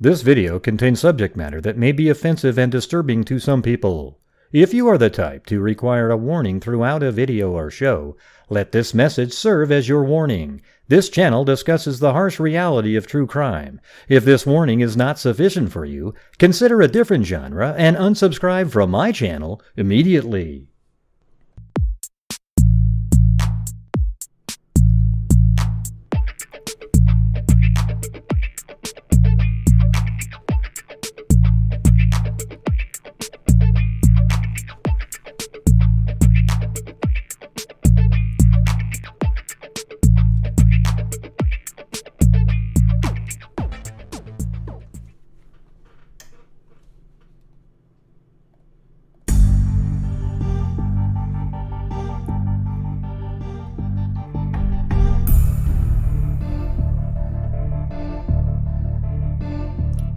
This video contains subject matter that may be offensive and disturbing to some people. If you are the type to require a warning throughout a video or show, let this message serve as your warning. This channel discusses the harsh reality of true crime. If this warning is not sufficient for you, consider a different genre and unsubscribe from my channel immediately.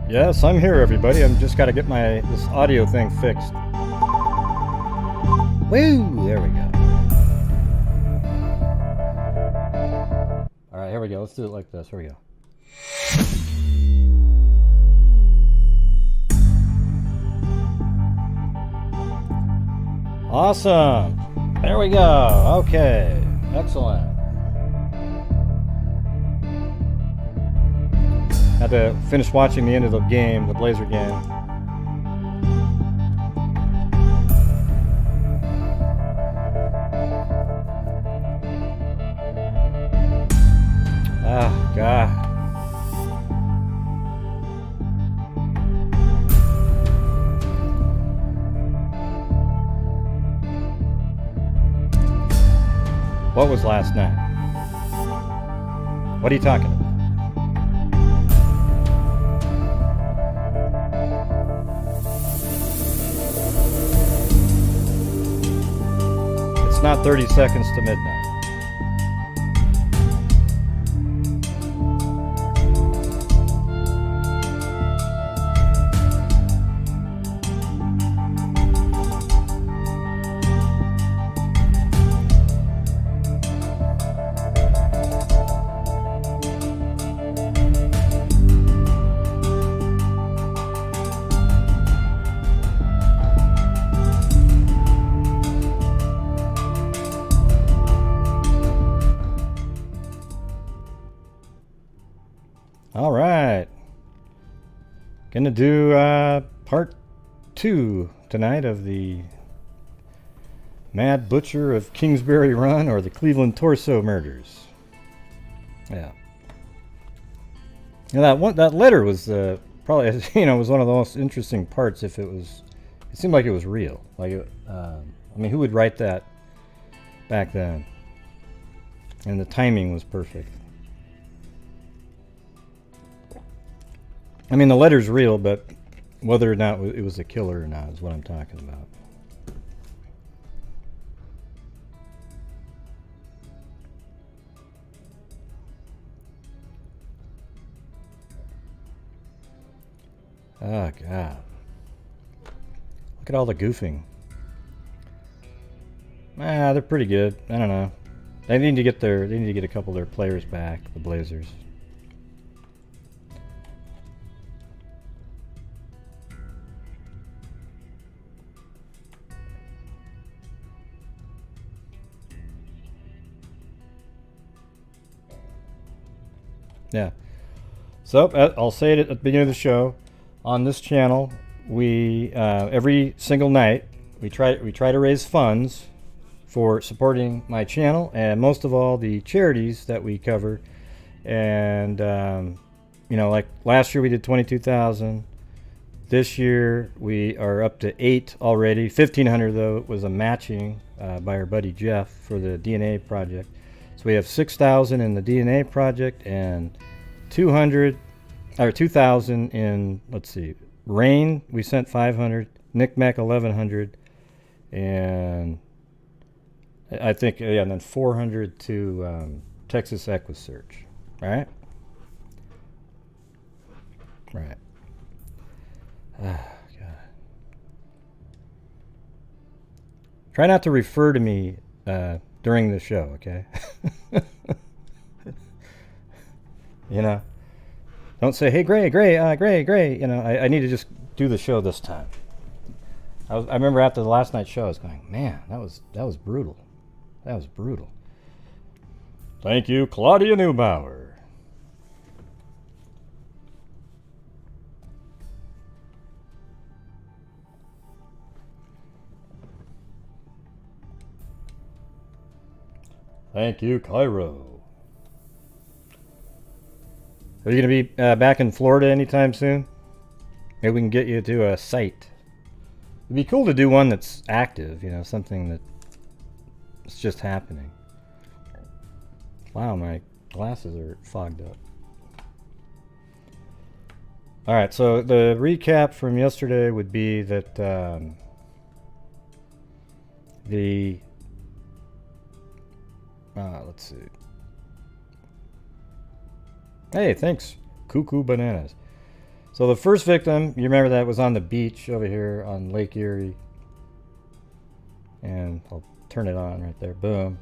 Yes, I'm here, everybody. I'm just got to get this audio thing fixed. Woo! There we go. All right, here we go. Let's do it like this. Here we go. Awesome. There we go. Okay. Excellent. Had to finish watching the end of the game, the Blazer game. Ah, God. What was last night? What are you talking about? Not 30 seconds to midnight. All right, gonna do part 2 tonight of the Mad Butcher of Kingsbury Run, or the Cleveland Torso murders. Yeah. Now that letter was probably, was one of the most interesting parts. It seemed like it was real. Like, I mean, who would write that back then? And the timing was perfect. I mean, the letter's real, but whether or not it was a killer or not is what I'm talking about. Oh, God. Look at all the goofing. They're pretty good. I don't know. They need to get a couple of their players back, the Blazers. Yeah. So I'll say it at the beginning of the show. On this channel, we every single night we try to raise funds for supporting my channel, and most of all the charities that we cover. And like last year we did 22,000. This year we are up to 8 already. 1,500 though was a matching by our buddy Jeff for the DNA project. So we have 6,000 in the DNA project and 200 or 2,000 in, let's see, Rain. We sent 500, Knickknack 1,100, and I think and then 400 to Texas EquiSearch. Right. Ah, God. Try not to refer to me during the show, okay? Don't say, hey, Gray, Gray. You know, I need to just do the show this time. I remember after the last night's show, I was going, man, that was brutal. That was brutal. Thank you, Claudia Neubauer. Thank you, Kyron. Are you going to be back in Florida anytime soon? Maybe we can get you to a site. It'd be cool to do one that's active, you know, something that's just happening. Wow, my glasses are fogged up. All right, so the recap from yesterday would be that let's see. Hey, thanks, Cuckoo Bananas. So the first victim, you remember that was on the beach over here on Lake Erie. And I'll turn it on right there. Boom.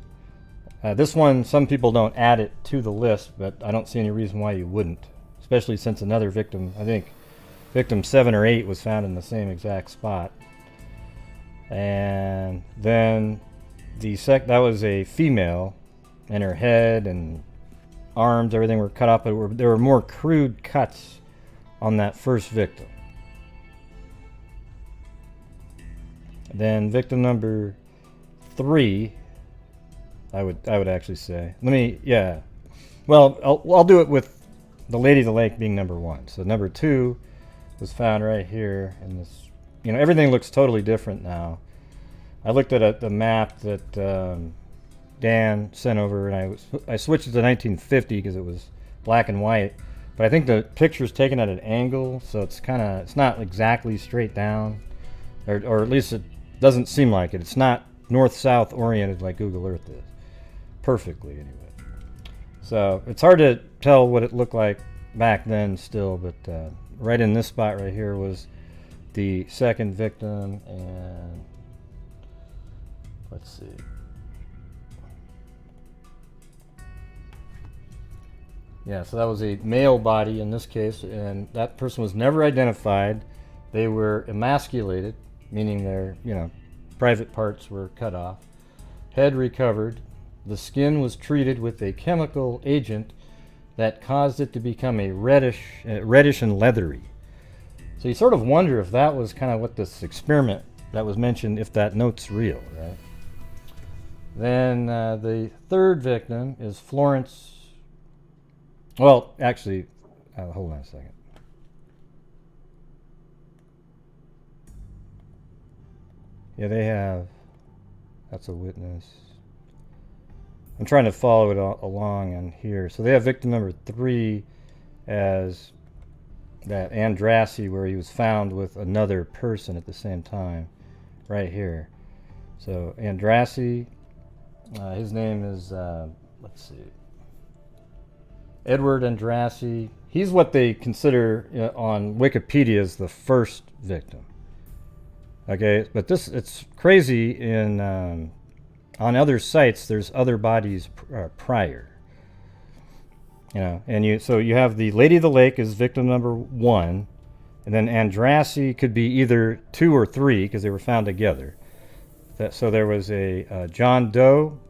This one, some people don't add it to the list, but I don't see any reason why you wouldn't. Especially since another victim, I think victim 7 or 8 was found in the same exact spot. And then that was a female, and her head and arms, everything were cut off, but there were more crude cuts on that first victim. Then victim number 3, I would actually say. Well, I'll do it with the Lady of the Lake being number 1. So number 2 was found right here in this. You know, everything looks totally different now. I looked at the map that Dan sent over, and I switched it to 1950 because it was black and white. But I think the picture's taken at an angle, so it's not exactly straight down, or at least it doesn't seem like it. It's not north-south oriented like Google Earth is. Perfectly, anyway. So it's hard to tell what it looked like back then still, but right in this spot right here was the second victim, and let's see. Yeah, so that was a male body in this case, and that person was never identified. They were emasculated, meaning their, private parts were cut off. Head recovered. The skin was treated with a chemical agent that caused it to become a reddish and leathery. So you sort of wonder if that was kind of what this experiment that was mentioned, if that note's real, right? Then the third victim is Florence. Well, actually, hold on a second. Yeah, they have. That's a witness. I'm trying to follow it along on here. So they have victim number 3 as that Andrassy, where he was found with another person at the same time, right here. So Andrassy, his name is, let's see, Edward Andrassy. He's what they consider on Wikipedia as the first victim. Okay, but it's crazy in on other sites. There's other bodies prior. And so you have the Lady of the Lake as victim number 1, and then Andrassy could be either 2 or 3 because they were found together. So there was a John Doe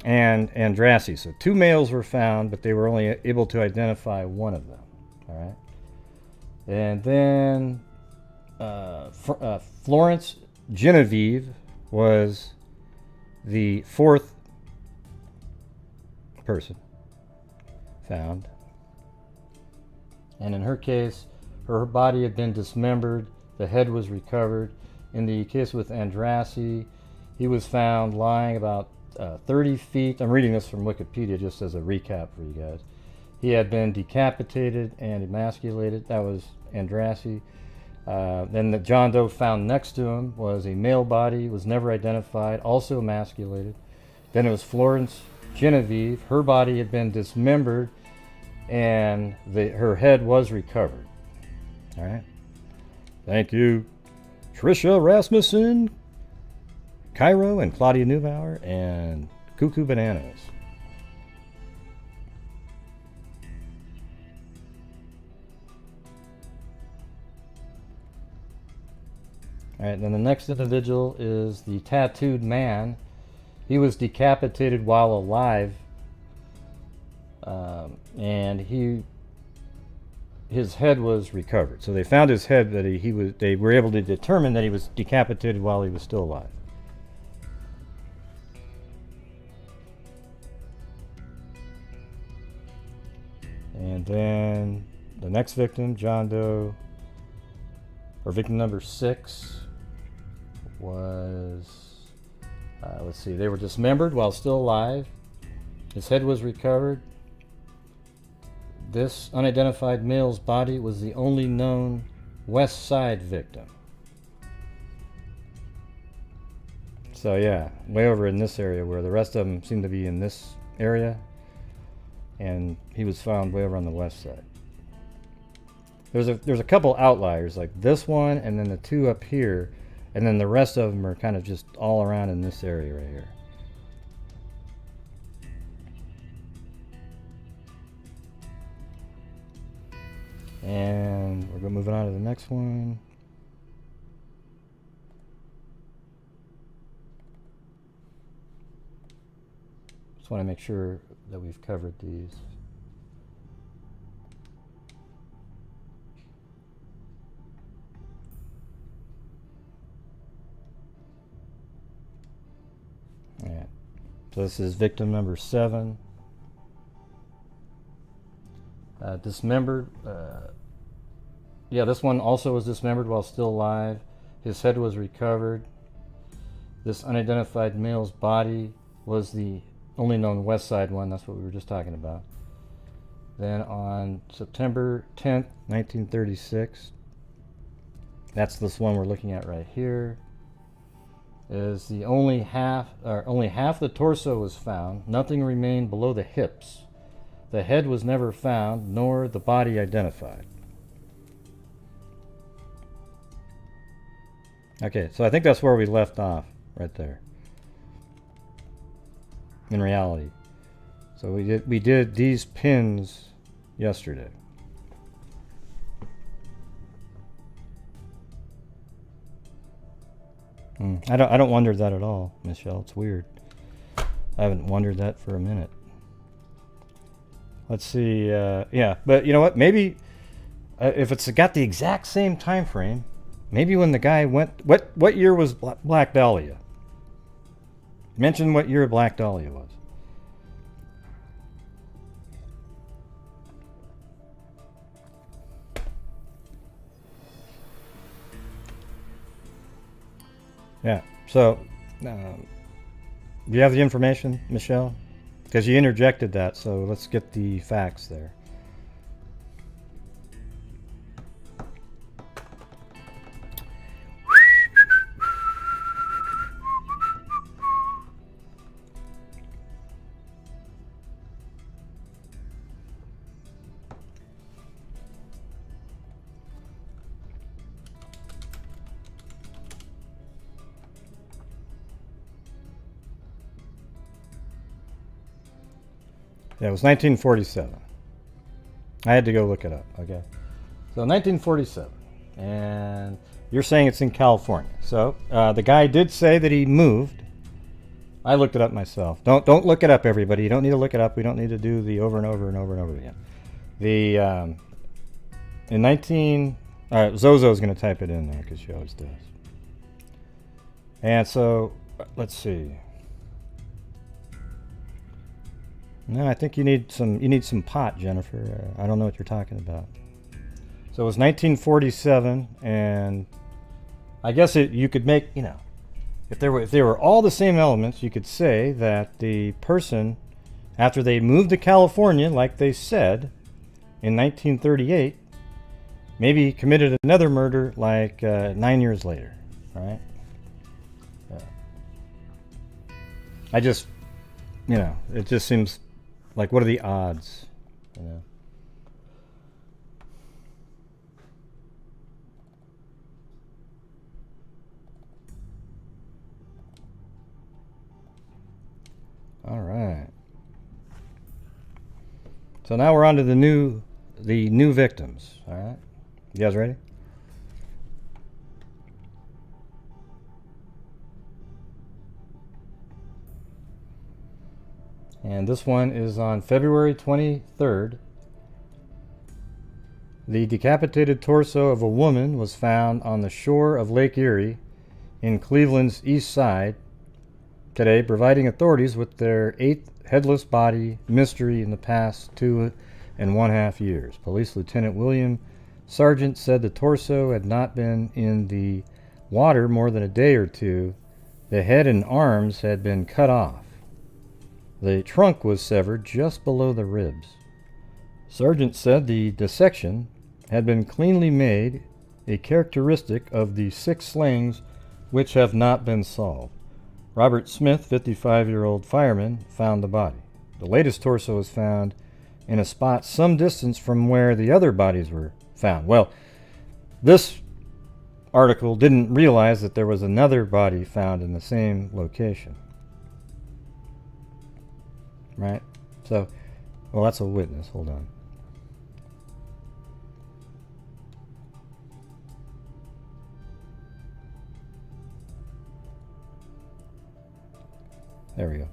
and Andrassy. So 2 males were found, but they were only able to identify one of them. All right. And then Florence Genevieve was the 4th person found. And in her case, her body had been dismembered. The head was recovered. In the case with Andrassy, he was found lying about 30 feet. I'm reading this from Wikipedia just as a recap for you guys. He had been decapitated and emasculated. That was Andrassy. Then the John Doe found next to him was a male body, was never identified, also emasculated. Then it was Florence Genevieve. Her body had been dismembered, and her head was recovered. All right. Thank you, Trisha Rasmussen, Cairo, and Claudia Neubauer, and Cuckoo Bananas. All right, then the next individual is the tattooed man. He was decapitated while alive, and his head was recovered. So they found his head, that they were able to determine that he was decapitated while he was still alive. And then the next victim, John Doe, or victim number 6, was, let's see, they were dismembered while still alive. His head was recovered. This unidentified male's body was the only known West Side victim. So yeah, way over in this area, where the rest of them seem to be in this area, and he was found way over on the west side. There's a couple outliers, like this one and then the 2 up here, and then the rest of them are kind of just all around in this area right here. And we're moving on to the next one. Just want to make sure that we've covered these. All right. So this is victim number 7. Dismembered. Yeah, this one also was dismembered while still alive. His head was recovered. This unidentified male's body was the only known West Side one. That's what we were just talking about. Then on September 10th, 1936, that's this one we're looking at right here, is the only half the torso was found. Nothing remained below the hips. The head was never found, nor the body identified. Okay, so I think that's where we left off, right there. In reality. So we did these pins yesterday. I don't wonder that at all, Michelle. It's weird. I haven't wondered that for a minute. Let's see. Yeah, but you know what? Maybe if it's got the exact same time frame, maybe when the guy went. What year was Black Dahlia? Mention what year Black Dahlia was. Yeah. So, do you have the information, Michelle? Because you interjected that, so let's get the facts there. Yeah, it was 1947. I had to go look it up, okay? So 1947, and you're saying it's in California. So the guy did say that he moved. I looked it up myself. Don't look it up, everybody. You don't need to look it up. We don't need to do the over and over and over and over again. The in 19, Zozo's going to type it in there because she always does. And so let's see. No, I think you need some pot, Jennifer. I don't know what you're talking about. So it was 1947, and I guess you could make, you know, if they were all the same elements, you could say that the person, after they moved to California, like they said, in 1938, maybe committed another murder like 9 years later, right? Yeah. I just, you know, it just seems like, what are the odds, you know? All right. So now we're on to the new victims. All right, you guys ready? And this one is on February 23rd. The decapitated torso of a woman was found on the shore of Lake Erie in Cleveland's east side today, providing authorities with their 8th headless body mystery in the past 2.5 years. Police Lieutenant William Sargent said the torso had not been in the water more than a day or two. The head and arms had been cut off. The trunk was severed just below the ribs. Sargent said the dissection had been cleanly made, a characteristic of the 6 slayings which have not been solved. Robert Smith, 55-year-old fireman, found the body. The latest torso was found in a spot some distance from where the other bodies were found. Well, this article didn't realize that there was another body found in the same location. Right? So, well, that's a witness. Hold on. There we go.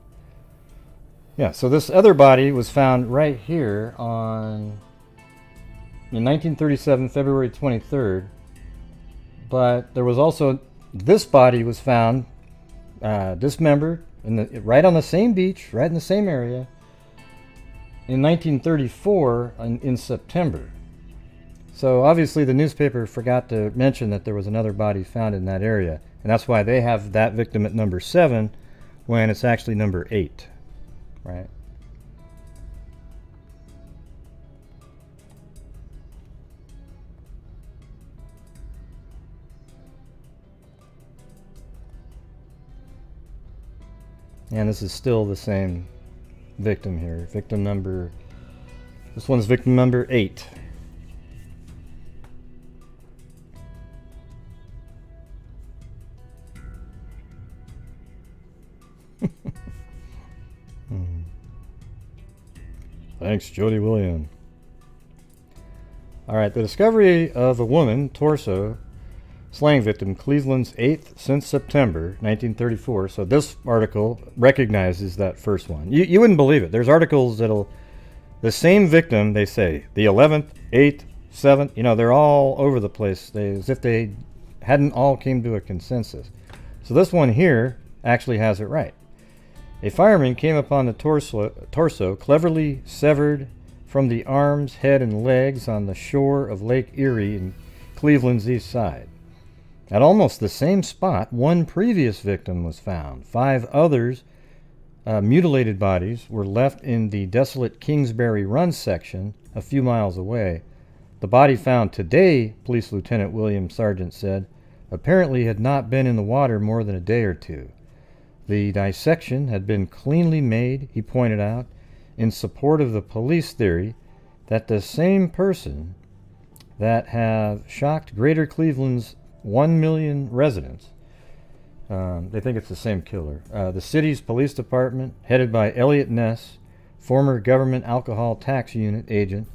Yeah, so this other body was found right here in 1937, February 23rd. But there was also, this body was found dismembered right on the same beach, right in the same area, in 1934 in September. So obviously the newspaper forgot to mention that there was another body found in that area, and that's why they have that victim at number 7 when it's actually number 8, right? And this is still the same victim here. Victim number, this one's victim number 8. Thanks, Jody William. All right, the discovery of a woman torso slaying victim, Cleveland's 8th since September 1934. So this article recognizes that first one. You wouldn't believe it. There's articles that'll, the same victim, they say, the 11th, 8th, 7th, you know, they're all over the place, as if they hadn't all came to a consensus. So this one here actually has it right. A fireman came upon the torso cleverly severed from the arms, head, and legs on the shore of Lake Erie in Cleveland's east side. At almost the same spot, one previous victim was found. 5 others, mutilated bodies, were left in the desolate Kingsbury Run section a few miles away. The body found today, Police Lieutenant William Sargent said, apparently had not been in the water more than a day or two. The dissection had been cleanly made, he pointed out, in support of the police theory that the same person that have shocked Greater Cleveland's 1 million residents, they think it's the same killer. The city's police department, headed by Eliot Ness, former government alcohol tax unit agent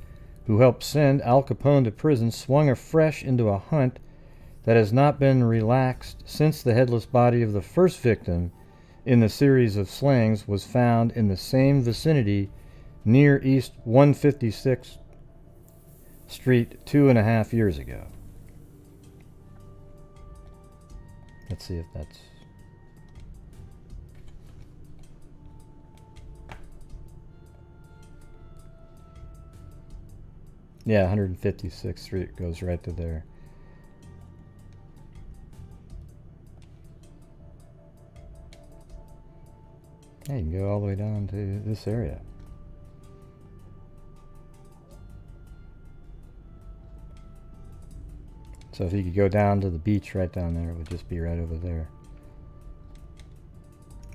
who helped send Al Capone to prison, swung afresh into a hunt that has not been relaxed since the headless body of the first victim in the series of slayings was found in the same vicinity near East 156th Street 2.5 years ago. Let's see if that's... Yeah, 156th Street goes right to there. Yeah, you can go all the way down to this area. So if you could go down to the beach right down there, it would just be right over there.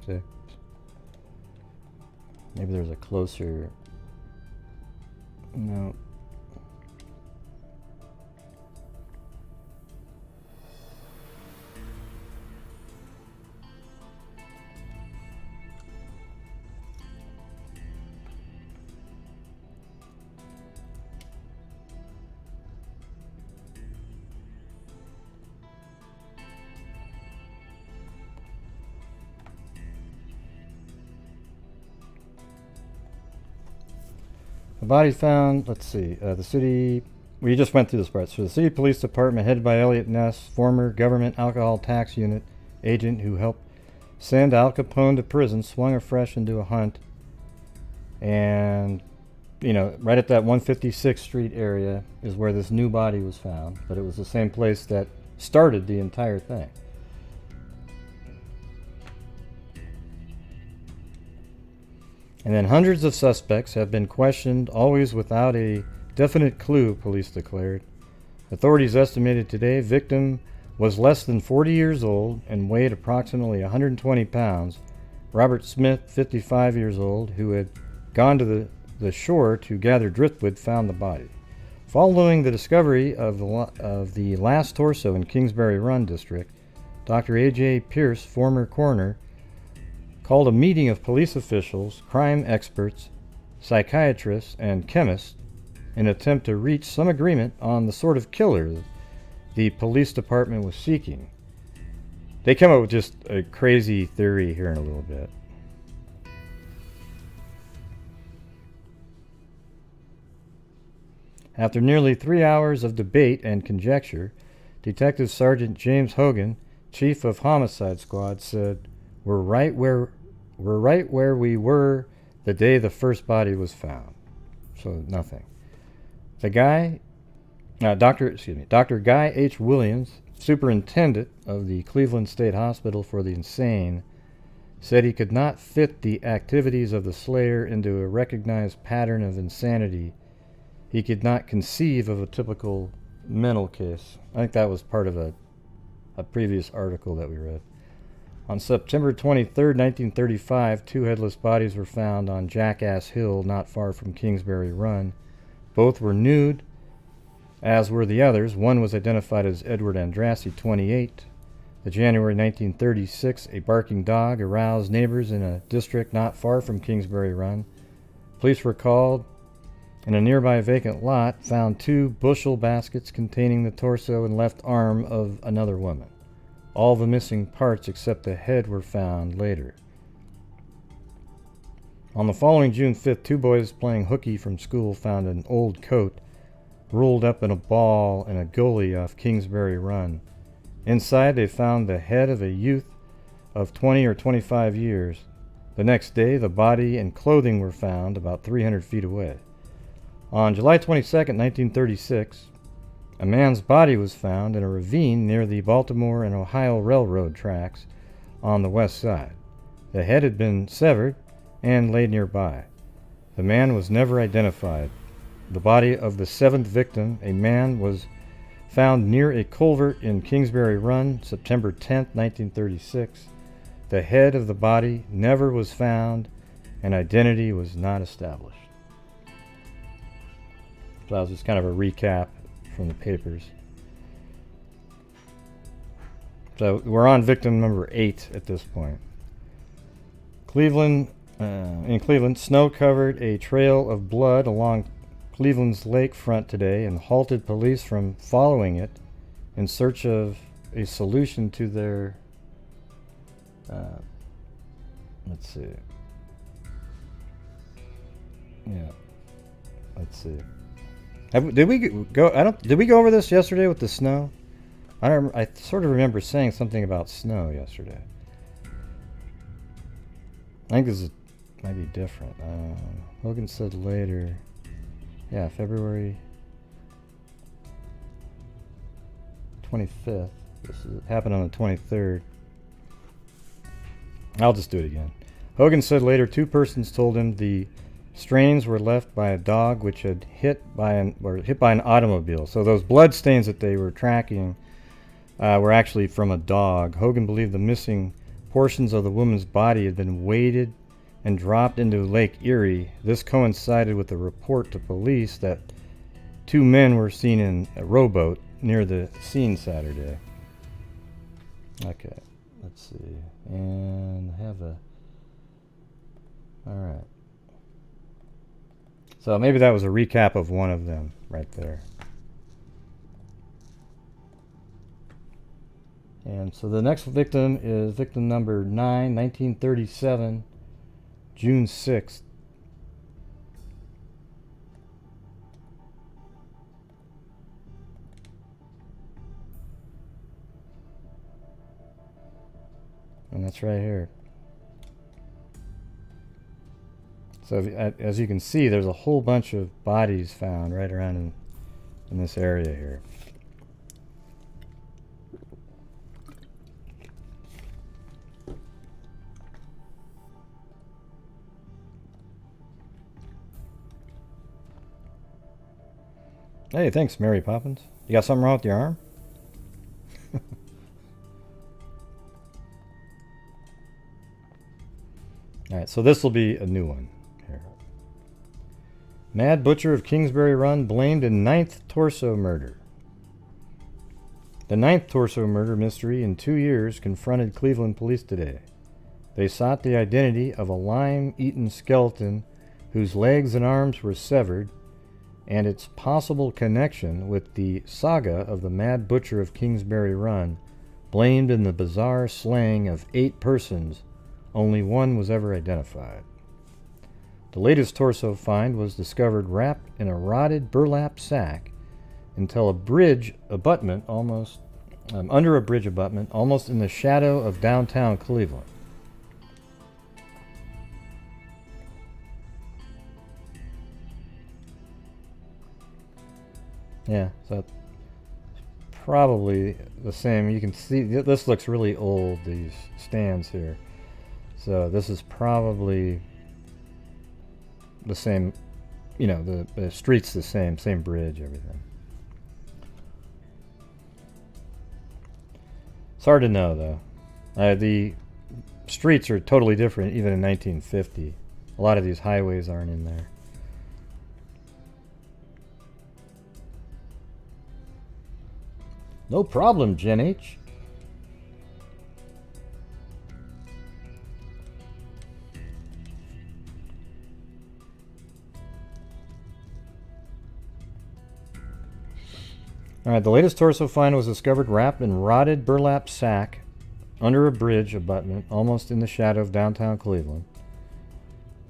See? Maybe there's a closer... No. The body found, let's see, the city, we just went through this part. So the city police department, headed by Eliot Ness, former government alcohol tax unit agent who helped send Al Capone to prison, swung afresh into a hunt. And, you know, right at that 156th Street area is where this new body was found. But it was the same place that started the entire thing. And then hundreds of suspects have been questioned, always without a definite clue, police declared. Authorities estimated today victim was less than 40 years old and weighed approximately 120 pounds. Robert Smith, 55 years old, who had gone to the shore to gather driftwood, found the body. Following the discovery of the last torso in Kingsbury Run district, Dr. A.J. Pierce, former coroner, called a meeting of police officials, crime experts, psychiatrists, and chemists in an attempt to reach some agreement on the sort of killer the police department was seeking. They came up with just a crazy theory here in a little bit. After nearly 3 hours of debate and conjecture, Detective Sergeant James Hogan, chief of Homicide Squad, said, We're right where we were the day the first body was found." So nothing. Dr. Guy H. Williams, superintendent of the Cleveland State Hospital for the Insane, said he could not fit the activities of the slayer into a recognized pattern of insanity. He could not conceive of a typical mental case. I think that was part of a previous article that we read. On September 23, 1935, 2 headless bodies were found on Jackass Hill, not far from Kingsbury Run. Both were nude, as were the others. One was identified as Edward Andrassy, 28. The January 1936, a barking dog aroused neighbors in a district not far from Kingsbury Run. Police were called. In a nearby vacant lot, found 2 bushel baskets containing the torso and left arm of another woman. All the missing parts except the head were found later. On the following June 5th, 2 boys playing hooky from school found an old coat rolled up in a ball in a gully off Kingsbury Run. Inside, they found the head of a youth of 20 or 25 years. The next day, the body and clothing were found about 300 feet away. On July 22, 1936, a man's body was found in a ravine near the Baltimore and Ohio Railroad tracks on the west side. The head had been severed and laid nearby. The man was never identified. The body of the 7th victim, a man, was found near a culvert in Kingsbury Run, September 10, 1936. The head of the body never was found, and identity was not established. So that was just kind of a recap from the papers. So we're on victim number 8 at this point. In Cleveland, snow covered a trail of blood along Cleveland's lakefront today and halted police from following it in search of a solution to their let's see. Did we go? Did we go over this yesterday with the snow? I sort of remember saying something about snow yesterday. I think this might be different. Hogan said later. Yeah, February 25th. Happened on the 23rd. I'll just do it again. Hogan said later 2 persons told him the stains were left by a dog which had hit by an automobile. So those blood stains that they were tracking were actually from a dog. Hogan believed the missing portions of the woman's body had been weighted and dropped into Lake Erie. This coincided with a report to police that 2 men were seen in a rowboat near the scene Saturday. Okay, let's see. And alright. So maybe that was a recap of one of them right there. And so the next victim is victim number 9, 1937, June 6th. and that's right here. So as you can see, there's a whole bunch of bodies found right around in this area here. Hey, thanks, Mary Poppins. You got something wrong with your arm? Alright, so this will be a new one. Here. Mad Butcher of Kingsbury Run blamed in 9th torso murder. The 9th torso murder mystery in 2 years confronted Cleveland police today. They sought the identity of a lime-eaten skeleton whose legs and arms were severed, and its possible connection with the saga of the Mad Butcher of Kingsbury Run, blamed in the bizarre slaying of 8 persons. Only one was ever identified. The latest torso find was discovered wrapped in a rotted burlap sack until a bridge abutment under a bridge abutment almost in the shadow of downtown Cleveland. Yeah, so probably the same. You can see this looks really old, these stands here. So this is probably the same, you know, the street's the same bridge, everything. It's hard to know, though. The streets are totally different, even in 1950. A lot of these highways aren't in there. No problem, Jen H. Alright, the latest torso find was discovered wrapped in rotted burlap sack under a bridge abutment almost in the shadow of downtown Cleveland.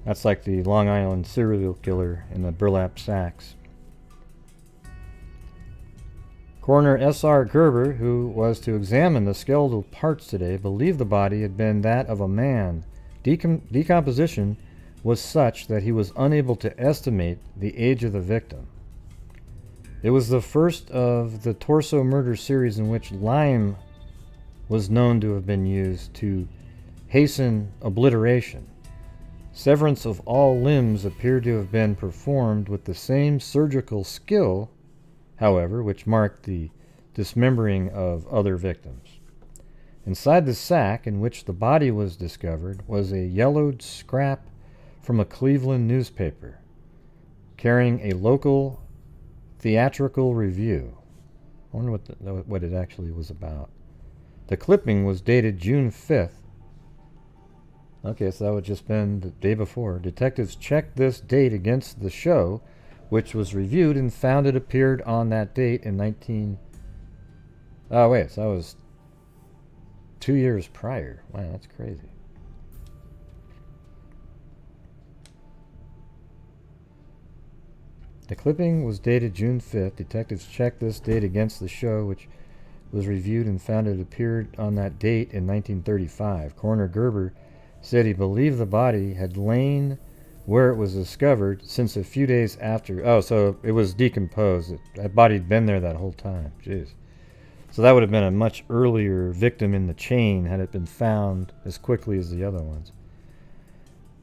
That's like the Long Island serial killer in the burlap sacks. Coroner S.R. Gerber, who was to examine the skeletal parts today, believed the body had been that of a man. Decomposition was such that he was unable to estimate the age of the victim. It was the first of the torso murder series in which lime was known to have been used to hasten obliteration. Severance of all limbs appeared to have been performed with the same surgical skill, however, which marked the dismembering of other victims. Inside the sack in which the body was discovered was a yellowed scrap from a Cleveland newspaper, carrying a local theatrical review. I wonder what it actually was about. The clipping was dated June 5th. Okay, so that would just been the day before. Detectives checked this date against the show, which was reviewed and found it appeared on that date in 19... Oh, wait, so that was 2 years prior. Wow, that's crazy. The clipping was dated June 5th. Detectives checked this date against the show, which was reviewed and found it appeared on that date in 1935. Coroner Gerber said he believed the body had lain where it was discovered since a few days after. Oh, so it was decomposed. That body had been there that whole time. Jeez. So that would have been a much earlier victim in the chain had it been found as quickly as the other ones.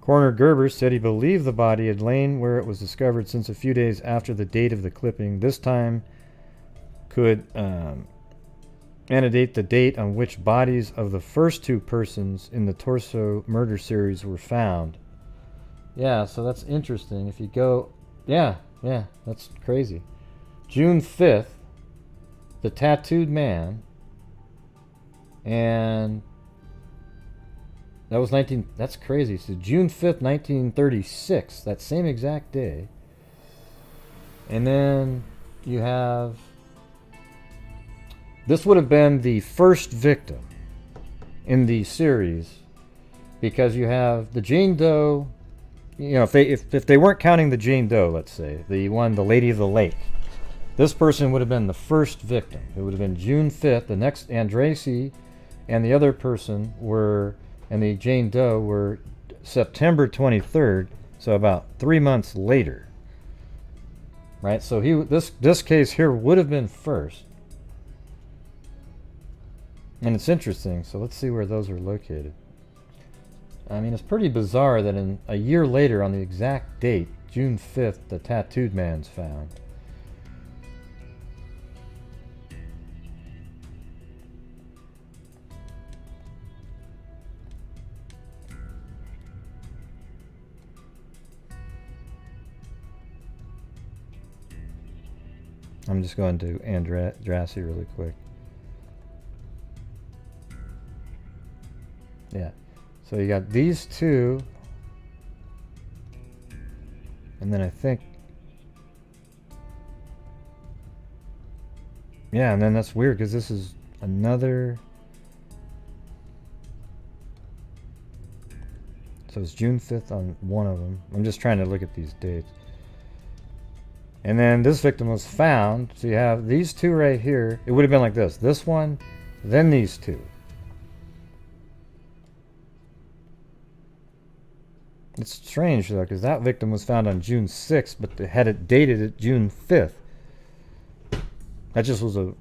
Coroner Gerber said he believed the body had lain where it was discovered since a few days after the date of the clipping. This time could antedate the date on which bodies of the first 2 persons in the torso murder series were found. Yeah, so that's interesting. If you go... Yeah, that's crazy. June 5th, the tattooed man, and that was that's crazy. So June 5th, 1936, that same exact day. And then you have... This would have been the first victim in the series, because you have the Jane Doe, you know, if they weren't counting the Jane Doe, let's say, the Lady of the Lake, this person would have been the first victim. It would have been June 5th. The next, Andrasey and the other person were, and the Jane Doe were September 23rd, so about 3 months later. Right? So this case here would have been first. And it's interesting, so let's see where those are located. I mean, it's pretty bizarre that a year later, on the exact date, June 5th, the tattooed man's found. I'm just going to Andrassy really quick. Yeah. So you got these two. And then I think... Yeah, and then that's weird because this is another... So it's June 5th on one of them. I'm just trying to look at these dates. And then this victim was found. So you have these two right here. It would have been like this. This one, then these two. It's strange though, because that victim was found on June 6th, but they had it dated at June 5th. That just was a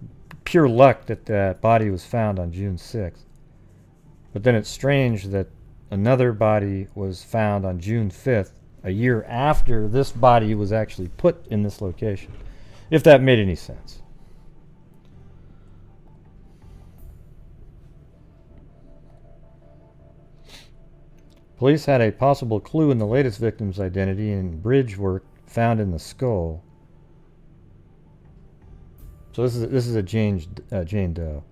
pure luck that that body was found on June 6th. But then it's strange that another body was found on June 5th, a year after this body was actually put in this location. If that made any sense. Police had a possible clue in the latest victim's identity in bridge work found in the skull. So this is a Jane Doe.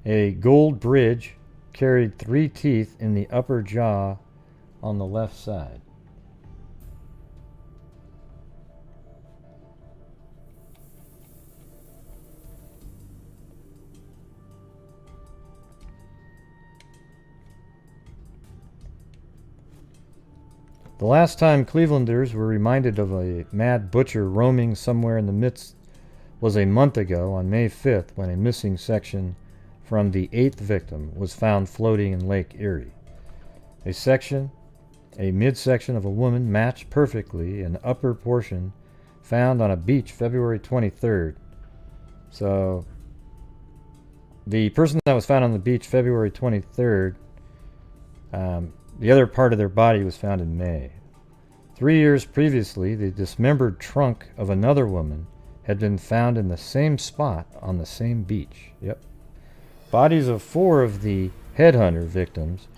A gold bridge carried 3 teeth in the upper jaw on the left side. The last time Clevelanders were reminded of a mad butcher roaming somewhere in the midst was a month ago on May 5th, when a missing section from the 8th victim was found floating in Lake Erie. A midsection of a woman matched perfectly an upper portion found on a beach February 23rd. So the person that was found on the beach February 23rd, the other part of their body was found in May. 3 years previously, the dismembered trunk of another woman had been found in the same spot on the same beach. Yep. Bodies of 4 of the headhunter victims,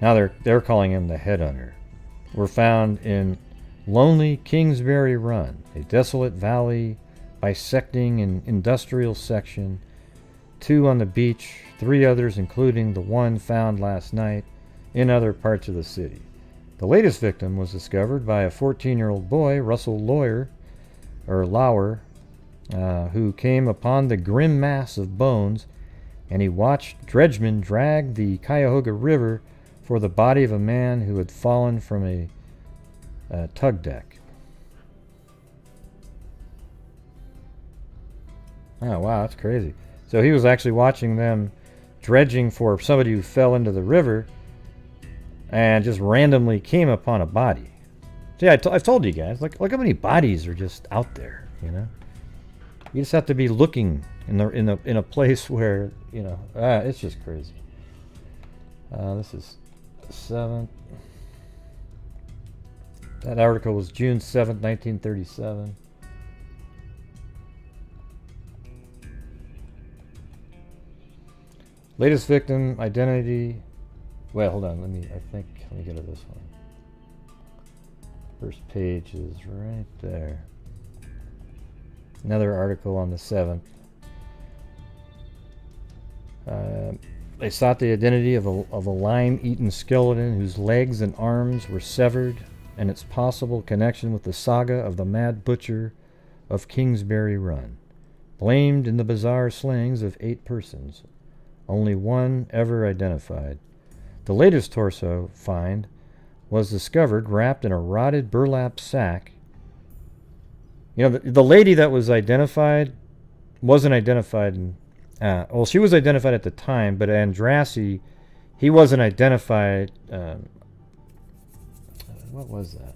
now they're calling him the headhunter, were found in lonely Kingsbury Run, a desolate valley bisecting an industrial section. 2 on the beach, 3 others, including the one found last night, in other parts of the city. The latest victim was discovered by a 14-year-old boy, Russell Lauer, who came upon the grim mass of bones, and he watched dredgemen drag the Cuyahoga River for the body of a man who had fallen from a tug deck. Oh, wow, that's crazy. So he was actually watching them dredging for somebody who fell into the river and just randomly came upon a body. See, I've told you guys, look how many bodies are just out there, you know? You just have to be looking in a place where, you know, it's just crazy. This is 7th. That article was June 7th, 1937. Latest victim identity. Well, hold on. Let me go to this one. First page is right there. Another article on the 7th. They sought the identity of a lime-eaten skeleton whose legs and arms were severed, and its possible connection with the saga of the Mad Butcher of Kingsbury Run. Blamed in the bizarre slayings of 8 persons, only one ever identified. The latest torso find was discovered wrapped in a rotted burlap sack. You know, the lady that was identified wasn't identified Well, she was identified at the time, but Andrassy, he wasn't identified. What was that?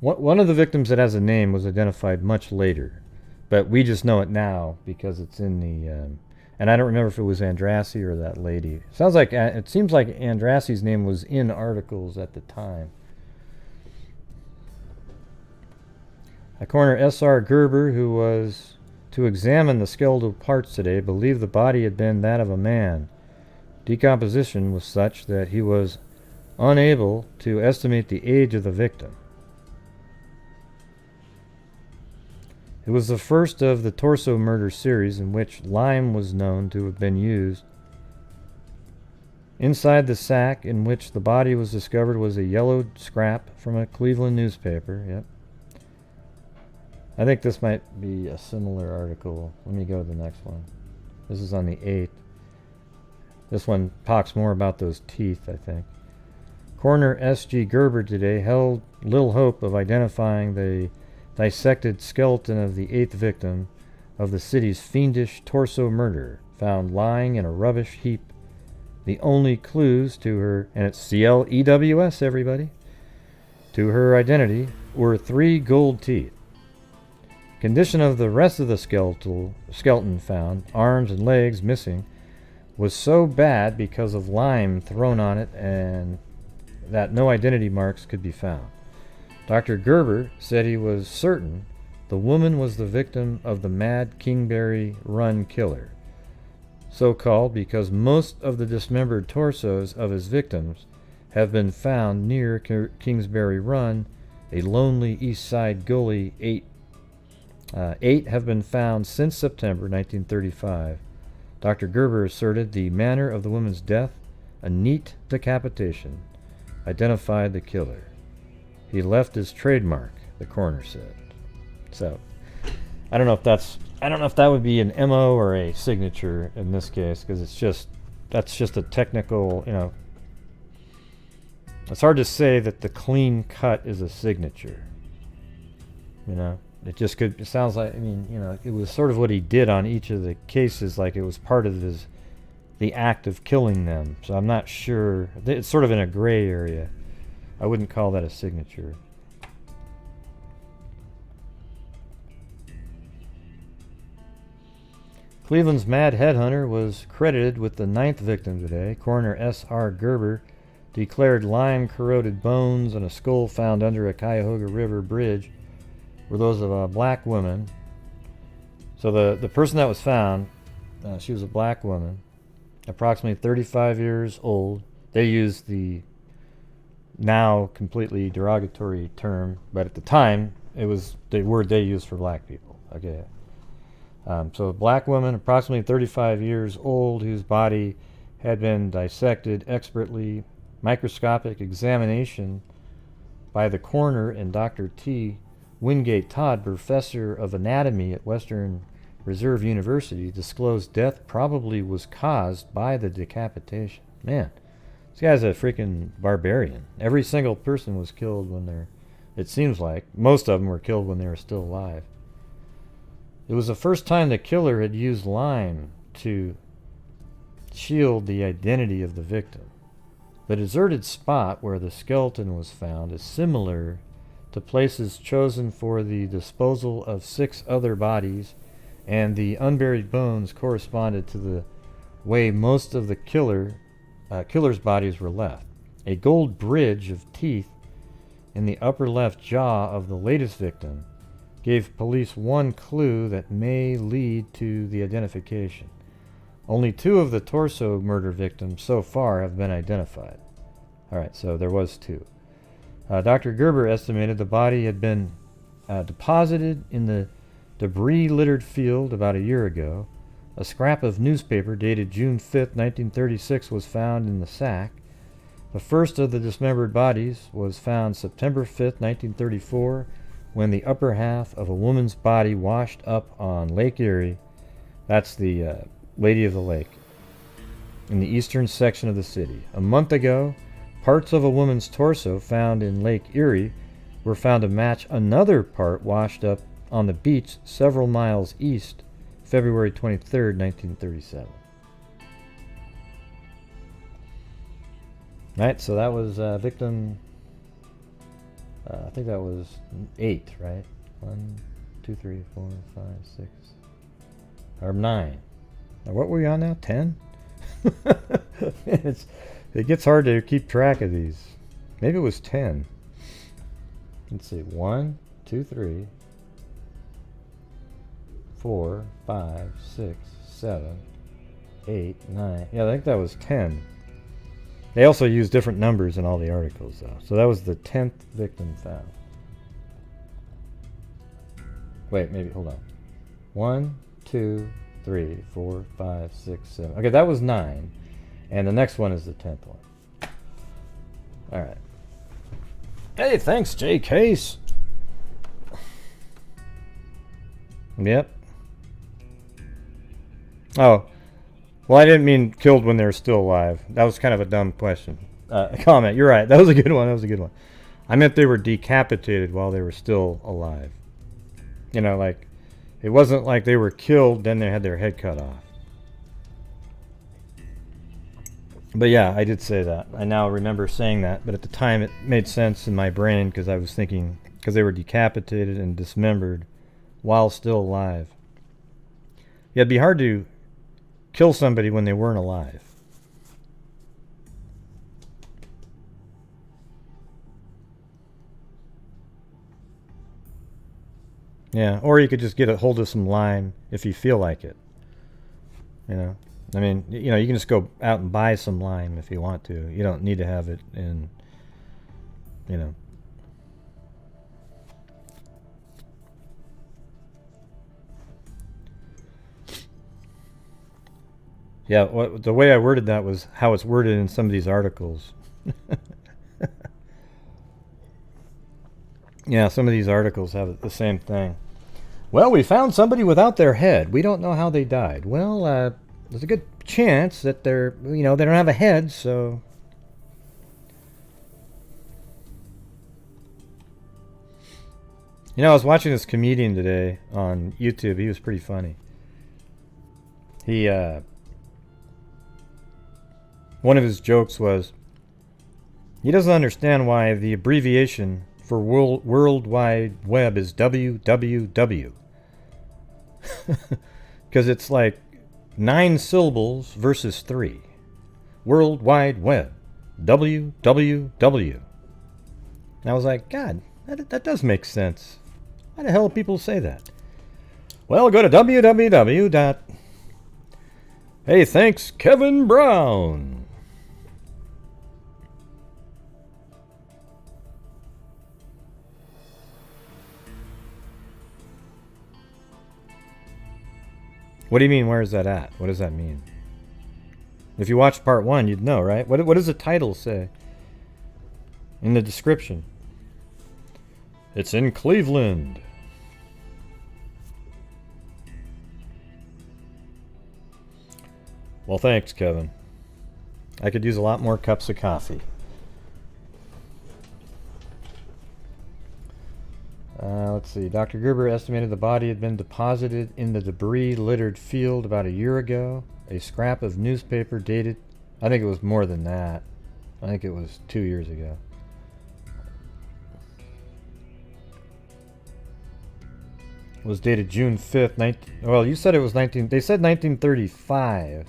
One of the victims that has a name was identified much later, but we just know it now because it's in the. And I don't remember if it was Andrassy or that lady. It seems like Andrassy's name was in articles at the time. Coroner S.R. Gerber, who was to examine the skeletal parts today, believed the body had been that of a man. Decomposition was such that he was unable to estimate the age of the victim. It was the first of the torso murder series in which lime was known to have been used. Inside the sack in which the body was discovered was a yellowed scrap from a Cleveland newspaper. Yep. I think this might be a similar article. Let me go to the next one. This is on the 8th. This one talks more about those teeth, I think. Coroner S.G. Gerber today held little hope of identifying the dissected skeleton of the 8th victim of the city's fiendish torso murder, found lying in a rubbish heap. The only clues to her, and it's CLEWS, everybody, to her identity were 3 gold teeth. Condition of the rest of the skeleton found, arms and legs missing, was so bad because of lime thrown on it and that no identity marks could be found. Dr. Gerber said he was certain the woman was the victim of the mad Kingsbury Run killer, so called because most of the dismembered torsos of his victims have been found near Kingsbury Run, a lonely east side gully. 8 have been found since September 1935. Dr. Gerber asserted the manner of the woman's death, a neat decapitation, identified the killer. He left his trademark, the coroner said. So, I don't know if that would be an MO or a signature in this case, because that's just a technical, it's hard to say that the clean cut is a signature. It sounds like, it was sort of what he did on each of the cases, like it was part of the act of killing them. So I'm not sure. It's sort of in a gray area. I wouldn't call that a signature. Cleveland's mad headhunter was credited with the 9th victim today. Coroner S.R. Gerber declared lime-corroded bones and a skull found under a Cuyahoga River bridge were those of a black woman. So the person that was found, she was a black woman, approximately 35 years old. They used the now completely derogatory term, but at the time it was the word they used for black people. Okay. So a black woman, approximately 35 years old, whose body had been dissected expertly, microscopic examination by the coroner and Dr. T. Wingate Todd, professor of anatomy at Western Reserve University, disclosed death probably was caused by the decapitation. Man, this guy's a freaking barbarian. Every single person was killed it seems like, most of them were killed when they were still alive. It was the first time the killer had used lime to shield the identity of the victim. The deserted spot where the skeleton was found is similar to places chosen for the disposal of 6 other bodies, and the unburied bones corresponded to the way most of the killer's bodies were left. A gold bridge of teeth in the upper left jaw of the latest victim gave police one clue that may lead to the identification. Only 2 of the torso murder victims so far have been identified. Alright, so there was 2. Dr. Gerber estimated the body had been deposited in the debris-littered field about a year ago. A scrap of newspaper dated June 5, 1936 was found in the sack. The first of the dismembered bodies was found September 5, 1934, when the upper half of a woman's body washed up on Lake Erie. That's the Lady of the Lake, in the eastern section of the city. A month ago, parts of a woman's torso found in Lake Erie were found to match another part washed up on the beach several miles east February 23rd, 1937. Right, so that was victim, I think that was 8, right? 1, 2, 3, 4, 5, 6, or 9. Now, what were we on now? 10? It gets hard to keep track of these. Maybe it was 10. Let's see. 1, 2, 3, 4, 5, 6, 7, 8, 9. Yeah, I think that was 10. They also use different numbers in all the articles, though. So that was the 10th victim found. Wait, maybe, hold on. 1, 2, 3, 4, 5, 6, 7. Okay, that was 9. And the next one is the 10th one. All right. Hey, thanks, J. Case. Yep. Oh. Well, I didn't mean killed when they're still alive. That was kind of a dumb question. Comment. You're right. That was a good one. That was a good one. I meant they were decapitated while they were still alive. You know, like, it wasn't like they were killed, then they had their head cut off. But yeah, I did say that. I now remember saying that, but at the time it made sense in my brain because I was thinking, because they were decapitated and dismembered while still alive. Yeah, it'd be hard to kill somebody when they weren't alive. Yeah, or you could just get a hold of some lime if you feel like it. You know, I mean, you know, you can just go out and buy some lime if you want to. You don't need to have it in, you know. Yeah, the way I worded that was how it's worded in some of these articles. Yeah, some of these articles have the same thing. Well, we found somebody without their head. We don't know how they died. Well, there's a good chance that they're, you know, they don't have a head, so. You know, I was watching this comedian today on YouTube. He was pretty funny. He, one of his jokes was, he doesn't understand why the abbreviation for World Wide Web is WWW. Because it's like 9 syllables versus 3. World Wide Web. WWW. And I was like, God, that does make sense. Why the hell do people say that? Well, go to www. Hey, thanks, Kevin Brown. What do you mean, where is that at? What does that mean? If you watched part 1, you'd know, right? What does the title say? In the description. It's in Cleveland. Well, thanks, Kevin. I could use a lot more cups of coffee. Let's see. Dr. Gerber estimated the body had been deposited in the debris-littered field about a year ago. A scrap of newspaper dated, I think it was more than that. I think it was 2 years ago. It was dated June 5th, well, you said it was they said 1935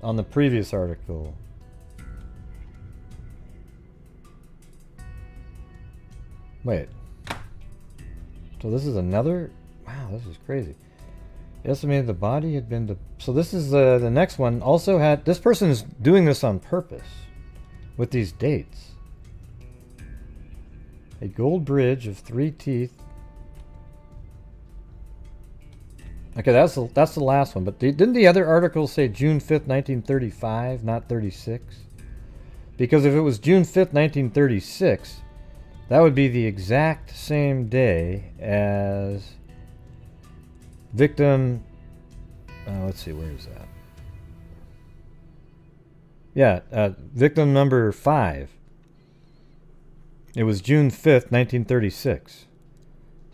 on the previous article. Wait. So this is another, wow, this is crazy. Estimated the body had been, so this is the next one. Also had, this person is doing this on purpose with these dates. A gold bridge of 3 teeth. Okay, that's the last one. But didn't the other article say June 5th, 1935, not 36? Because if it was June 5th, 1936, that would be the exact same day as victim. Let's see, where is that? Yeah, victim number 5. It was June 5th, 1936.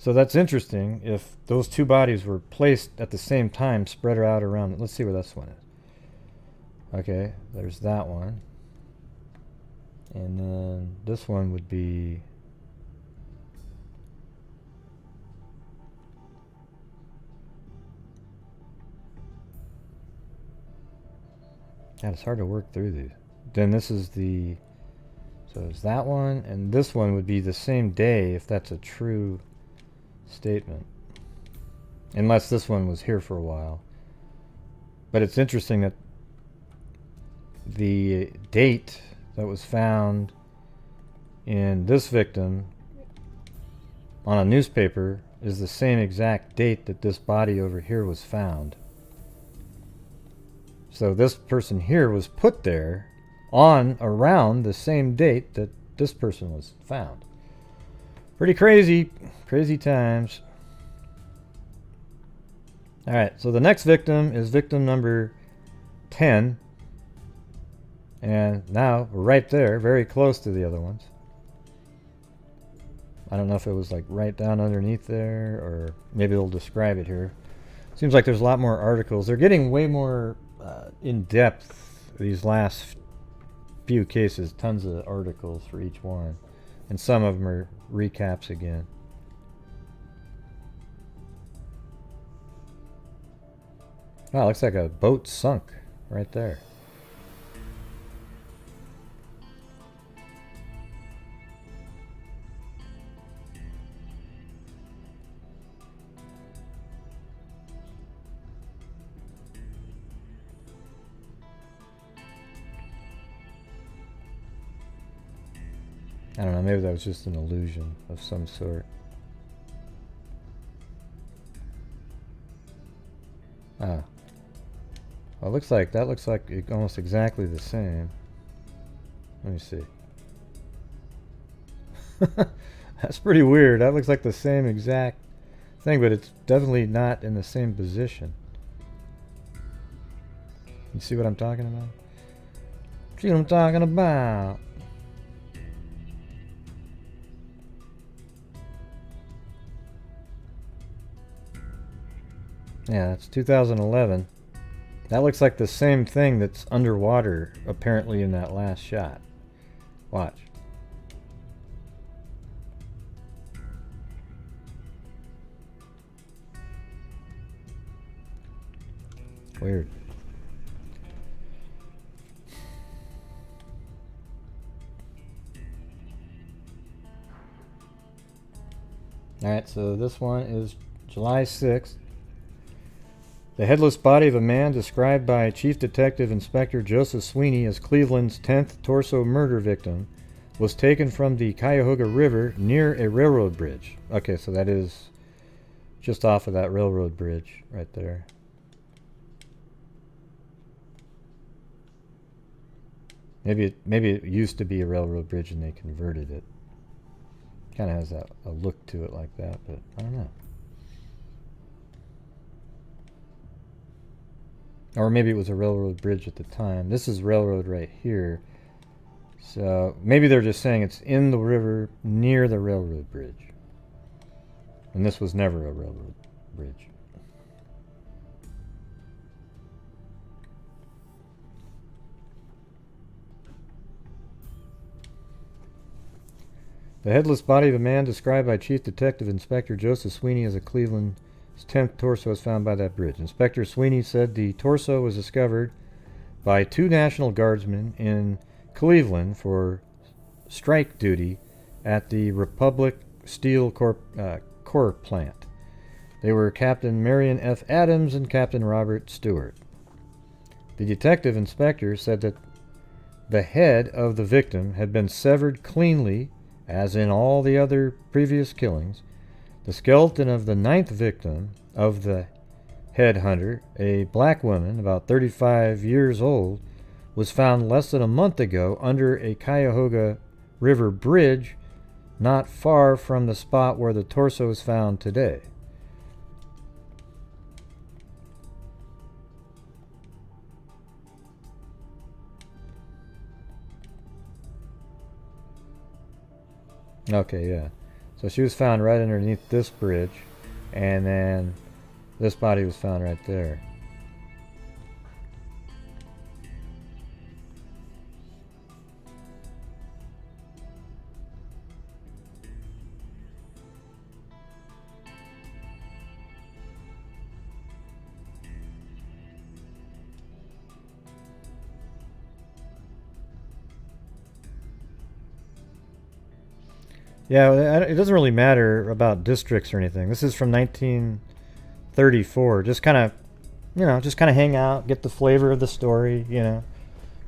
So that's interesting. If those two bodies were placed at the same time, spread out around. Let's see where this one is. Okay, there's that one. And then this one would be... God, it's hard to work through these. Then this is the... So it's that one, and this one would be the same day if that's a true statement. Unless this one was here for a while. But it's interesting that the date that was found in this victim on a newspaper is the same exact date that this body over here was found. So this person here was put there on around the same date that this person was found. Pretty crazy. Crazy times. Alright, so the next victim is victim number 10. And now we're right there, very close to the other ones. I don't know if it was like right down underneath there, or maybe they'll describe it here. Seems like there's a lot more articles. They're getting way more in-depth these last few cases. Tons of articles for each one. And some of them are recaps again. Wow, looks like a boat sunk right there. I don't know, maybe that was just an illusion of some sort. Ah. Well, that looks like almost exactly the same. Let me see. That's pretty weird. That looks like the same exact thing, but it's definitely not in the same position. You see what I'm talking about? See what I'm talking about? Yeah, that's 2011. That looks like the same thing that's underwater, apparently, in that last shot. Watch. Weird. Alright, so this one is July 6th. The headless body of a man described by Chief Detective Inspector Joseph Sweeney as Cleveland's 10th torso murder victim was taken from the Cuyahoga River near a railroad bridge. Okay, so that is just off of that railroad bridge right there. Maybe it used to be a railroad bridge and they converted it. Kind of has a look to it like that, but I don't know. Or maybe it was a railroad bridge at the time. This is railroad right here. So maybe they're just saying it's in the river near the railroad bridge. And this was never a railroad bridge. The headless body of a man described by Chief Detective Inspector Joseph Sweeney as a Cleveland's 10th torso was found by that bridge. Inspector Sweeney said the torso was discovered by 2 National Guardsmen in Cleveland for strike duty at the Republic Steel Corps plant. They were Captain Marion F. Adams and Captain Robert Stewart. The detective inspector said that the head of the victim had been severed cleanly, as in all the other previous killings. The skeleton of the 9th victim of the headhunter, a black woman about 35 years old, was found less than a month ago under a Cuyahoga River bridge not far from the spot where the torso was found today. Okay, yeah. So she was found right underneath this bridge, and then this body was found right there. Yeah, it doesn't really matter about districts or anything. This is from 1934. Just kind of, just kind of hang out, get the flavor of the story,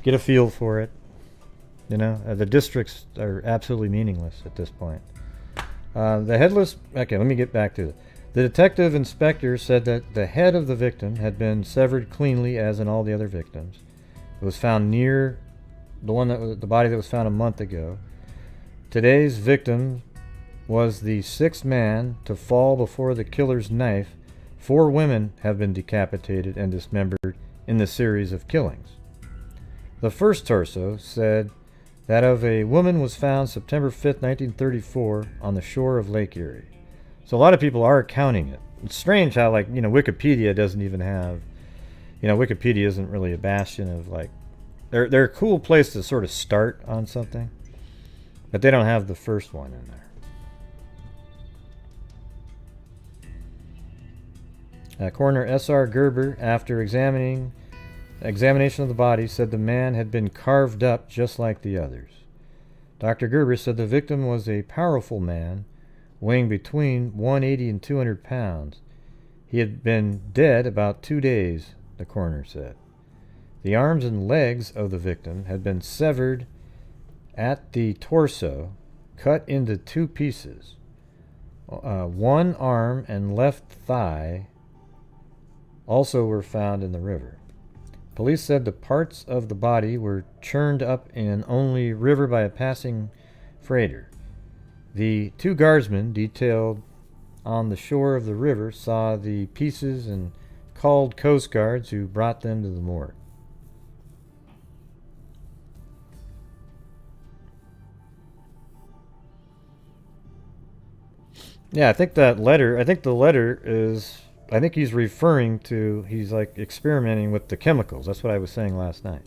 get a feel for it. The districts are absolutely meaningless at this point. The headless... Okay, let me get back to it. The detective inspector said that the head of the victim had been severed cleanly, as in all the other victims. It was found near the body that was found a month ago. Today's victim was the sixth man to fall before the killer's knife. 4 women have been decapitated and dismembered in the series of killings. The first torso said that of a woman was found September 5th, 1934 on the shore of Lake Erie. So a lot of people are counting it. It's strange how, Wikipedia doesn't even have, Wikipedia isn't really a bastion of, they're a cool place to sort of start on something. But they don't have the first one in there. Coroner S.R. Gerber, after examination of the body, said the man had been carved up just like the others. Dr. Gerber said the victim was a powerful man, weighing between 180 and 200 pounds. He had been dead about 2 days, the coroner said. The arms and legs of the victim had been severed at the torso, cut into 2 pieces. One arm and left thigh also were found in the river. Police said the parts of the body were churned up in only river by a passing freighter. The 2 guardsmen detailed on the shore of the river saw the pieces and called Coast Guards, who brought them to the morgue. Yeah, I think the letter is, I think he's referring to, he's experimenting with the chemicals. That's what I was saying last night.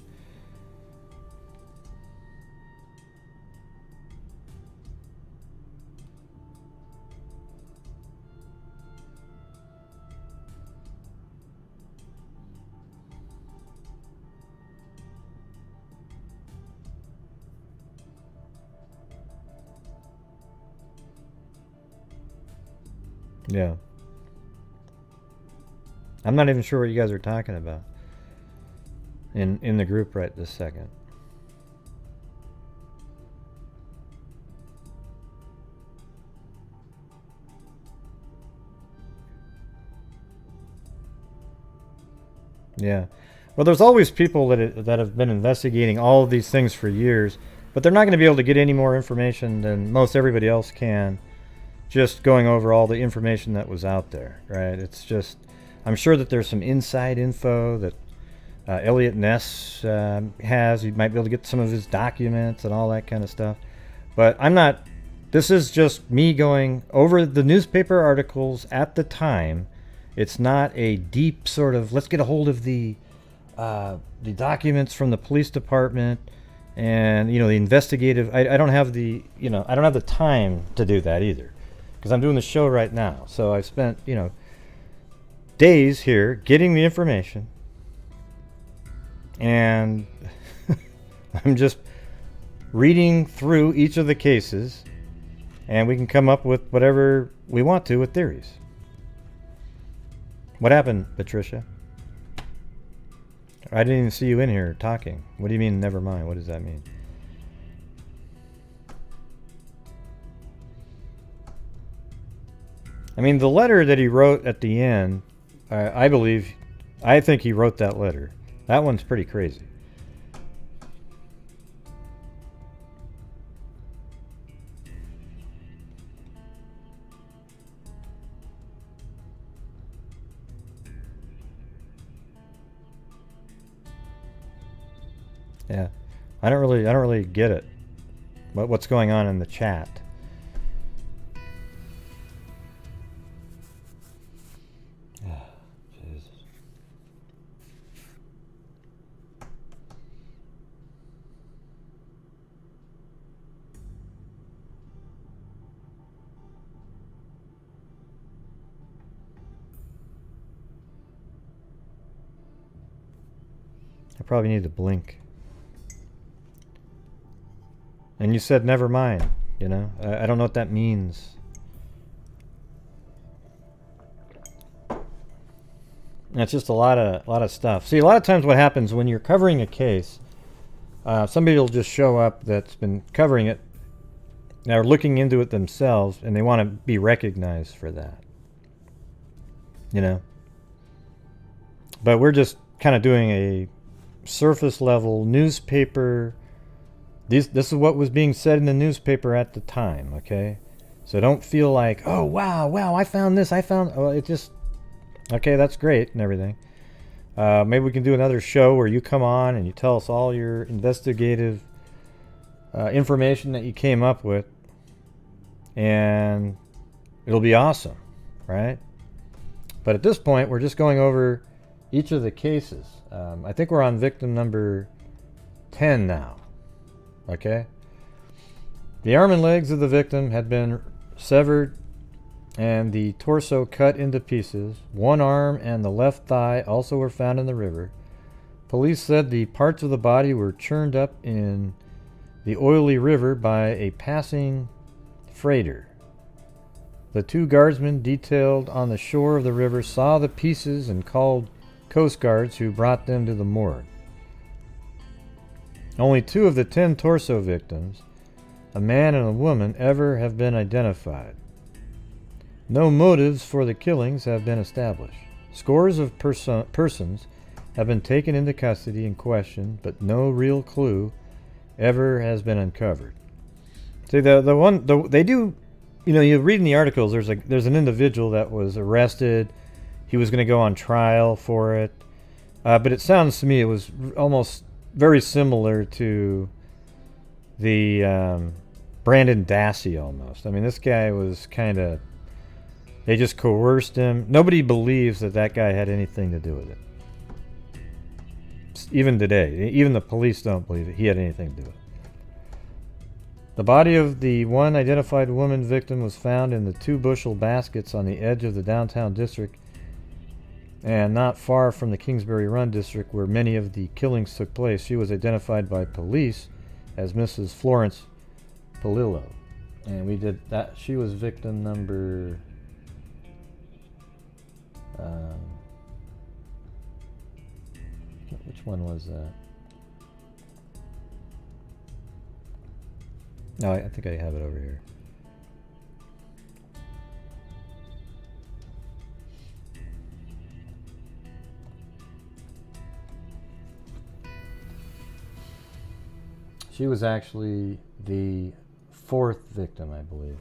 Yeah. I'm not even sure what you guys are talking about in the group right this second. Yeah. Well, there's always people that have been investigating all of these things for years, but they're not going to be able to get any more information than most everybody else can, just going over all the information that was out there, right? It's just, I'm sure that there's some inside info that Eliot Ness has. You might be able to get some of his documents and all that kind of stuff. But I'm not, this is just me going over the newspaper articles at the time. It's not a deep sort of, let's get a hold of the documents from the police department and, the investigative. I don't have the, I don't have the time to do that either, because I'm doing the show right now. So I've spent, days here getting the information, and I'm just reading through each of the cases, and we can come up with whatever we want to with theories. What happened, Patricia? I didn't even see you in here talking. What do you mean, never mind? What does that mean? I mean, the letter that he wrote at the end, I think he wrote that letter. That one's pretty crazy. Yeah, I don't really get it. What's going on in the chat? I probably need to blink. And you said never mind, you know? I don't know what that means. It's just a lot of stuff. See, a lot of times what happens when you're covering a case, somebody will just show up that's been covering it, they're looking into it themselves, and they want to be recognized for that. You know? But we're just kind of doing a surface level newspaper. This is what was being said in the newspaper at the time, okay? So don't feel like, oh, wow, I found this, oh, it just, okay, that's great and everything. Maybe we can do another show where you come on and you tell us all your investigative information that you came up with, and it'll be awesome, right? But at this point, we're just going over each of the cases. I think we're on victim number 10 now. Okay? The arm and legs of the victim had been severed and the torso cut into pieces. One arm and the left thigh also were found in the river. Police said the parts of the body were churned up in the oily river by a passing freighter. The two guardsmen detailed on the shore of the river saw the pieces and called Coast Guards, who brought them to the morgue. Only 2 of the 10 torso victims, a man and a woman, ever have been identified. No motives for the killings have been established. Scores of persons have been taken into custody and questioned, but no real clue ever has been uncovered. See, they do, you know, you read in the articles, there's an individual that was arrested. He was going to go on trial for it. But it sounds to me it was almost very similar to the Brandon Dassey almost. I mean, this guy was kind of, they just coerced him. Nobody believes that guy had anything to do with it. Even today. Even the police don't believe that he had anything to do with it. The body of the one identified woman victim was found in the 2 bushel baskets on the edge of the downtown district and not far from the Kingsbury Run district where many of the killings took place. She was identified by police as Mrs. Florence Polillo. And we did that. She was victim number... which one was that? No, I think I have it over here. She was actually the 4th victim, I believe.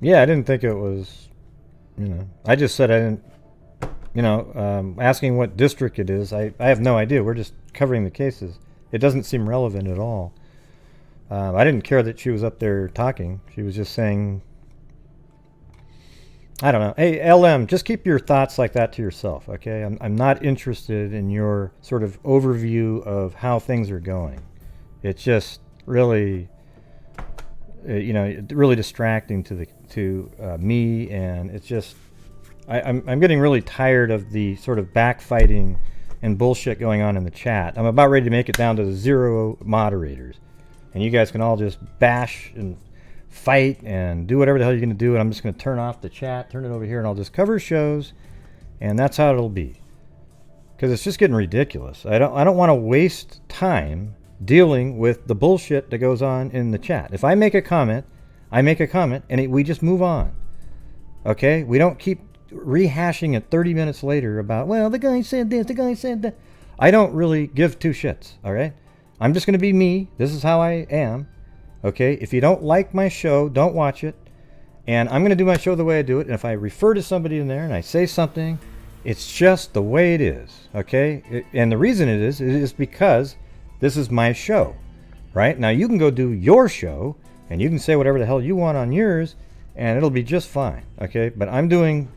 Yeah, I didn't think it was, you know, I just said I didn't, you know, asking what district it is. I have no idea. We're just covering the cases. It doesn't seem relevant at all. I didn't care that she was up there talking. She was just saying, I don't know. Hey, LM, just keep your thoughts like that to yourself, okay? I'm not interested in your sort of overview of how things are going. It's just really, you know, really distracting to me, and it's just, I'm getting really tired of the sort of backfighting and bullshit going on in the chat. I'm about ready to make it down to 0 moderators, and you guys can all just bash and fight and do whatever the hell you're going to do, and I'm just going to turn off the chat, turn it over here, and I'll just cover shows, and that's how it'll be. Because it's just getting ridiculous. I don't want to waste time dealing with the bullshit that goes on in the chat. If I make a comment, and we just move on. Okay? We don't keep rehashing it 30 minutes later about, well, the guy said this, the guy said that. I don't really give 2 shits, all right? I'm just going to be me. This is how I am. Okay? If you don't like my show, don't watch it. And I'm going to do my show the way I do it. And if I refer to somebody in there and I say something, it's just the way it is. Okay? And the reason it is because this is my show. Right? Now, you can go do your show, and you can say whatever the hell you want on yours, and it'll be just fine, okay? But I'm doing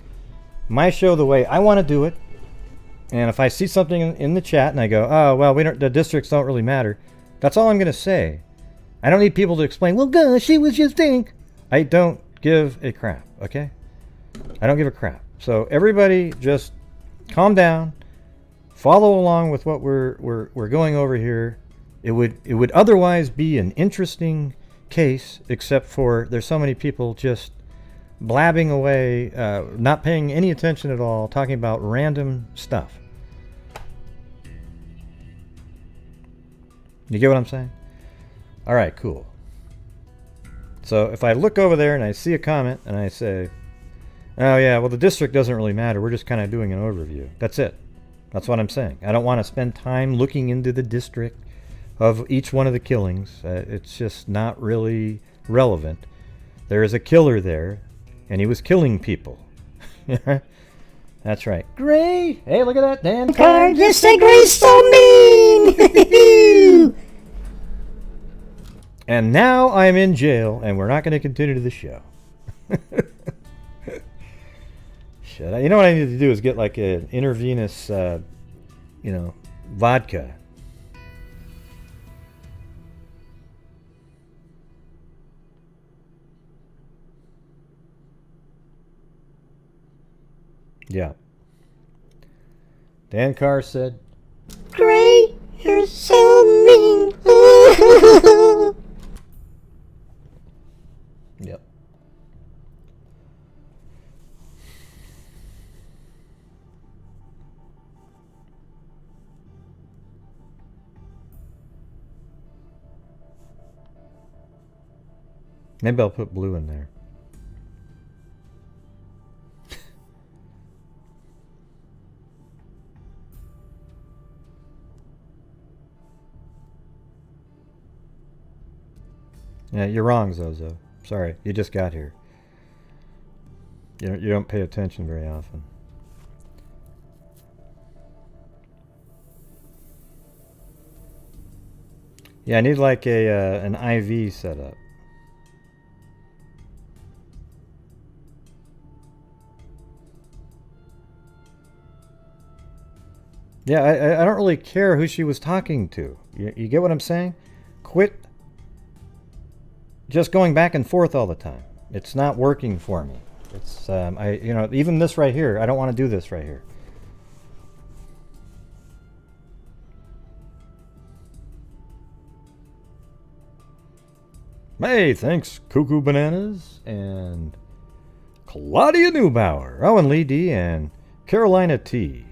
my show the way I want to do it, and if I see something in the chat and I go, oh, well, the districts don't really matter, that's all I'm going to say. I don't need people to explain, well, gosh, she was just saying. I don't give a crap, okay? I don't give a crap. So everybody just calm down, follow along with what we're going over here. It would otherwise be an interesting case, except for there's so many people just blabbing away, not paying any attention at all, talking about random stuff. You get what I'm saying? All right, cool. So if I look over there and I see a comment and I say, oh yeah, well the district doesn't really matter, we're just kind of doing an overview. That's it. That's what I'm saying. I don't want to spend time looking into the district of each one of the killings. It's just not really relevant. There is a killer there, and he was killing people. That's right. Gray! Hey, look at that, Dan. Card, yes, that Gray's so mean! And now I'm in jail, and we're not going to continue the show. Shit, you know what I need to do is get like an intravenous, vodka. Yeah. Dan Carr said, Gray, you're so mean. Yep. Maybe I'll put blue in there. Yeah, you're wrong, Zozo. Sorry, you just got here. You don't pay attention very often. Yeah, I need like an IV set up. Yeah, I don't really care who she was talking to. You get what I'm saying? Quit just going back and forth all the time. It's not working for me. It's even this right here, I don't want to do this right here. Hey, thanks Cuckoo Bananas and Claudia Neubauer, Owen Lee D, and Carolina T.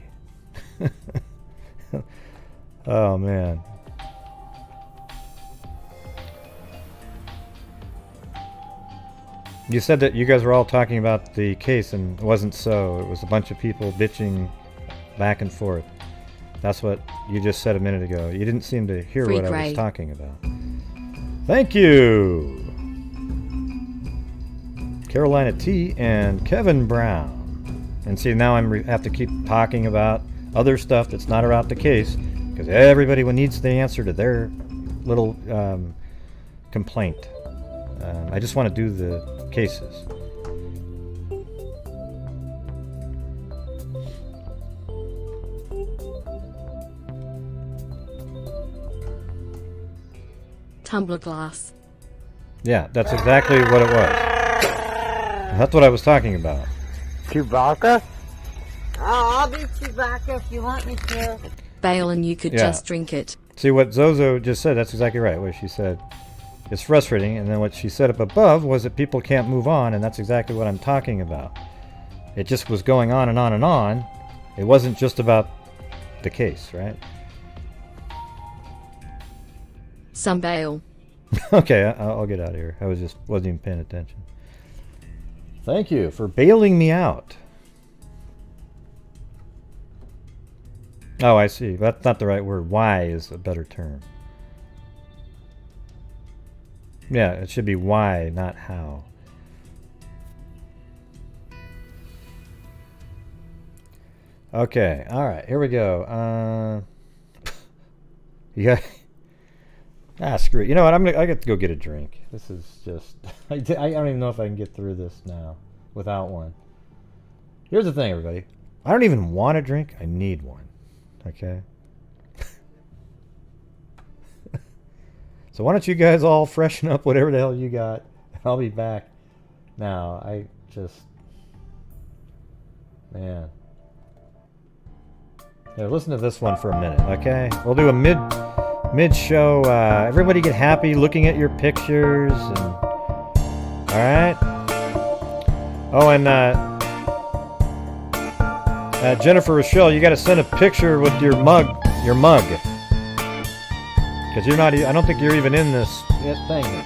Oh man. You said that you guys were all talking about the case, and it wasn't so. It was a bunch of people bitching back and forth. That's what you just said a minute ago. You didn't seem to hear what I was talking about. Thank you, Carolina T and Kevin Brown. And see, now I have to keep talking about other stuff that's not about the case, because everybody needs the answer to their little complaint. I just want to do the cases. Tumbler glass. Yeah, that's exactly what it was. That's what I was talking about. Chewbacca? Oh, I'll be Chewbacca if you want me to. Bail and you could just drink it. See what Zozo just said, that's exactly right. What she said, it's frustrating, and then what she said up above was that people can't move on, and that's exactly what I'm talking about. It just was going on and on and on. It wasn't just about the case, right? Some bail. Okay, I'll get out of here. I wasn't even paying attention. Thank you for bailing me out. Oh, I see. That's not the right word. Why is a better term. Yeah, it should be why, not how. Okay, all right, here we go. Ah, screw it. You know what? I got to go get a drink. This is just... I don't even know if I can get through this now without one. Here's the thing, everybody. I don't even want a drink. I need one. Okay? So why don't you guys all freshen up whatever the hell you got. I'll be back. Now, I just... Man. Here, listen to this one for a minute, okay? We'll do a mid-show, everybody get happy looking at your pictures, and... Alright? Oh, and, Jennifer Rochelle, you gotta send a picture with your mug. Because you're not, I don't think you're even in this thing.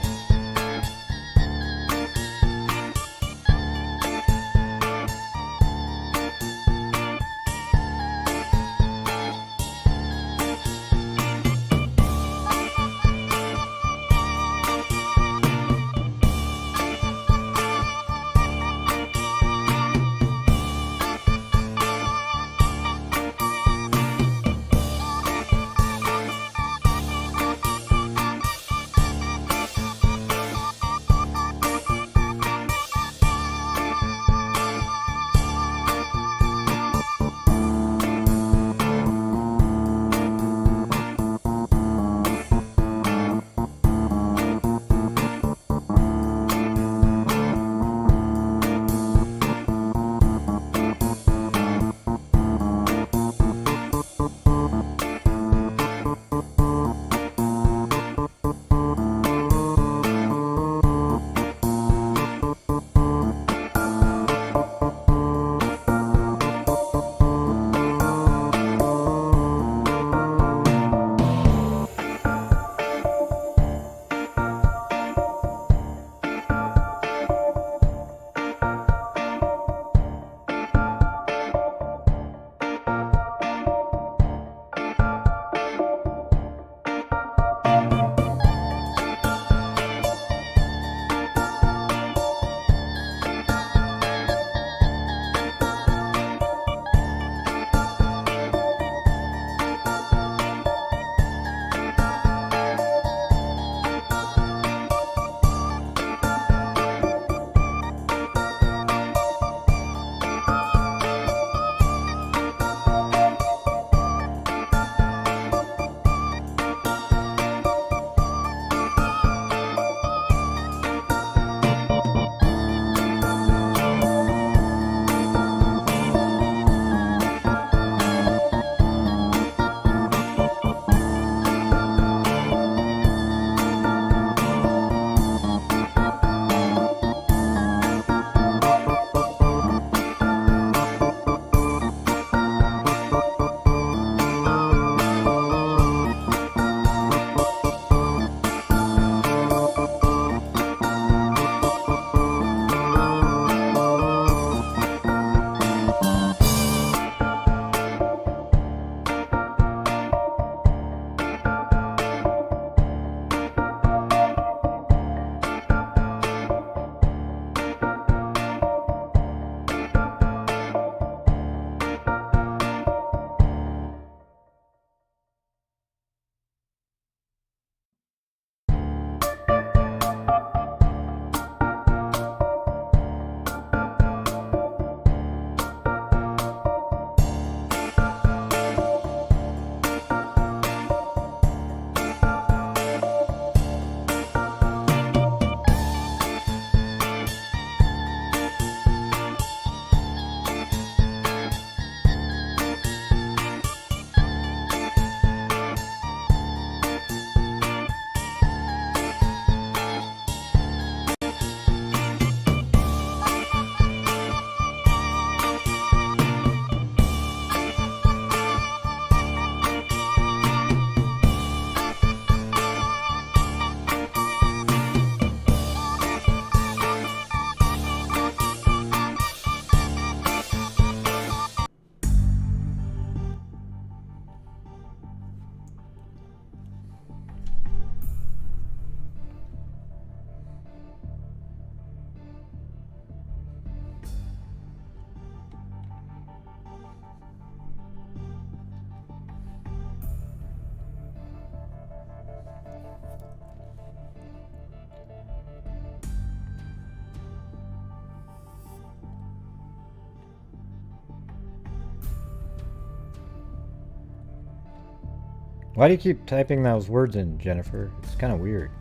Why do you keep typing those words in, Jennifer? It's kind of weird.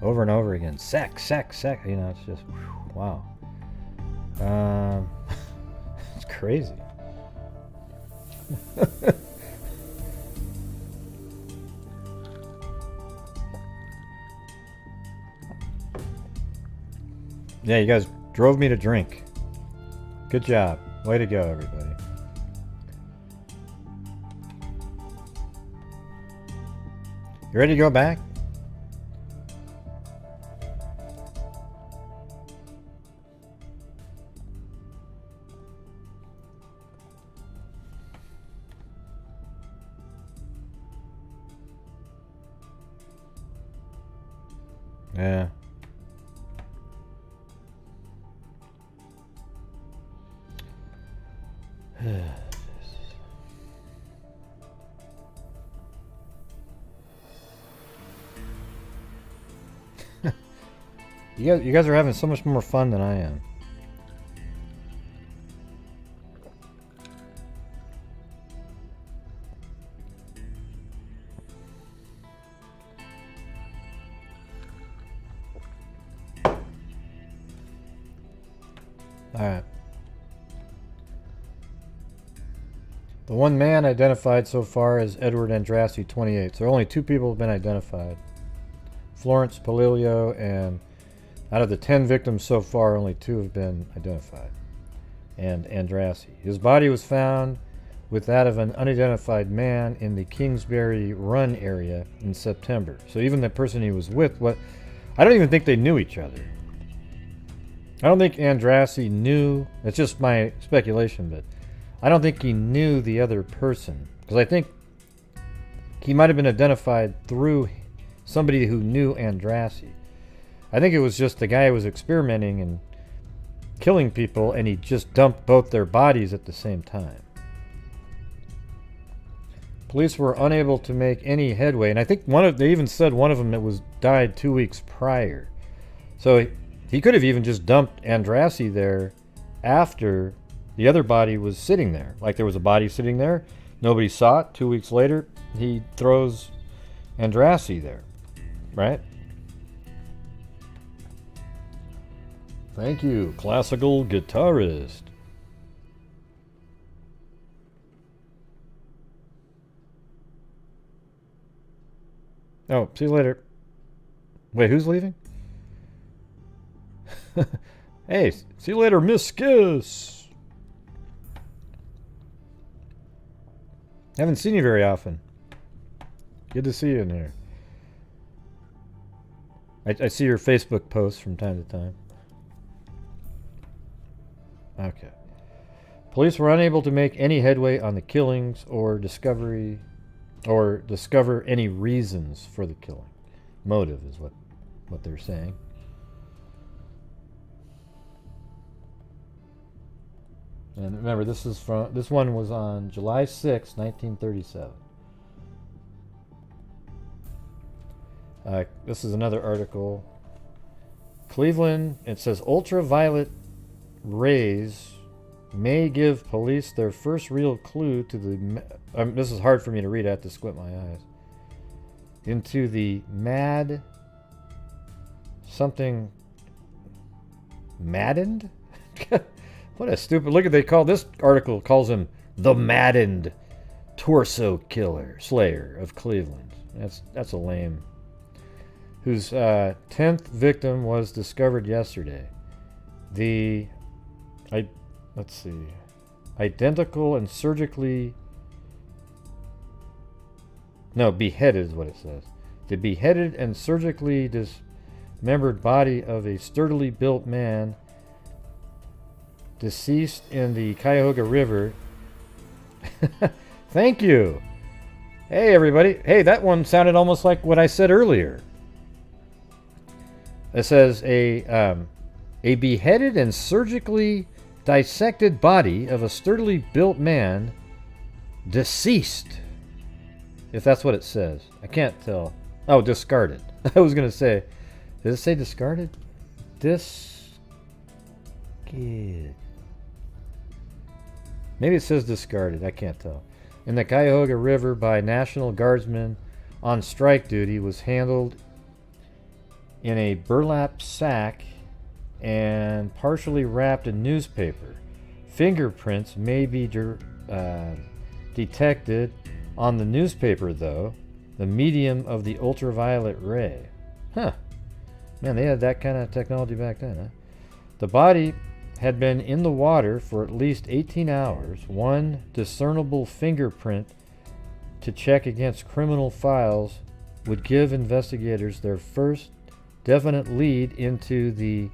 Over and over again. Sex, sex, sex. You know, it's just, whew, wow. It's crazy. Yeah, you guys drove me to drink. Good job. Way to go, everybody. You ready to go back? Yeah. You guys are having so much more fun than I am. All right. The one man identified so far is Edward Andrassy, 28. So only 2 people have been identified. Florence Polilio, and out of the 10 victims so far, only 2 have been identified. And Andrassy. His body was found with that of an unidentified man in the Kingsbury Run area in September. So even the person he was with, I don't even think they knew each other. I don't think Andrassy knew, it's just my speculation, but I don't think he knew the other person. Because I think he might have been identified through somebody who knew Andrassy. I think it was just the guy who was experimenting and killing people, and he just dumped both their bodies at the same time. Police were unable to make any headway, and I think they even said one of them that died 2 weeks prior. So he could have even just dumped Andrassy there after the other body was sitting there. Like there was a body sitting there, nobody saw it. 2 weeks later, he throws Andrassy there, right? Thank you, classical guitarist. Oh, see you later. Wait, who's leaving? Hey, see you later, Miss Skiss. Haven't seen you very often. Good to see you in here. I see your Facebook posts from time to time. Okay. Police were unable to make any headway on the killings or discover any reasons for the killing. Motive is what they're saying. And remember, this one was on July 6, 1937. This is another article. Cleveland, it says ultraviolet rays may give police their first real clue to the... this is hard for me to read. I have to squint my eyes. Into the mad... something... maddened? What a stupid... Look at this article calls him the maddened torso slayer of Cleveland. That's a lame... Whose 10th victim was discovered yesterday. Let's see. Identical and surgically... No, beheaded is what it says. The beheaded and surgically dismembered body of a sturdily built man deceased in the Cuyahoga River. Thank you. Hey, everybody. Hey, that one sounded almost like what I said earlier. It says a beheaded and surgically dissected body of a sturdily built man deceased. If that's what it says. I can't tell. Oh, discarded. I was going to say, did it say discarded? Maybe it says discarded. I can't tell. in the Cuyahoga River by National Guardsmen on strike duty was handled in a burlap sack and partially wrapped in newspaper. Fingerprints may be detected on the newspaper, though, the medium of the ultraviolet ray. Huh. Man, they had that kind of technology back then, huh? The body had been in the water for at least 18 hours. One discernible fingerprint to check against criminal files would give investigators their first definite lead into the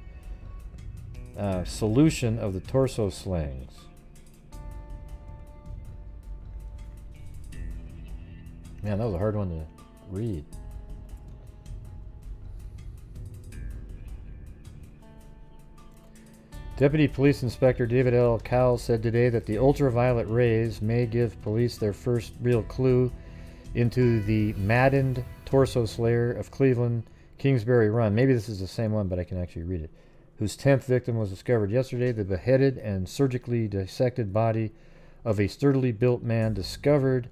solution of the torso slangs. Man, that was a hard one to read. Deputy Police Inspector David L. Cowell said today that the ultraviolet rays may give police their first real clue into the maddened torso slayer of Cleveland, Kingsbury Run. Maybe this is the same one, but I can actually read it. Whose 10th victim was discovered yesterday, the beheaded and surgically dissected body of a sturdily built man discovered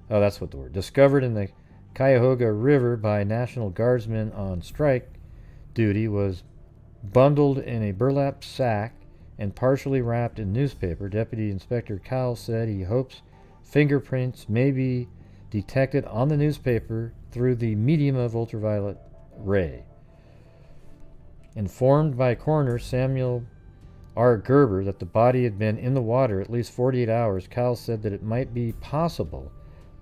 in the Cuyahoga River by National Guardsmen on strike duty was bundled in a burlap sack and partially wrapped in newspaper. Deputy Inspector Cowell said he hopes fingerprints may be detected on the newspaper through the medium of ultraviolet ray. Informed by coroner Samuel R. Gerber that the body had been in the water at least 48 hours, Cowell said that it might be possible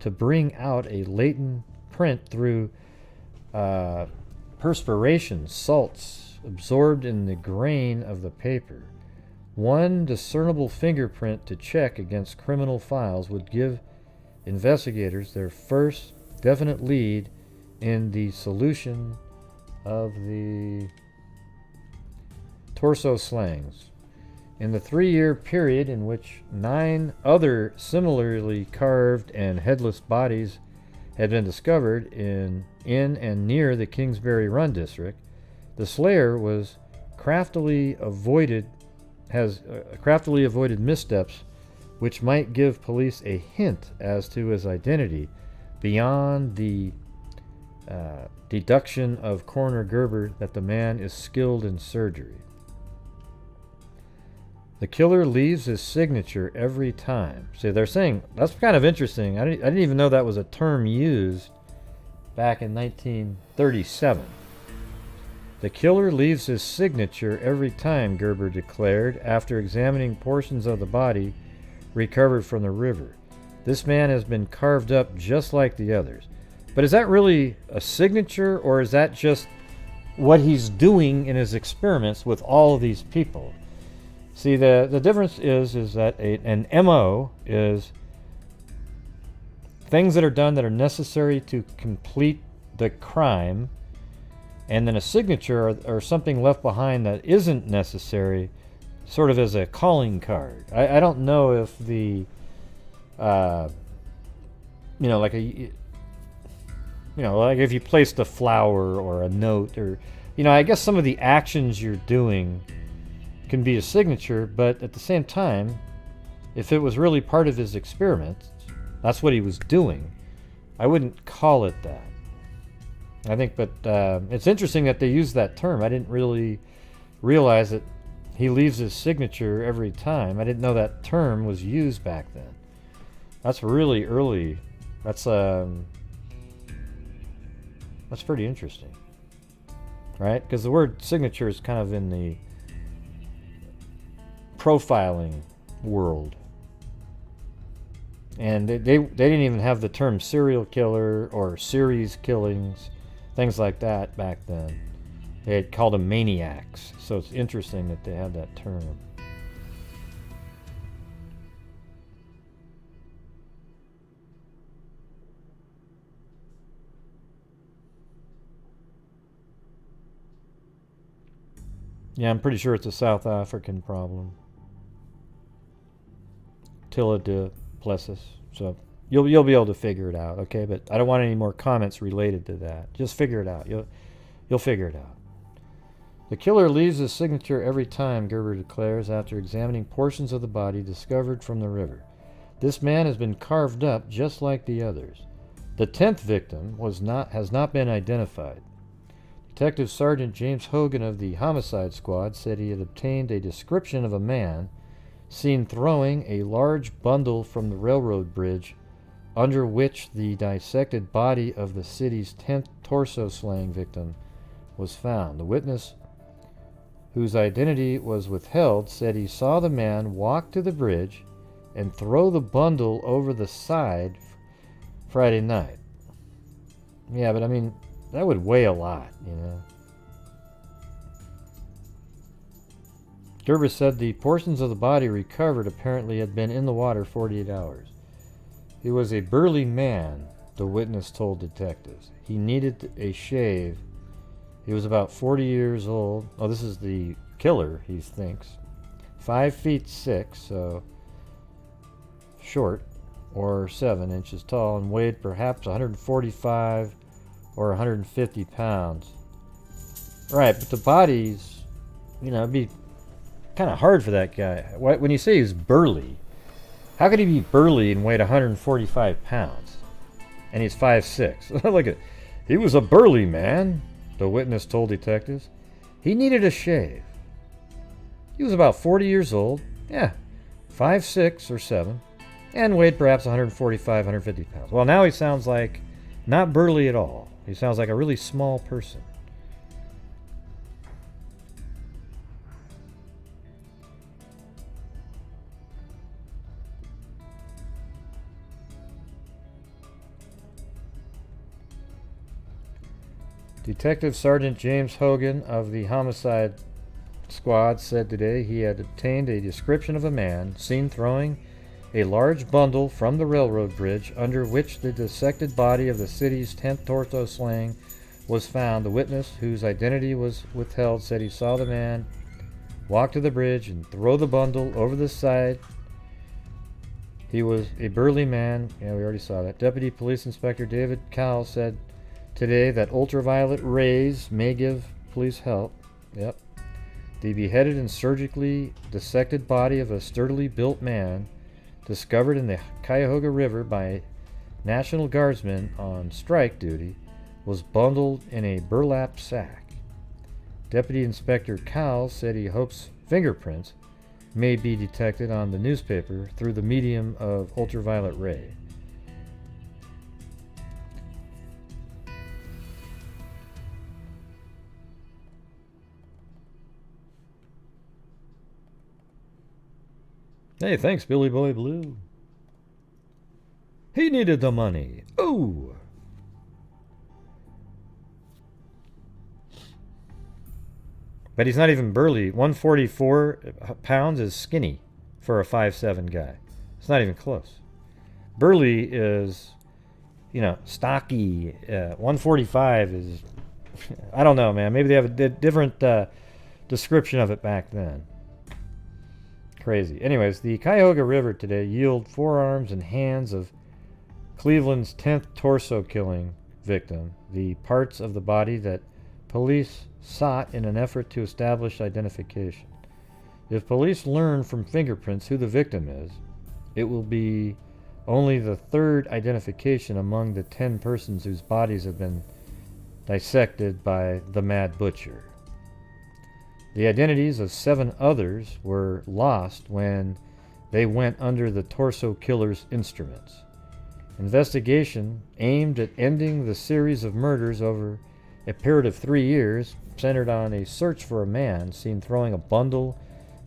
to bring out a latent print through perspiration, salts absorbed in the grain of the paper. One discernible fingerprint to check against criminal files would give investigators their first definite lead in the solution of the torso slangs. In the 3-year period in which 9 other similarly carved and headless bodies had been discovered in and near the Kingsbury Run district, the slayer craftily avoided missteps which might give police a hint as to his identity beyond the deduction of Coroner Gerber that the man is skilled in surgery. The killer leaves his signature every time. See, they're saying, that's kind of interesting. I didn't even know that was a term used back in 1937. The killer leaves his signature every time, Gerber declared after examining portions of the body recovered from the river. This man has been carved up just like the others. But is that really a signature, or is that just what he's doing in his experiments with all of these people? See, the difference is that an MO is things that are done that are necessary to complete the crime, and then a signature or something left behind that isn't necessary, sort of as a calling card. I don't know if the, like if you placed a flower or a note, or, I guess some of the actions you're doing can be a signature, but at the same time, if it was really part of his experiment, that's what he was doing, I wouldn't call it that. I think, but it's interesting that they use that term. I didn't really realize that he leaves his signature every time. I didn't know that term was used back then. That's really early. That's pretty interesting, right? Because the word signature is kind of in the profiling world, and they didn't even have the term serial killer or series killings, things like that back then. They had called them maniacs. So it's interesting that they had that term. Yeah, I'm pretty sure it's a South African problem. Tilla de Plessis. So you'll be able to figure it out, okay? But I don't want any more comments related to that. Just figure it out. You'll figure it out. The killer leaves his signature every time, Gerber declares, after examining portions of the body discovered from the river. This man has been carved up just like the others. The 10th victim has not been identified. Detective Sergeant James Hogan of the Homicide Squad said he had obtained a description of a man seen throwing a large bundle from the railroad bridge under which the dissected body of the city's 10th torso slaying victim was found. The witness, whose identity was withheld, said he saw the man walk to the bridge and throw the bundle over the side Friday night. Yeah, but I mean, that would weigh a lot, you know. Gerber said the portions of the body recovered apparently had been in the water 48 hours. He was a burly man, the witness told detectives. He needed a shave. He was about 40 years old. Oh, this is the killer, he thinks. 5'6", so short, or 7 inches tall, and weighed perhaps 145 or 150 pounds. Right, but the body's, you know, it'd be kind of hard for that guy. When you say he's burly, how could he be burly and weigh 145 pounds? And he's 5'6". Look at, he was a burly man, the witness told detectives. He needed a shave. He was about 40 years old, 5'6" or 7, and weighed perhaps 145, 150 pounds. Well, now he sounds like not burly at all. He sounds like a really small person. Detective Sergeant James Hogan of the Homicide Squad said today he had obtained a description of a man seen throwing a large bundle from the railroad bridge under which the dissected body of the city's 10th torso slaying was found. The witness, whose identity was withheld, said he saw the man walk to the bridge and throw the bundle over the side. He was a burly man. Yeah, we already saw that. Deputy Police Inspector David Cowell said today that ultraviolet rays may give police help. Yep. The beheaded and surgically dissected body of a sturdily built man discovered in the Cuyahoga River by National Guardsmen on strike duty was bundled in a burlap sack. Deputy Inspector Cowell said he hopes fingerprints may be detected on the newspaper through the medium of ultraviolet ray. Hey, thanks, Billy Boy Blue. He needed the money. Ooh. But he's not even burly. 144 pounds is skinny for a 5'7" guy. It's not even close. Burly is, you know, stocky. 145 is, I don't know, man. Maybe they have a different description of it back then. Crazy. Anyways, the Cuyahoga River today yielded forearms and hands of Cleveland's 10th torso killing victim, the parts of the body that police sought in an effort to establish identification. If police learn from fingerprints who the victim is, it will be only the third identification among the 10 persons whose bodies have been dissected by the Mad Butcher. The identities of 7 others were lost when they went under the torso killer's instruments. Investigation aimed at ending the series of murders over a period of 3 years centered on a search for a man seen throwing a bundle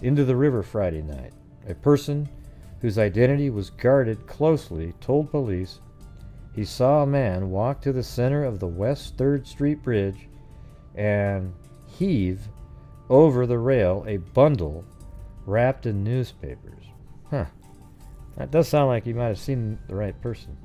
into the river Friday night. A person whose identity was guarded closely told police he saw a man walk to the center of the West 3rd Street Bridge and heave over the rail a bundle wrapped in newspapers. Huh. That does sound like you might have seen the right person.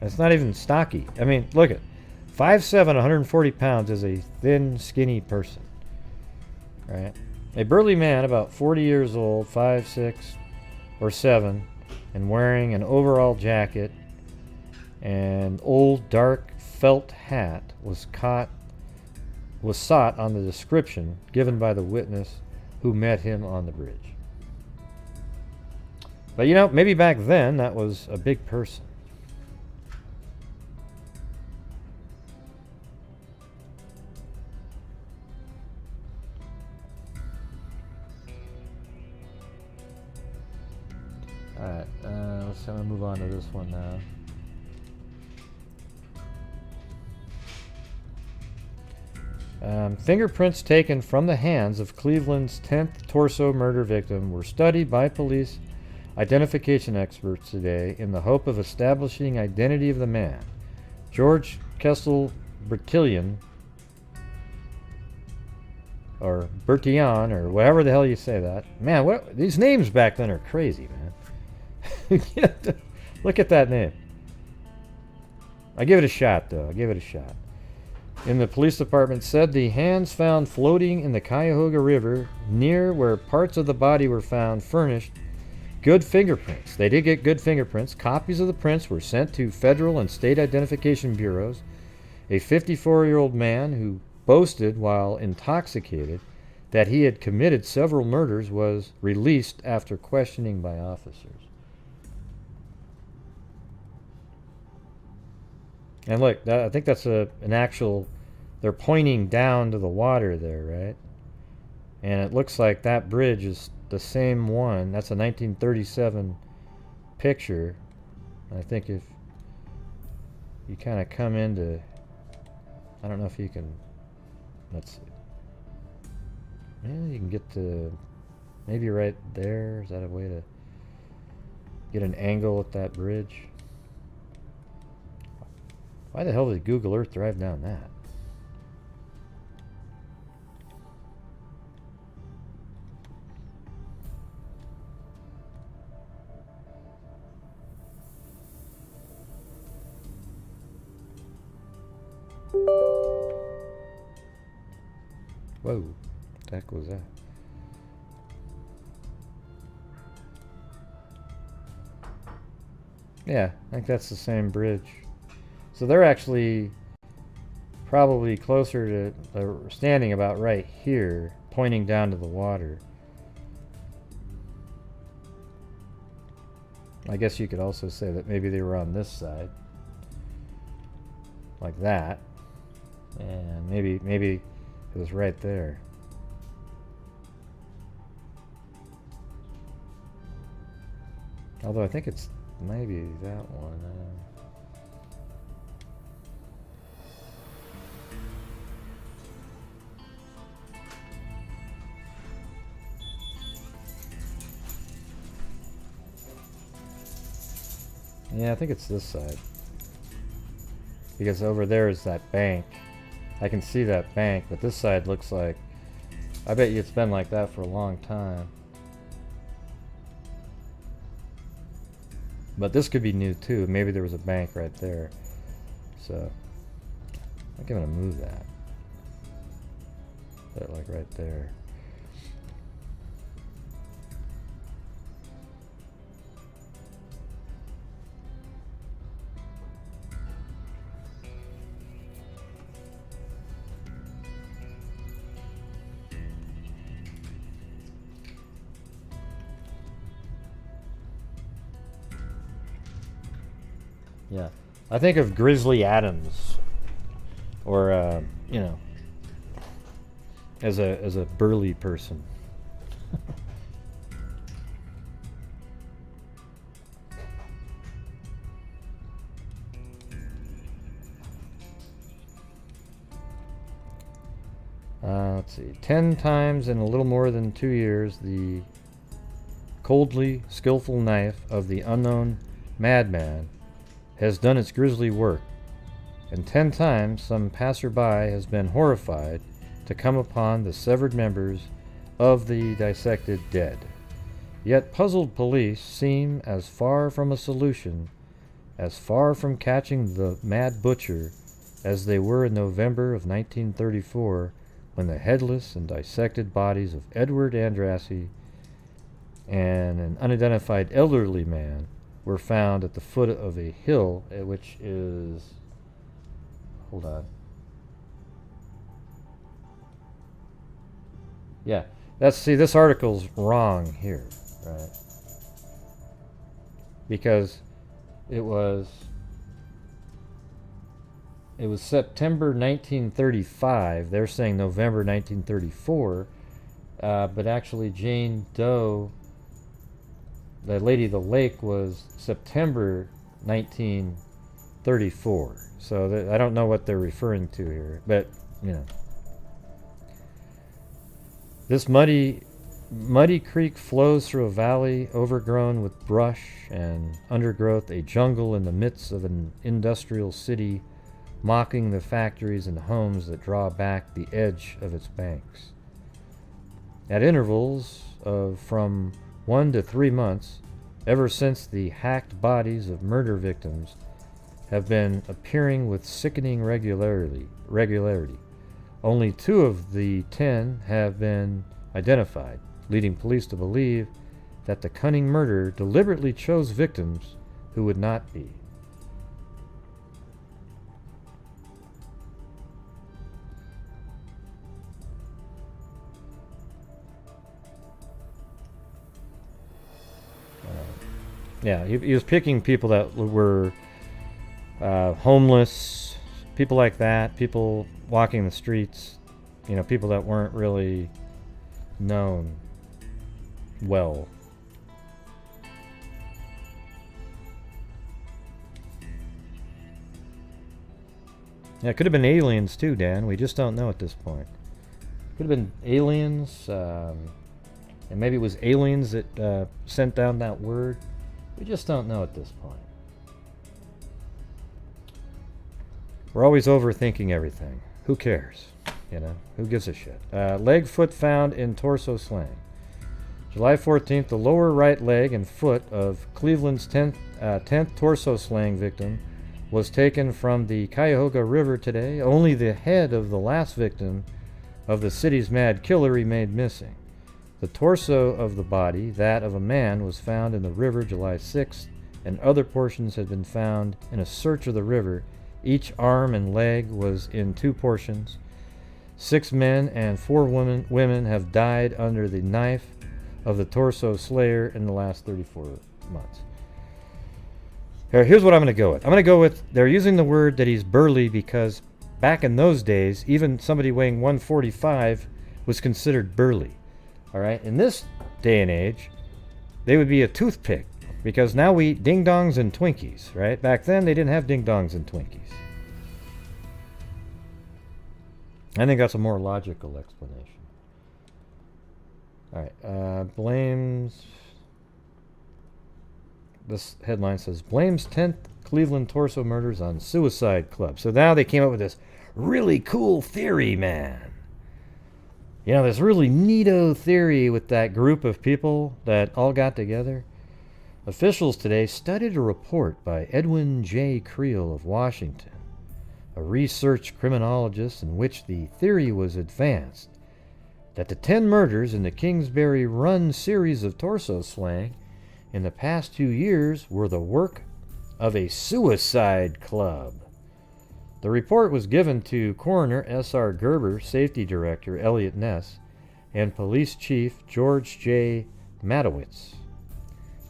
It's not even stocky. I mean, look at 5'7", 140 pounds is a thin, skinny person. Right? A burly man, about 40 years old, 5'6", or 7, and wearing an overall jacket and old dark felt hat was sought on the description given by the witness who met him on the bridge. But you know, maybe back then that was a big person. Alright, let's move on to this one now. Fingerprints taken from the hands of Cleveland's 10th torso murder victim were studied by police identification experts today in the hope of establishing identity of the man. George Kessel Bertillon, or Bertillon, or whatever the hell you say that. Man, what these names back then are crazy, man. Look at that name. I give it a shot, though. I give it a shot. In the police department said the hands found floating in the Cuyahoga River near where parts of the body were found furnished good fingerprints. They did get good fingerprints. Copies of the prints were sent to federal and state identification bureaus. A 54-year-old man who boasted while intoxicated that he had committed several murders was released after questioning by officers. And look, I think that's an actual, they're pointing down to the water there, right? And it looks like that bridge is the same one. That's a 1937 picture. I think if you kind of come into, I don't know if you can, let's see. Yeah, you can get to, maybe right there. Is that a way to get an angle at that bridge? Why the hell did Google Earth drive down that? Whoa, what the heck was that? Yeah, I think that's the same bridge. So they're actually probably closer to, standing about right here, pointing down to the water. I guess you could also say that maybe they were on this side, like that, and maybe it was right there. Although I think it's maybe that one. Yeah, I think it's this side. Because over there is that bank. I can see that bank, but this side looks like, I bet you it's been like that for a long time. But this could be new too. Maybe there was a bank right there. So, I think I'm going to move that. Put it like right there. Yeah, I think of Grizzly Adams, or you know, as a burly person. Let's see, 10 times in a little more than 2 years, the coldly skillful knife of the unknown madman has done its grisly work, and 10 times some passerby has been horrified to come upon the severed members of the dissected dead. Yet puzzled police seem as far from a solution, as far from catching the mad butcher, as they were in November of 1934, when the headless and dissected bodies of Edward Andrassy and an unidentified elderly man were found at the foot of a hill, which is Hold on. Yeah, this article's wrong here, right? Because it was September 1935. They're saying November 1934, but actually Jane Doe, the Lady of the Lake, was September 1934. So I don't know what they're referring to here, but you know. This muddy creek flows through a valley overgrown with brush and undergrowth, a jungle in the midst of an industrial city, mocking the factories and homes that draw back the edge of its banks. At intervals of from 1 to 3 months, ever since the hacked bodies of murder victims have been appearing with sickening regularity. Only 2 of the 10 have been identified, leading police to believe that the cunning murderer deliberately chose victims who would not be. Yeah, he was picking people that were homeless, people like that, people walking the streets, you know, people that weren't really known well. Yeah, it could have been aliens too, Dan. We just don't know at this point. Could have been aliens, and maybe it was aliens that sent down that word. We just don't know at this point. We're always overthinking everything. Who cares? You know, who gives a shit? Leg, foot found in torso slang. July 14th, the lower right leg and foot of Cleveland's 10th torso slang victim was taken from the Cuyahoga River today. Only the head of the last victim of the city's mad killer remained missing. The torso of the body, that of a man, was found in the river July 6th, and other portions had been found in a search of the river. Each arm and leg was in 2 portions. 6 men and 4 women have died under the knife of the torso slayer in the last 34 months. Here's what I'm going to go with. I'm going to go with, they're using the word that he's burly because back in those days, even somebody weighing 145 was considered burly. All right, in this day and age, they would be a toothpick because now we eat ding-dongs and Twinkies, right? Back then, they didn't have ding-dongs and Twinkies. I think that's a more logical explanation. All right, blames... This headline says, blames 10th Cleveland torso murders on suicide club. So now they came up with this really cool theory, man. You know, this really neato theory with that group of people that all got together. Officials today studied a report by Edwin J. Creel of Washington, a research criminologist, in which the theory was advanced that the 10 murders in the Kingsbury Run series of torso slang in the past 2 years were the work of a suicide club. The report was given to Coroner S.R. Gerber, Safety Director Eliot Ness, and Police Chief George J. Matowitz.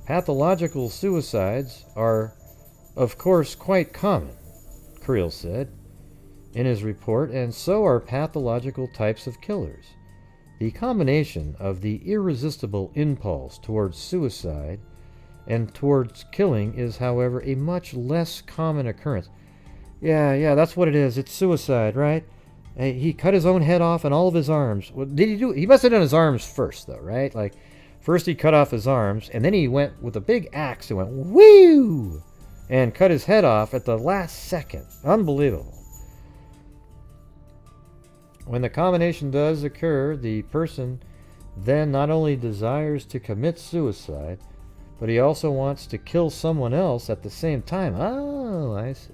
Pathological suicides are, of course, quite common, Creel said in his report, and so are pathological types of killers. The combination of the irresistible impulse towards suicide and towards killing is, however, a much less common occurrence. Yeah, that's what it is. It's suicide, right? He cut his own head off and all of his arms. What did he do? He must have done his arms first, though, right? Like, first he cut off his arms, and then he went with a big axe and went, whoo! And cut his head off at the last second. Unbelievable. When the combination does occur, the person then not only desires to commit suicide, but he also wants to kill someone else at the same time. Oh, I see.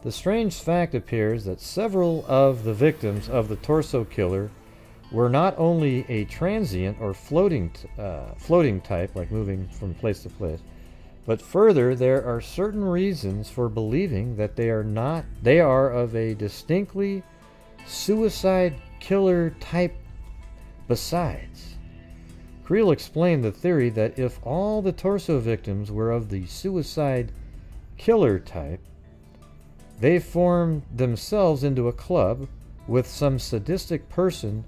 The strange fact appears that several of the victims of the torso killer were not only a transient or floating type, like moving from place to place, But further, there are certain reasons for believing that they are of a distinctly suicide killer type besides. Creel explained the theory that if all the torso victims were of the suicide killer type, they formed themselves into a club with some sadistic person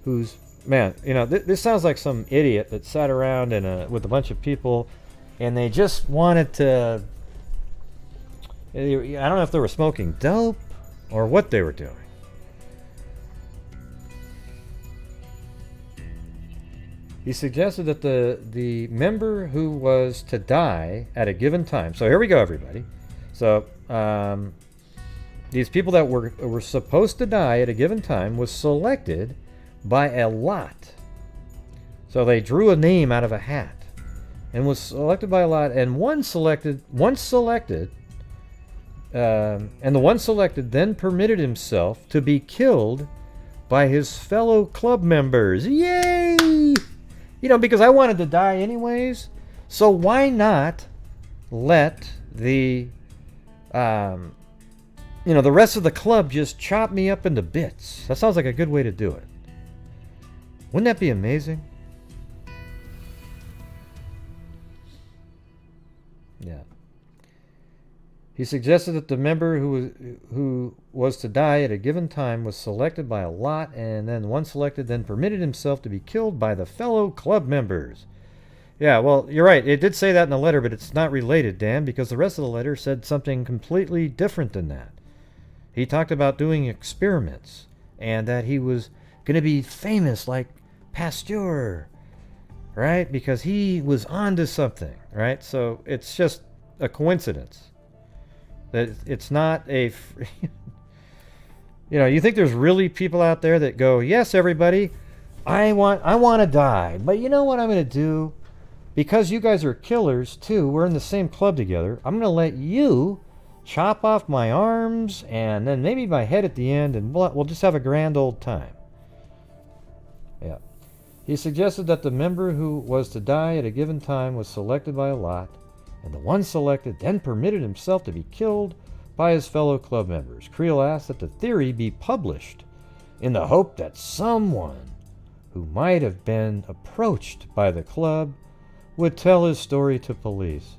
who's, man, this sounds like some idiot that sat around with a bunch of people and they just wanted to, I don't know if they were smoking dope or what they were doing. He suggested that the member who was to die at a given time, so here we go, everybody. So these people that were supposed to die at a given time was selected by a lot. So they drew a name out of a hat and was selected by a lot, and once selected, and the one selected then permitted himself to be killed by his fellow club members. Yay! Because I wanted to die anyways, so why not let the the rest of the club just chop me up into bits? That sounds like a good way to do it. Wouldn't that be amazing? Yeah. He suggested that the member who was to die at a given time was selected by a lot, and then one selected then permitted himself to be killed by the fellow club members. Yeah, well, you're right. It did say that in the letter, but it's not related, Dan, because the rest of the letter said something completely different than that. He talked about doing experiments and that he was going to be famous like Pasteur, right? Because he was onto something, right? So it's just a coincidence. That it's not a... you think there's really people out there that go, yes, everybody, I want to die, but you know what I'm going to do? Because you guys are killers too, we're in the same club together, I'm going to let you chop off my arms and then maybe my head at the end, and we'll just have a grand old time. Yeah. He suggested that the member who was to die at a given time was selected by a lot, and the one selected then permitted himself to be killed by his fellow club members. Creel asked that the theory be published in the hope that someone who might have been approached by the club would tell his story to police.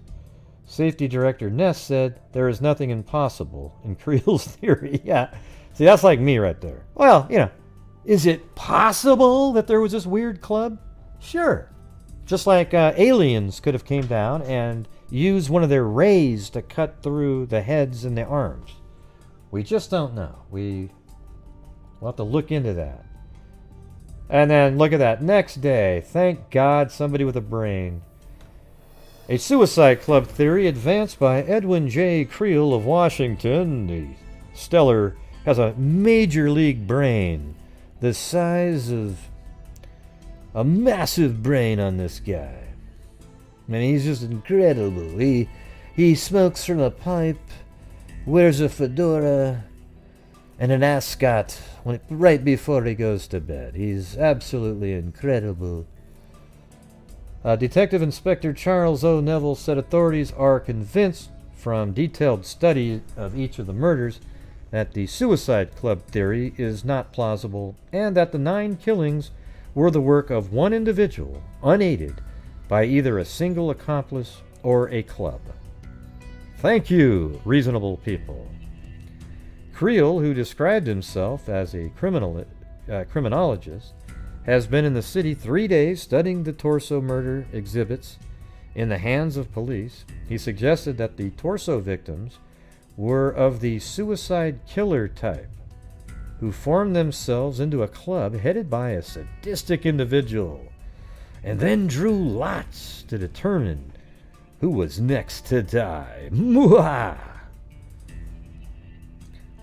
Safety Director Ness said, "There is nothing impossible in Creel's theory." Yeah, see, that's like me right there. Well, is it possible that there was this weird club? Sure. Just like aliens could have came down and used one of their rays to cut through the heads and the arms. We just don't know. We'll have to look into that. And then look at that. Next day, thank God somebody with a brain. A suicide club theory advanced by Edwin J. Creel of Washington. The stellar has a major league brain the size of a massive brain on this guy. I mean, he's just incredible. He smokes from a pipe, wears a fedora, and an ascot right before he goes to bed. He's absolutely incredible. Detective Inspector Charles O. Neville said authorities are convinced from detailed study of each of the murders that the suicide club theory is not plausible and that the 9 killings were the work of one individual, unaided by either a single accomplice or a club. Thank you, reasonable people. Creel, who described himself as a criminologist, has been in the city 3 days studying the torso murder exhibits in the hands of police. He suggested that the torso victims were of the suicide killer type, who formed themselves into a club headed by a sadistic individual, and then drew lots to determine who was next to die. Mwah!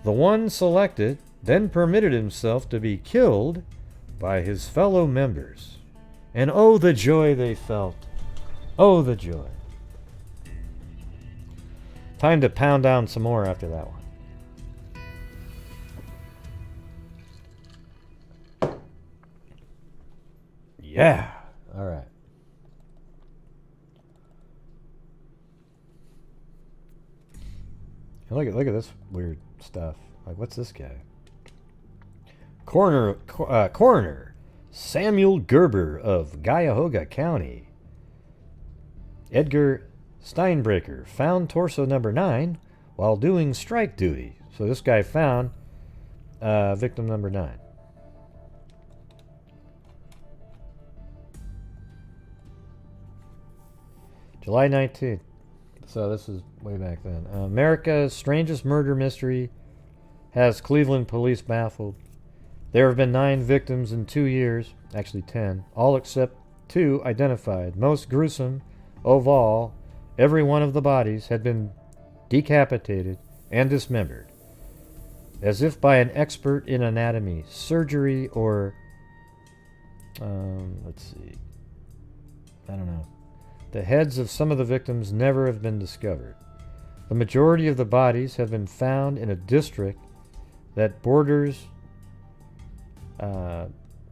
The one selected then permitted himself to be killed by his fellow members. And oh, the joy they felt. Oh, the joy. Time to pound down some more after that one. Yeah. All right. Look at this weird stuff. Like, what's this guy? Coroner Samuel Gerber of Cuyahoga County. Edgar Steinbreaker found torso number 9 while doing strike duty. So this guy found victim number 9. July 19th. So this is way back then. America's strangest murder mystery has Cleveland police baffled. There have been 9 victims in 2 years, actually 10, all except 2 identified. Most gruesome of all, every one of the bodies had been decapitated and dismembered, as if by an expert in anatomy, surgery, or, let's see, I don't know. The heads of some of the victims never have been discovered. The majority of the bodies have been found in a district that borders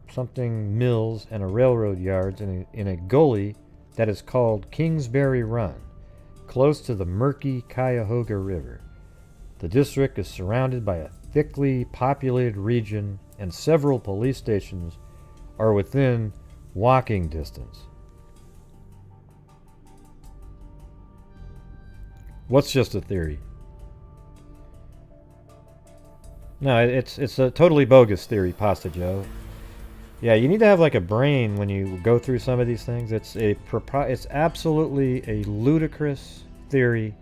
something mills and a railroad yards in a gully that is called Kingsbury Run, close to the murky Cuyahoga River. The district is surrounded by a thickly populated region, and several police stations are within walking distance. What's just a theory? No, it's a totally bogus theory, Pasta Joe. Yeah, you need to have like a brain when you go through some of these things. It's absolutely a ludicrous theory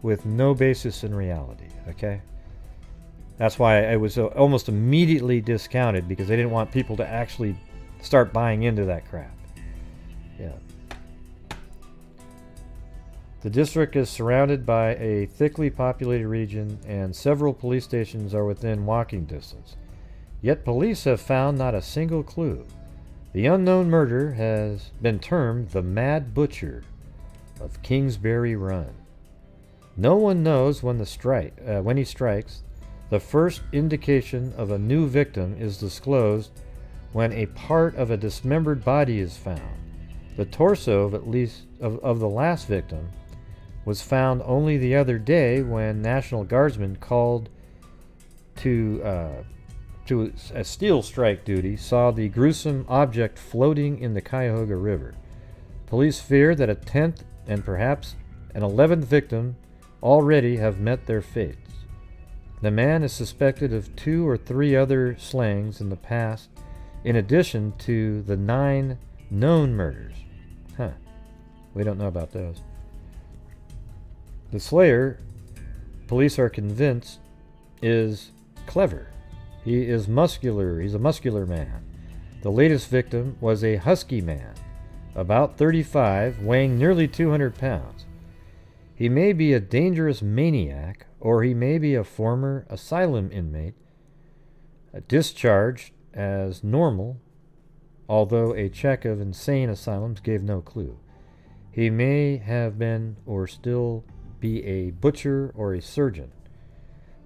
with no basis in reality, okay? That's why it was almost immediately discounted, because they didn't want people to actually start buying into that crap. Yeah. The district is surrounded by a thickly populated region, and several police stations are within walking distance. Yet police have found not a single clue. The unknown murder has been termed the Mad Butcher of Kingsbury Run. No one knows when he strikes. The first indication of a new victim is disclosed when a part of a dismembered body is found. The torso of the last victim was found only the other day when National Guardsmen called to a steel strike duty saw the gruesome object floating in the Cuyahoga River. Police fear that a 10th and perhaps an 11th victim already have met their fates. The man is suspected of 2 or 3 other slayings in the past, in addition to the 9 known murders. We don't know about those. The slayer, police are convinced, is clever. He is muscular. He's a muscular man. The latest victim was a husky man, about 35, weighing nearly 200 pounds. He may be a dangerous maniac, or he may be a former asylum inmate, discharged as normal, although a check of insane asylums gave no clue. He may have been or still be a butcher or a surgeon.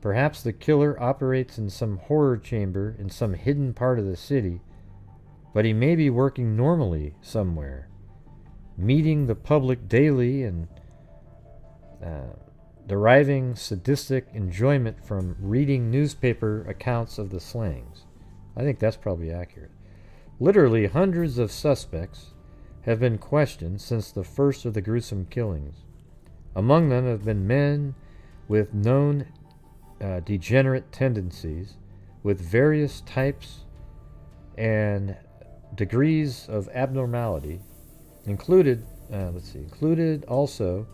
Perhaps the killer operates in some horror chamber in some hidden part of the city, but he may be working normally somewhere, meeting the public daily and deriving sadistic enjoyment from reading newspaper accounts of the slayings. I think that's probably accurate. Literally hundreds of suspects have been questioned since the first of the gruesome killings. Among them have been men with known degenerate tendencies, with various types and degrees of abnormality. Included also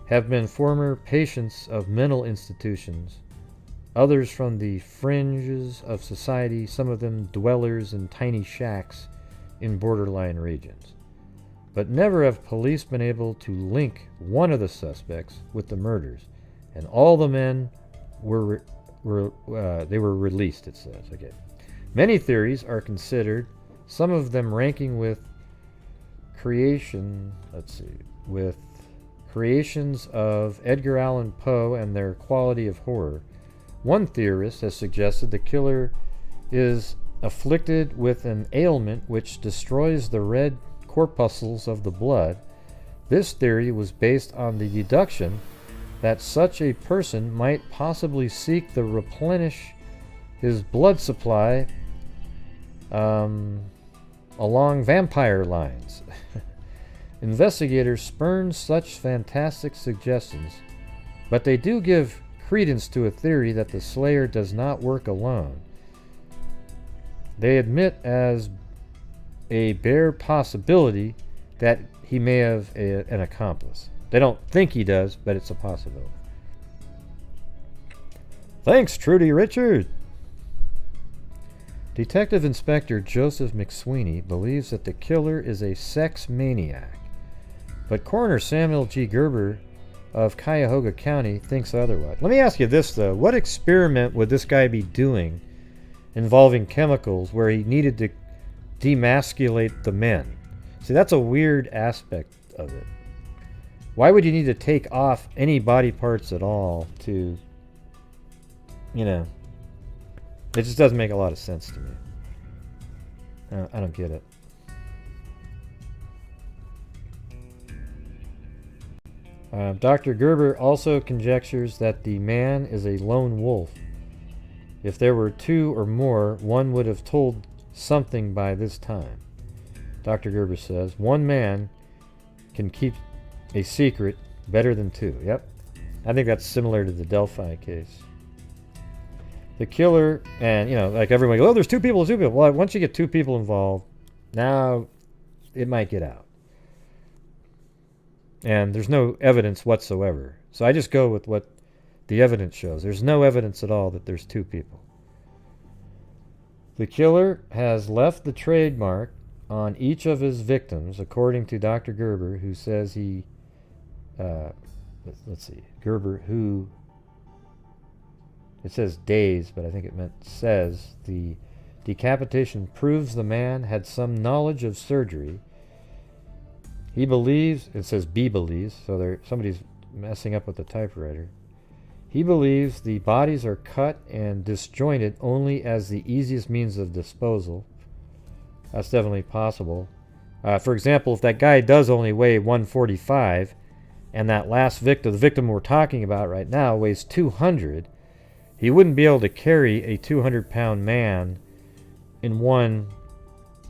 have been former patients of mental institutions, others from the fringes of society, some of them dwellers in tiny shacks in borderline regions. But never have police been able to link one of the suspects with the murders, and all the men were released, it says. Okay. Many theories are considered, some of them ranking with creations of Edgar Allan Poe and their quality of horror. One theorist has suggested the killer is afflicted with an ailment which destroys the red corpuscles of the blood. This theory was based on the deduction that such a person might possibly seek to replenish his blood supply along vampire lines. Investigators spurn such fantastic suggestions, but they do give credence to a theory that the slayer does not work alone. They admit as a bare possibility that he may have an accomplice. They don't think he does, but it's a possibility. Thanks, Trudy Richard. Detective Inspector Joseph McSweeney believes that the killer is a sex maniac, but Coroner Samuel G. Gerber of Cuyahoga County thinks otherwise. Let me ask you this, though. What experiment would this guy be doing involving chemicals where he needed to demasculate the men? See, that's a weird aspect of it. Why would you need to take off any body parts at all to, it just doesn't make a lot of sense to me. I don't get it. Dr. Gerber also conjectures that the man is a lone wolf. If there were two or more, one would have told something by this time. Dr. Gerber says, one man can keep a secret better than two. Yep. I think that's similar to the Delphi case. The killer, and, like everyone goes, oh, there's two people. Well, once you get two people involved, now it might get out. And there's no evidence whatsoever. So I just go with what the evidence shows. There's no evidence at all that there's two people. The killer has left the trademark on each of his victims, according to Dr. Gerber, who says he... let's see. Gerber, who... It says days, but I think it meant says. The decapitation proves the man had some knowledge of surgery. He believes... It says B believes, so somebody's messing up with the typewriter. He believes the bodies are cut and disjointed only as the easiest means of disposal. That's definitely possible. For example, if that guy does only weigh 145, and that last victim, the victim we're talking about right now, weighs 200, he wouldn't be able to carry a 200-pound man in one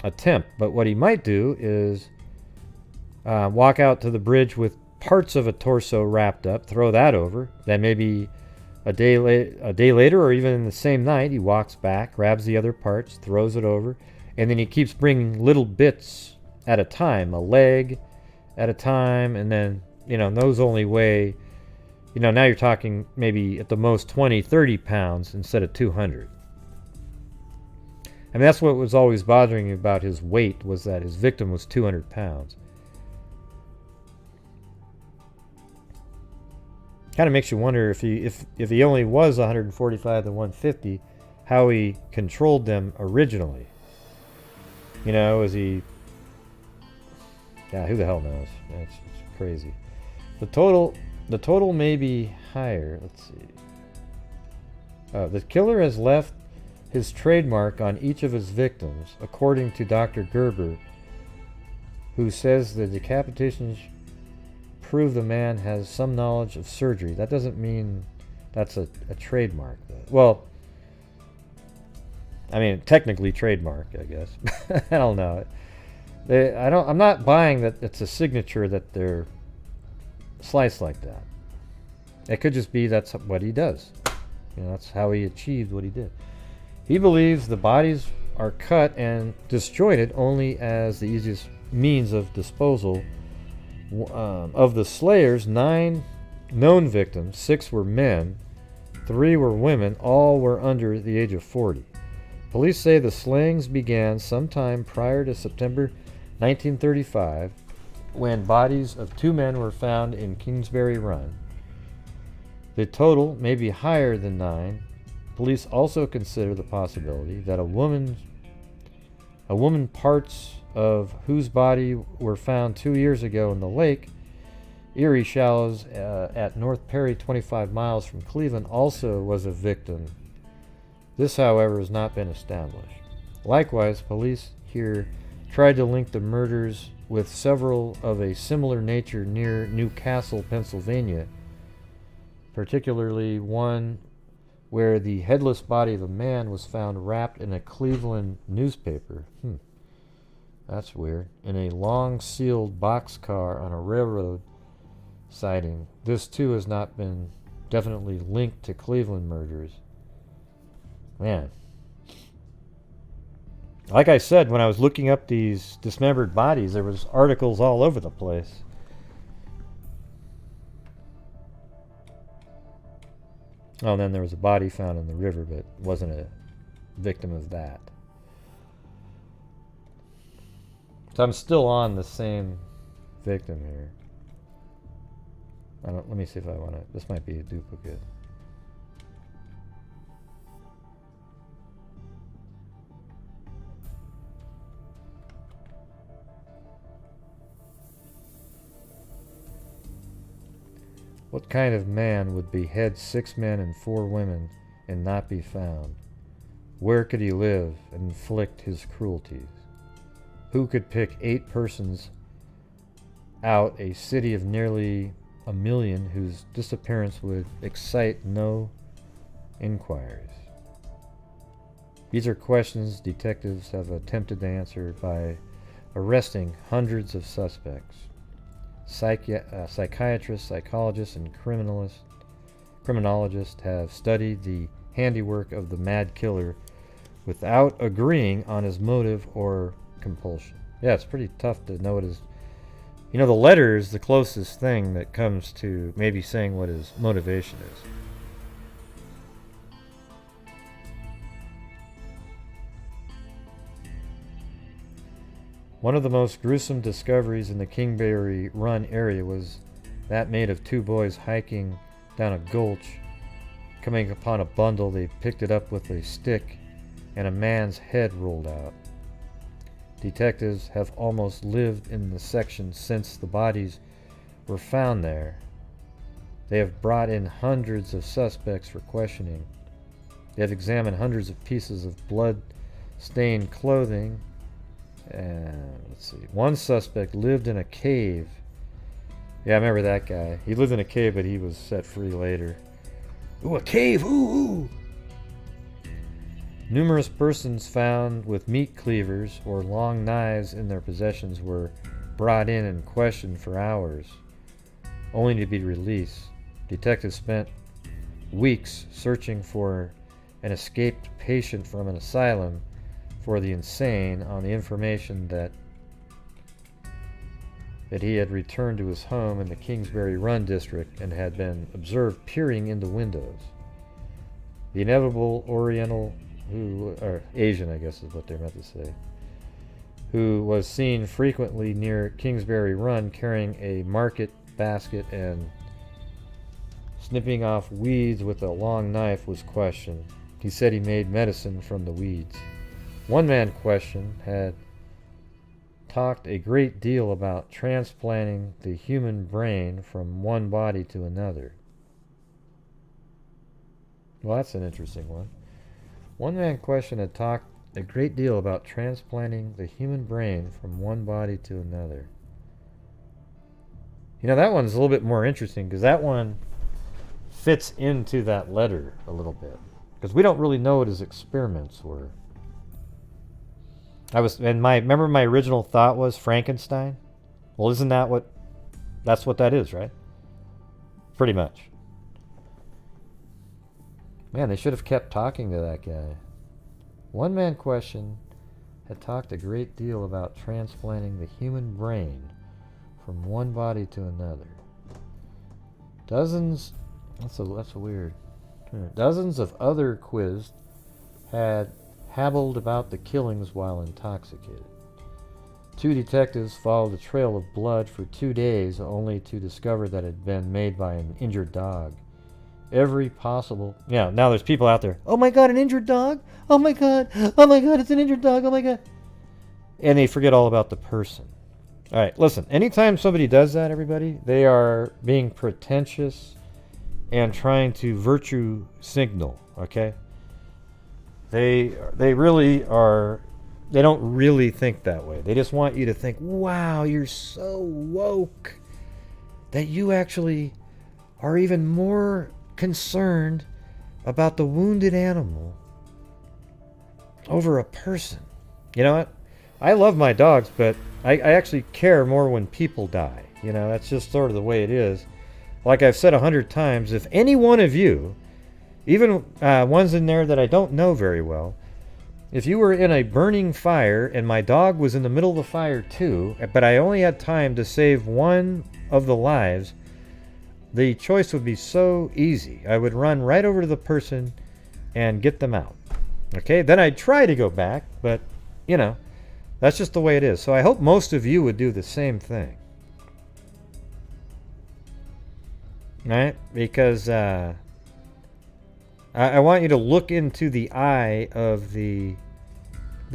attempt. But what he might do is walk out to the bridge with parts of a torso wrapped up, throw that over, then maybe a day later or even in the same night, he walks back, grabs the other parts, throws it over, and then he keeps bringing little bits at a time, a leg at a time, and then, those only weigh, now you're talking maybe at the most 20, 30 pounds instead of 200. I mean, that's what was always bothering me about his weight, was that his victim was 200 pounds. Kind of makes you wonder if he only was 145 to 150, how he controlled them originally. Was he... Yeah, who the hell knows? It's crazy. The total may be higher. Let's see. The killer has left his trademark on each of his victims, according to Dr. Gerber, who says the decapitations prove the man has some knowledge of surgery. That doesn't mean that's a trademark, though. Well, I mean, technically trademark, I guess. I don't know. I'm not buying that it's a signature that they're sliced like that. It could just be that's what he does. That's how he achieved what he did. He believes the bodies are cut and disjointed only as the easiest means of disposal. Of the slayers, 9 known victims, 6 were men, 3 were women, all were under the age of 40. Police say the slayings began sometime prior to September 1935, when bodies of 2 men were found in Kingsbury Run. The total may be higher than 9. Police also consider the possibility that a woman parts of whose body were found 2 years ago in the lake, Erie Shallows at North Perry, 25 miles from Cleveland, also was a victim. This, however, has not been established. Likewise, police here tried to link the murders with several of a similar nature near New Castle, Pennsylvania, particularly one where the headless body of a man was found wrapped in a Cleveland newspaper. That's weird. In a long sealed boxcar on a railroad siding. This too has not been definitely linked to Cleveland murders. Man. Like I said, when I was looking up these dismembered bodies, there was articles all over the place. Oh, and then there was a body found in the river, but wasn't a victim of that. So I'm still on the same victim here. Let me see if I want to. This might be a duplicate. What kind of man would behead 6 men and 4 women and not be found? Where could he live and inflict his cruelties? Who could pick 8 persons out a city of nearly 1 million whose disappearance would excite no inquiries? These are questions detectives have attempted to answer by arresting hundreds of suspects. Psychiatrists, psychologists, and criminologists have studied the handiwork of the mad killer without agreeing on his motive or compulsion. Yeah, it's pretty tough to know what his... You know, the letter is the closest thing that comes to maybe saying what his motivation is. One of the most gruesome discoveries in the Kingsbury Run area was that made of 2 boys hiking down a gulch, coming upon a bundle. They picked it up with a stick, and a man's head rolled out. Detectives have almost lived in the section since the bodies were found there. They have brought in hundreds of suspects for questioning. They have examined hundreds of pieces of blood-stained clothing. Let's see. One suspect lived in a cave. Yeah, I remember that guy. He lived in a cave, but he was set free later. Ooh, a cave! Ooh! Numerous persons found with meat cleavers or long knives in their possessions were brought in and questioned for hours, only to be released. Detectives spent weeks searching for an escaped patient from an asylum for the insane on the information that he had returned to his home in the Kingsbury Run district and had been observed peering into windows. The inevitable Oriental, or Asian I guess is what they meant to say, who was seen frequently near Kingsbury Run carrying a market basket and snipping off weeds with a long knife, was questioned. He said he made medicine from the weeds. One man questioned had talked a great deal about transplanting the human brain from one body to another. Well, that's an interesting one. One man questioned had talked a great deal about transplanting the human brain from one body to another. You know, that one's a little bit more interesting because that one fits into that letter a little bit. Because we don't really know what his experiments were. Remember my original thought was Frankenstein? Well, isn't that that's what that is, right? Pretty much. Man, they should have kept talking to that guy. One man question had talked a great deal about transplanting the human brain from one body to another. Dozens, that's a weird. Dozens of other quizzed had babbled about the killings while intoxicated. 2 detectives followed a trail of blood for 2 days only to discover that it had been made by an injured dog. Every possible... Yeah, now there's people out there. Oh my god, an injured dog? Oh my god, it's an injured dog, oh my god. And they forget all about the person. Alright, listen, anytime somebody does that, everybody, they are being pretentious and trying to virtue signal, okay? They really are... They don't really think that way. They just want you to think, wow, you're so woke that you actually are even more concerned about the wounded animal over a person. You know what? I love my dogs, but I actually care more when people die. You know, that's just sort of the way it is. Like I've said 100 times, if any one of you, even ones in there that I don't know very well, if you were in a burning fire and my dog was in the middle of the fire too, but I only had time to save one of the lives, the choice would be so easy. I would run right over to the person and get them out. Okay, then I'd try to go back, but, you know, that's just the way it is. So I hope most of you would do the same thing. Right? Because I want you to look into the eye of the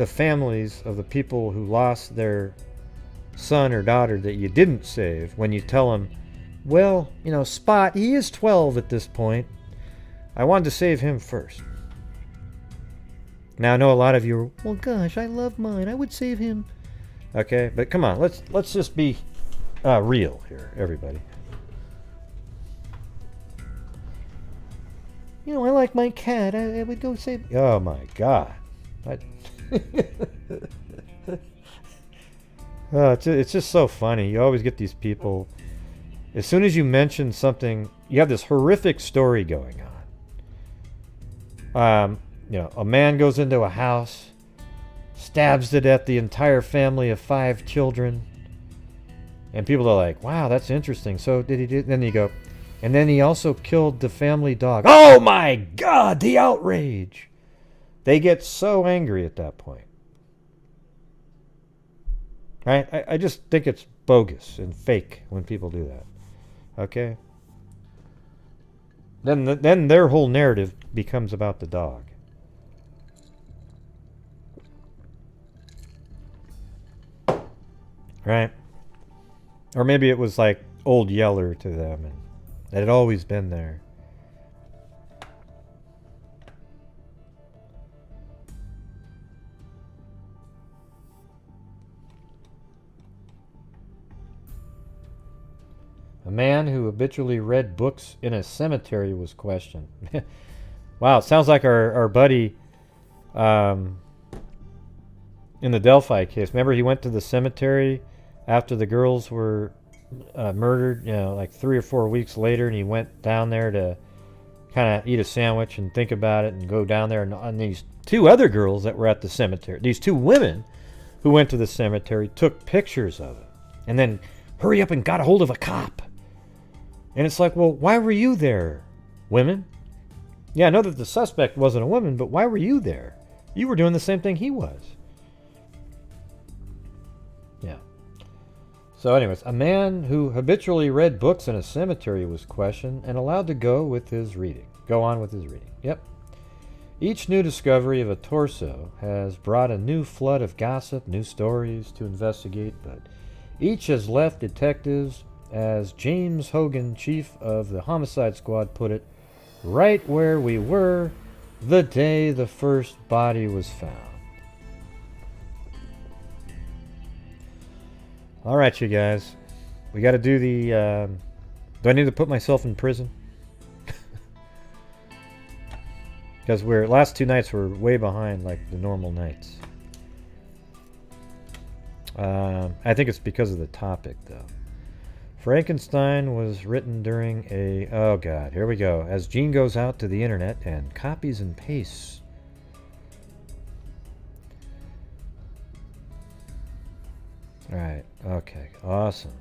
families of the people who lost their son or daughter that you didn't save when you tell them, well, you know, Spot, he is 12 at this point. I wanted to save him first. Now I know a lot of you are, well, gosh, I love mine. I would save him. Okay, but come on, let's just be real here, everybody. You know, I like my cat. I would go save. Oh my God! Oh, it's just so funny. You always get these people. As soon as you mention something, you have this horrific story going on. You know, a man goes into a house, stabs to death the entire family of 5 children, and people are like, "Wow, that's interesting." So did he do? Then you go, and then he also killed the family dog. Oh my God, the outrage! They get so angry at that point. Right? I just think it's bogus and fake when people do that. Okay? Then their whole narrative becomes about the dog. Right? Or maybe it was like Old Yeller to them, and it had always been there. A man who habitually read books in a cemetery was questioned. Wow, it sounds like our buddy in the Delphi case. Remember, he went to the cemetery after the girls were murdered, you know, like 3 or 4 weeks later, and he went down there to kind of eat a sandwich and think about it and go down there. And these 2 other girls that were at the cemetery, these 2 women who went to the cemetery, took pictures of it and then hurry up and got a hold of a cop. And it's like, well, why were you there, women? Yeah, I know that the suspect wasn't a woman, but why were you there? You were doing the same thing he was. Yeah. So anyways, a man who habitually read books in a cemetery was questioned and allowed to go on with his reading. Yep. Each new discovery of a torso has brought a new flood of gossip, new stories to investigate, but each has left detectives, as James Hogan, chief of the homicide squad, put it, right where we were the day the first body was found. All right, you guys. We got to do the... do I need to put myself in prison? Because last 2 nights were way behind like the normal nights. I think it's because of the topic, though. Frankenstein was written during a... Oh, God. Here we go. As Gene goes out to the internet and copies and pastes. All right. Okay. Awesome.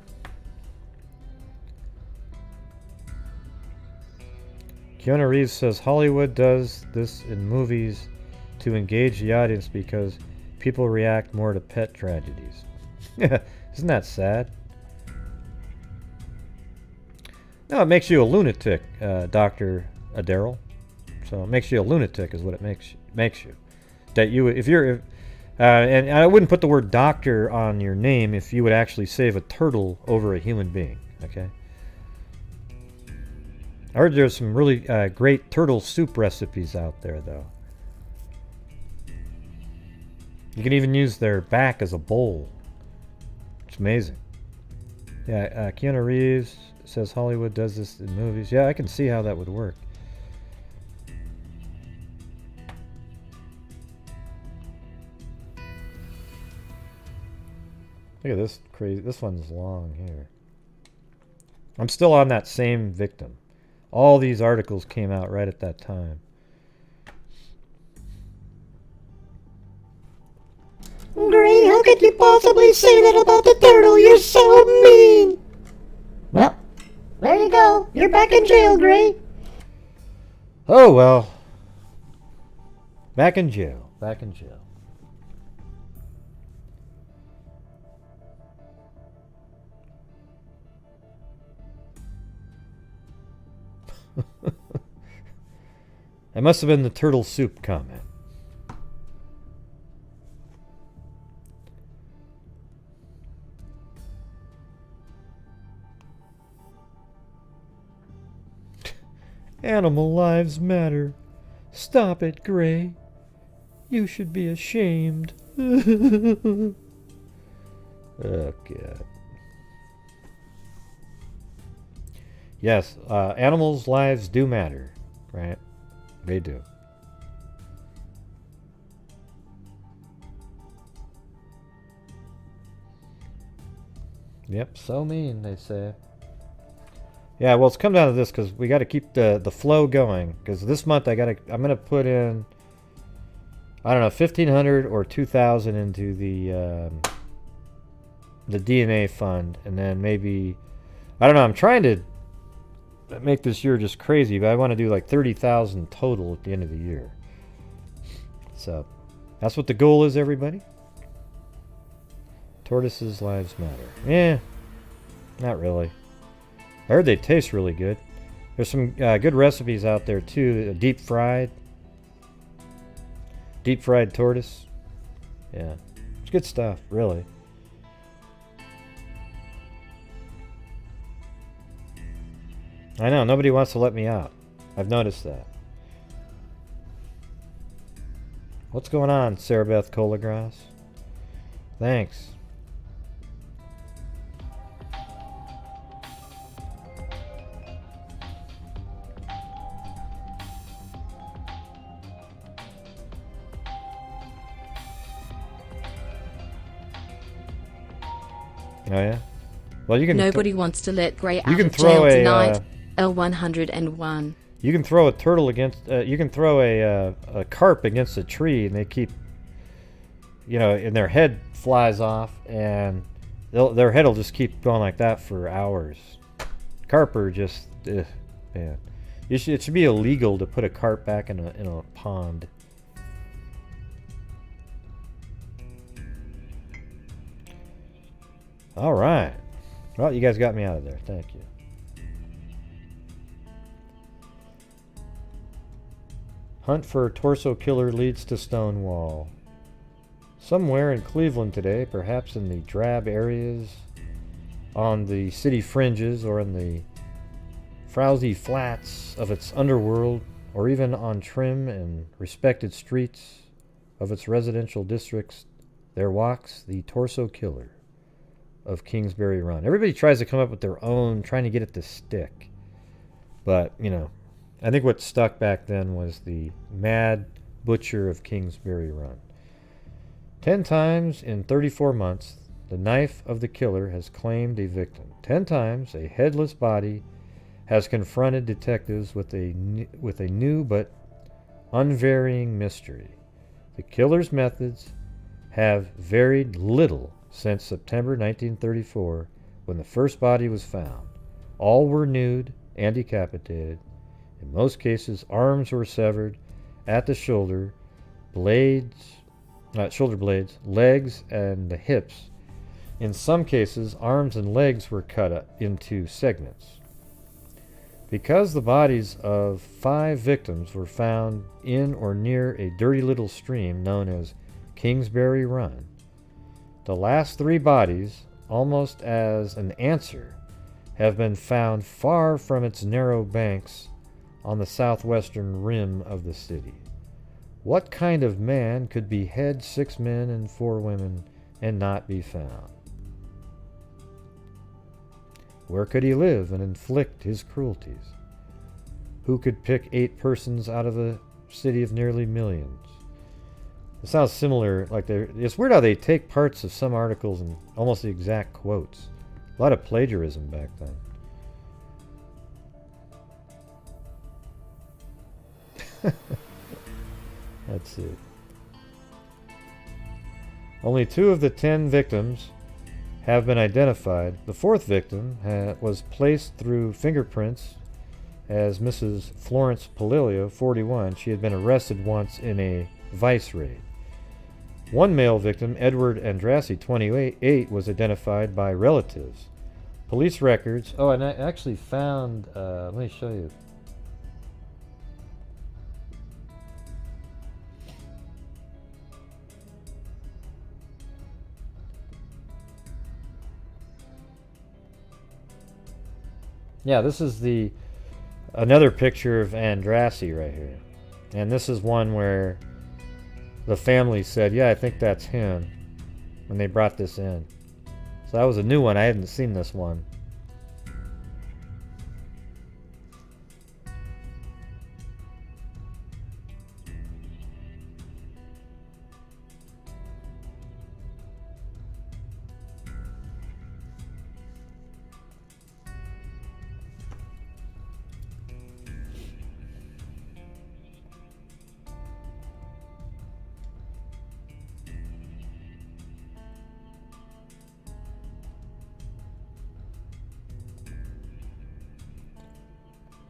Keanu Reeves says Hollywood does this in movies to engage the audience because people react more to pet tragedies. Isn't that sad? No, it makes you a lunatic, Dr. Daryl. So it makes you a lunatic is what it makes you. That you, if you're, and I wouldn't put the word doctor on your name if you would actually save a turtle over a human being. Okay. I heard there's some really great turtle soup recipes out there, though. You can even use their back as a bowl. It's amazing. Yeah, Keanu Reeves says Hollywood does this in movies. Yeah, I can see how that would work. Look at this crazy. This one's long here. I'm still on that same victim. All these articles came out right at that time. Gray, how could you possibly say that about the turtle? You're so mean. Well, there you go. You're back in jail, Gray. Oh, well. Back in jail. Back in jail. That must have been the turtle soup comment. Animal lives matter. Stop it, Gray. You should be ashamed. Oh, God. Yes, animals' lives do matter, right? They do. Yep, so mean, they say. Yeah, well, it's come down to this because we got to keep the flow going. Because this month I'm gonna put in, I don't know, 1,500 or 2,000 into the DNA fund, and then maybe, I don't know. I'm trying to make this year just crazy, but I want to do like 30,000 total at the end of the year. So that's what the goal is, everybody. Tortoises' lives matter. Yeah, not really. I heard they taste really good. There's some good recipes out there too. Deep fried tortoise. Yeah, it's good stuff, really. I know, nobody wants to let me out. I've noticed that. What's going on, Sarah Beth Colagras? Thanks. Oh yeah? Well, you can... Nobody wants to let Gray out you can of throw jail a, tonight. L101. You can throw a turtle against... you can throw a carp against a tree, and they keep... You know, and their head flies off, and their head will just keep going like that for hours. Carp are just... man. It should be illegal to put a carp back in a pond. All right. Well, you guys got me out of there. Thank you. Hunt for torso killer leads to Stonewall. Somewhere in Cleveland today, perhaps in the drab areas, on the city fringes, or in the frowsy flats of its underworld, or even on trim and respected streets of its residential districts, there walks the torso killer of Kingsbury Run. Everybody tries to come up with their own, trying to get it to stick. But, you know, I think what stuck back then was the mad butcher of Kingsbury Run. 10 times in 34 months, the knife of the killer has claimed a victim. 10 times, a headless body has confronted detectives with a new but unvarying mystery. The killer's methods have varied little since September 1934, when the first body was found. All were nude and decapitated. In most cases, arms were severed at the shoulder blades, legs, and the hips. In some cases, arms and legs were cut into segments. Because the bodies of 5 victims were found in or near a dirty little stream known as Kingsbury Run, the last 3 bodies, almost as an answer, have been found far from its narrow banks on the southwestern rim of the city. What kind of man could behead 6 men and 4 women and not be found? Where could he live and inflict his cruelties? Who could pick 8 persons out of a city of nearly millions? It sounds similar, like it's weird how they take parts of some articles and almost the exact quotes. A lot of plagiarism back then. Let's see. Only 2 of the 10 victims have been identified. The 4th victim was placed through fingerprints as Mrs. Florence Palilio, 41. She had been arrested once in a vice raid. One male victim, Edward Andrassy, 28, was identified by relatives. Police records... Oh, and I actually found... let me show you. Yeah, this is another picture of Andrassy right here. And this is one where the family said, yeah, I think that's him, when they brought this in. So that was a new one. I hadn't seen this one.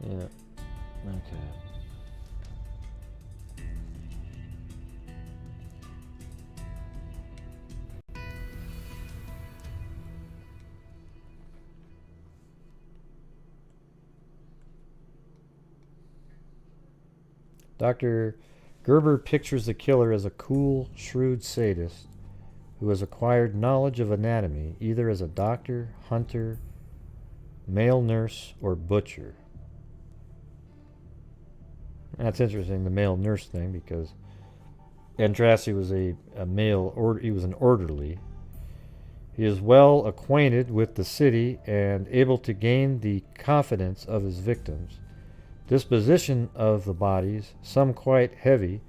Yeah. Okay. Dr. Gerber pictures the killer as a cool, shrewd sadist who has acquired knowledge of anatomy either as a doctor, hunter, male nurse, or butcher. That's interesting, the male nurse thing, because Andrassy was a male, he was an orderly. He is well acquainted with the city and able to gain the confidence of his victims. Disposition of the bodies, some quite heavy,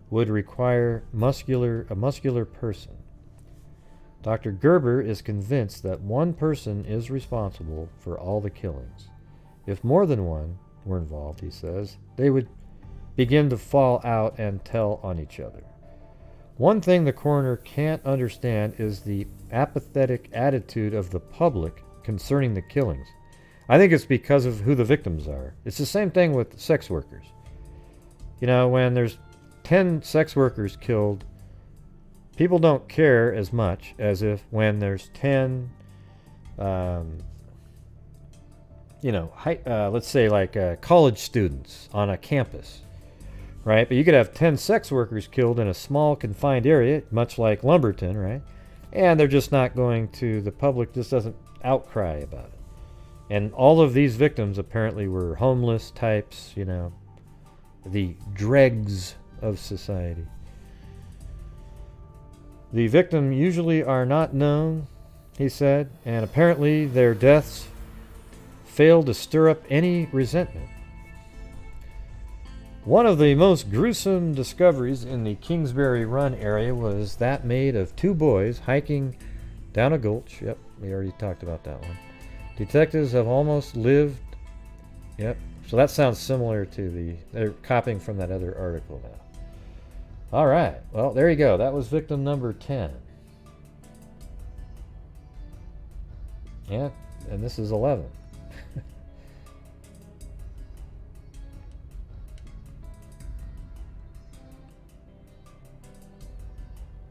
would require a muscular person. Dr. Gerber is convinced that one person is responsible for all the killings. If more than one were involved, he says, they would begin to fall out and tell on each other. One thing the coroner can't understand is the apathetic attitude of the public concerning the killings. I think it's because of who the victims are. It's the same thing with sex workers. You know, when there's 10 sex workers killed, people don't care as much as if when there's 10, let's say like college students on a campus, right? But you could have 10 sex workers killed in a small confined area, much like Lumberton, right? And they're just not going to, the public just doesn't outcry about it. And all of these victims apparently were homeless types, you know, the dregs of society. The victim usually are not known, he said, and apparently their deaths failed to stir up any resentment. One of the most gruesome discoveries in the Kingsbury Run area was that made of 2 boys hiking down a gulch. Yep, we already talked about that one. Detectives have almost lived... Yep, so that sounds similar to they're copying from that other article now. All right, well, there you go. That was victim number 10. Yeah, and this is 11.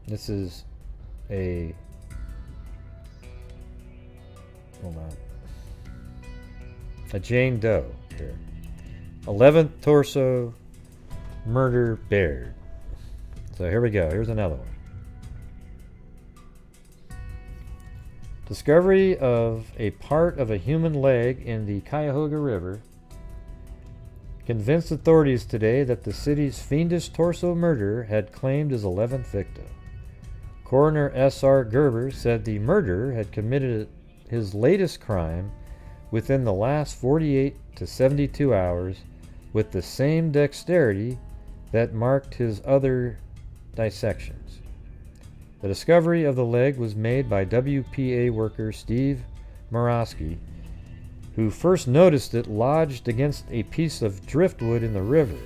This is a... Hold on. A Jane Doe here. 11th torso murder bared. So here we go. Here's another one. Discovery of a part of a human leg in the Cuyahoga River convinced authorities today that the city's fiendish torso murderer had claimed his 11th victim. Coroner S.R. Gerber said the murderer had committed his latest crime within the last 48 to 72 hours with the same dexterity that marked his other dissections. The discovery of the leg was made by WPA worker Steve Murawski, who first noticed it lodged against a piece of driftwood in the river.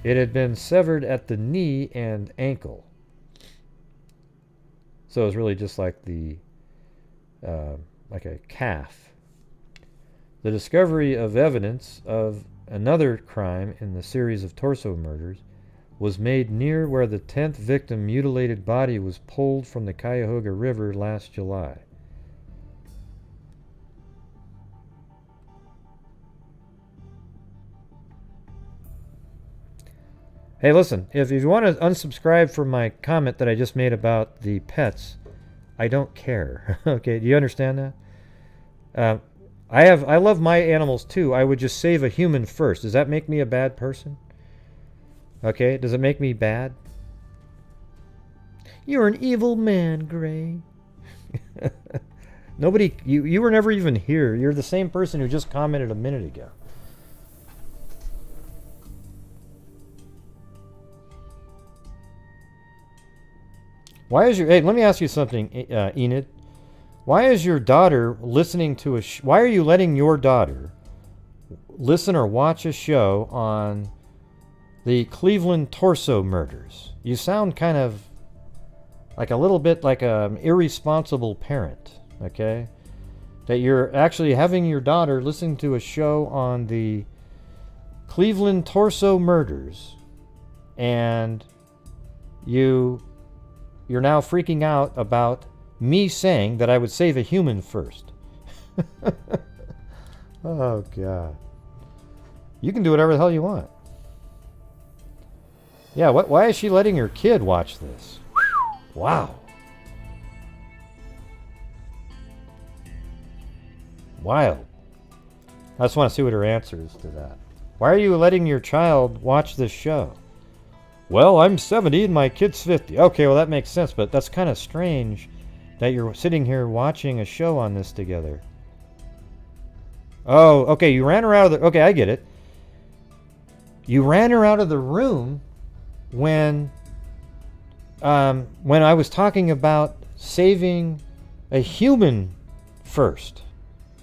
It had been severed at the knee and ankle. So it was really just like like a calf. The discovery of evidence of another crime in the series of torso murders was made near where the 10th victim mutilated body was pulled from the Cuyahoga River last July. Hey, listen, if you want to unsubscribe from my comment that I just made about the pets, I don't care. Okay, do you understand that? I love my animals too. I would just save a human first. Does that make me a bad person? Okay, does it make me bad? You're an evil man, Gray. Nobody, you were never even here. You're the same person who just commented a minute ago. Why is hey, let me ask you something, Enid. Why is your daughter listening to why are you letting your daughter listen or watch a show on the Cleveland torso murders? You sound kind of like a little bit like an irresponsible parent, okay? That you're actually having your daughter listen to a show on the Cleveland torso murders, and you're now freaking out about me saying that I would save a human first. Oh, God. You can do whatever the hell you want. Yeah, why is she letting her kid watch this? Wow. Wild. I just want to see what her answer is to that. Why are you letting your child watch this show? Well, I'm 70 and my kid's 50. Okay, well that makes sense, but that's kind of strange that you're sitting here watching a show on this together. Oh, okay, you ran her out of the... Okay, I get it. You ran her out of the room when I was talking about saving a human first.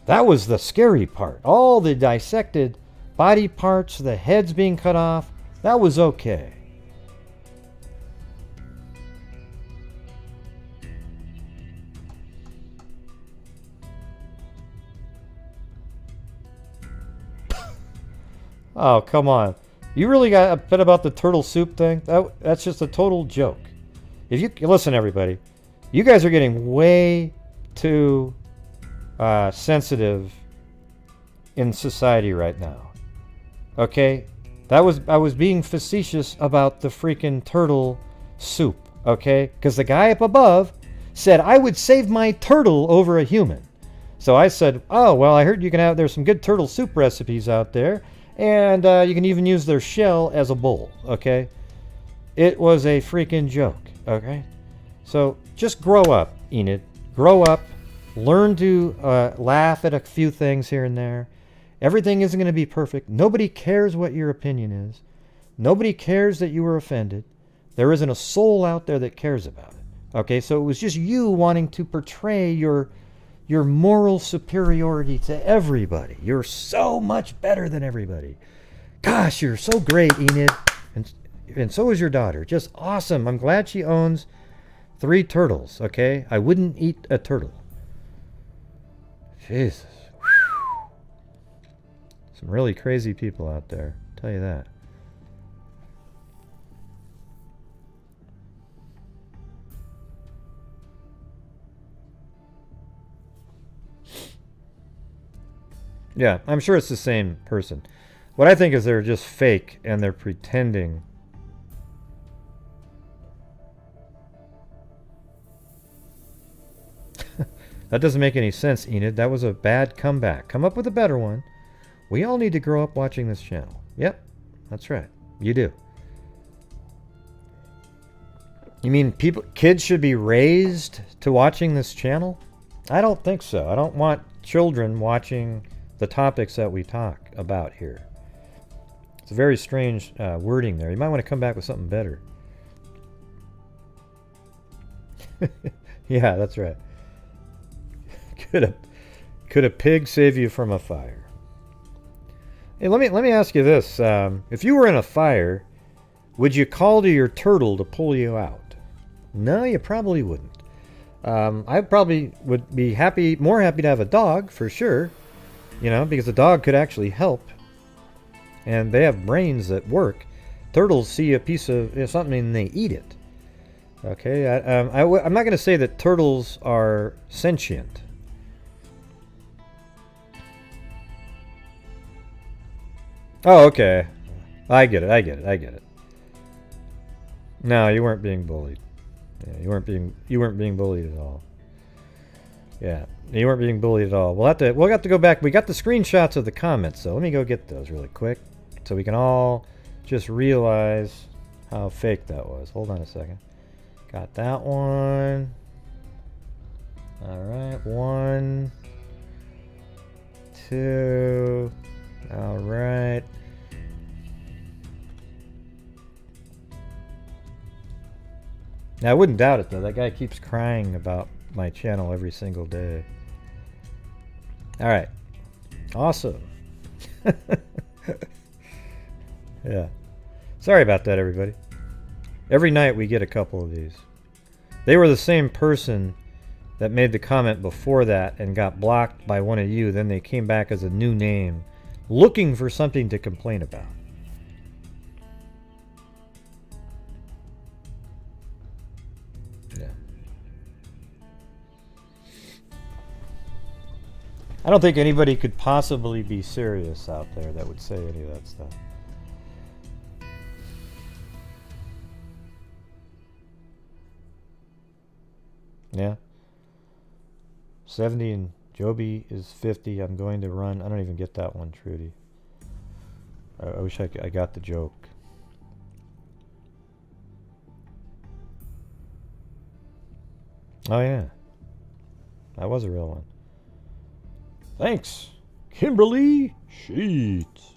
That was the scary part. All the dissected body parts, the heads being cut off, that was okay. Oh, come on. You really got upset about the turtle soup thing? That's just a total joke. If you listen, everybody, you guys are getting way too sensitive in society right now. Okay? I was being facetious about the freaking turtle soup, okay? Because the guy up above said I would save my turtle over a human. So I said, oh, well, I heard there's some good turtle soup recipes out there. And you can even use their shell as a bowl, okay? It was a freaking joke, okay? So just grow up, Enid. Grow up. Learn to laugh at a few things here and there. Everything isn't going to be perfect. Nobody cares what your opinion is. Nobody cares that you were offended. There isn't a soul out there that cares about it, okay? So it was just you wanting to portray your moral superiority to everybody. You're so much better than everybody. Gosh, you're so great, Enid. And so is your daughter. Just awesome. I'm glad she owns 3 turtles, okay? I wouldn't eat a turtle. Jesus. Whew. Some really crazy people out there. I'll tell you that. Yeah, I'm sure it's the same person. What I think is they're just fake and they're pretending. That doesn't make any sense, Enid. That was a bad comeback. Come up with a better one. We all need to grow up watching this channel. Yep, that's right. You do. You mean kids should be raised to watching this channel? I don't think so. I don't want children watching the topics that we talk about here. It's a very strange wording there. You might want to come back with something better. Yeah, that's right. Could a pig save you from a fire? Hey, let me ask you this: if you were in a fire, would you call to your turtle to pull you out? No, you probably wouldn't. I probably would be more happy to have a dog for sure. You know, because a dog could actually help, and they have brains that work. Turtles see a piece of something and they eat it. Okay, I'm not going to say that turtles are sentient. Oh, okay. I get it. No, you weren't being bullied. Yeah, you weren't being bullied at all. Yeah, you weren't being bullied at all. We'll have to go back. We got the screenshots of the comments, so let me go get those really quick, so we can all just realize how fake that was. Hold on a second. Got that one. All right, 1, 2. All right. Now, I wouldn't doubt it, though. That guy keeps crying about my channel every single day. All right. Awesome. Yeah. Sorry about that, everybody. Every night we get a couple of these. They were the same person that made the comment before that and got blocked by one of you. Then they came back as a new name, looking for something to complain about. Yeah. I don't think anybody could possibly be serious out there that would say any of that stuff. Yeah. 70 and Joby is 50. I'm going to run. I don't even get that one, Trudy. I wish I got the joke. Oh, yeah. That was a real one. Thanks, Kimberly Sheets.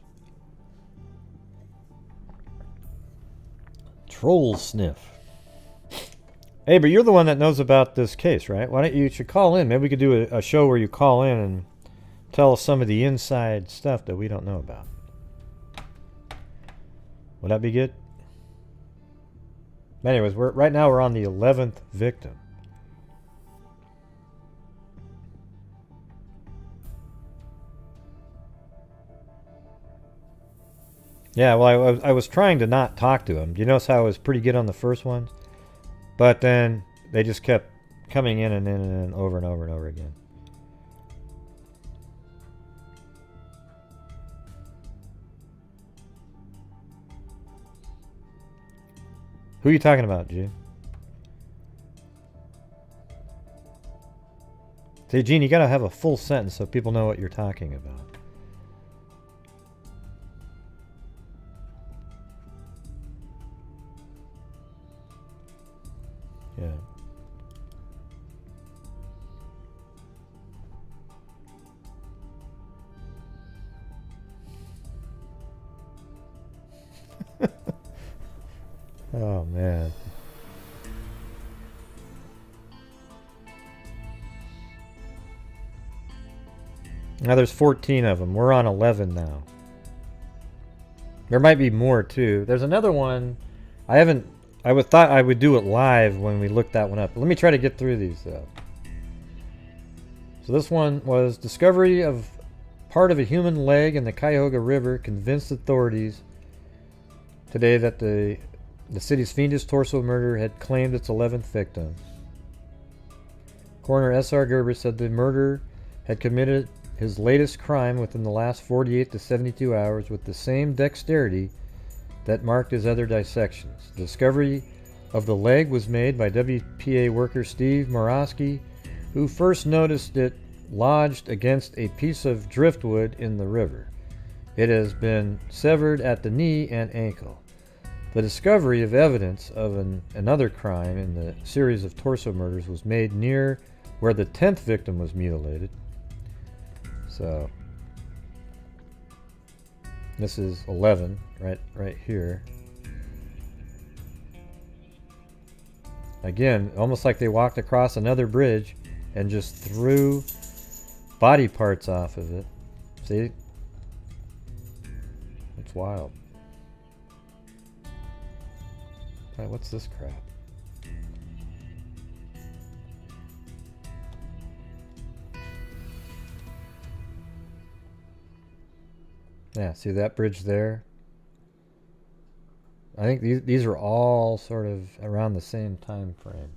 Troll sniff. Hey, but you're the one that knows about this case, right? Why don't you should call in? Maybe we could do a show where you call in and tell us some of the inside stuff that we don't know about. Would that be good? Anyways, right now we're on the 11th victim. Yeah, well, I was trying to not talk to him. Do you notice how I was pretty good on the first one? But then they just kept coming in and in and in over and over and over again. Who are you talking about, Gene? Say, Gene, you gotta have a full sentence so people know what you're talking about. Yeah. Oh, man. Now there's 14 of them. We're on 11 now. There might be more, too. There's another one. I thought I would do it live when we looked that one up. But let me try to get through these, though. So this one was discovery of part of a human leg in the Cuyahoga River convinced authorities today that the city's fiendish torso murder had claimed its 11th victim. Coroner S.R. Gerber said the murderer had committed his latest crime within the last 48 to 72 hours with the same dexterity that marked his other dissections. The discovery of the leg was made by WPA worker Steve Morosky, who first noticed it lodged against a piece of driftwood in the river. It has been severed at the knee and ankle. The discovery of evidence of another crime in the series of torso murders was made near where the 10th victim was mutilated. So this is 11 right here. Again, almost like they walked across another bridge and just threw body parts off of it. See? It's wild. Alright, what's this crap? Yeah, see that bridge there? I think these are all sort of around the same time frame.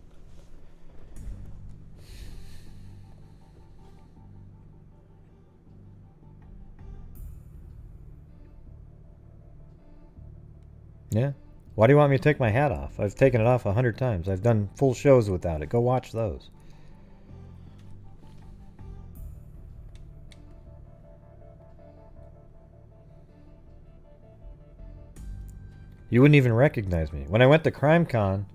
Yeah. Why do you want me to take my hat off? I've taken it off 100 times. I've done full shows without it. Go watch those. You wouldn't even recognize me. When I went to CrimeCon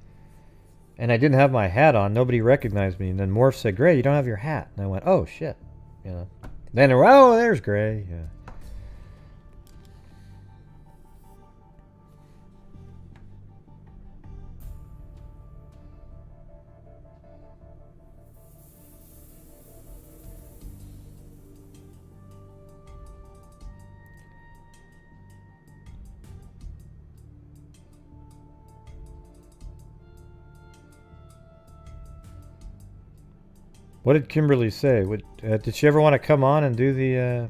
and I didn't have my hat on, nobody recognized me. And then Morph said, Gray, you don't have your hat. And I went, oh, shit. You know. Then, oh, there's Gray. Yeah. What did Kimberly say? Did she ever want to come on and do the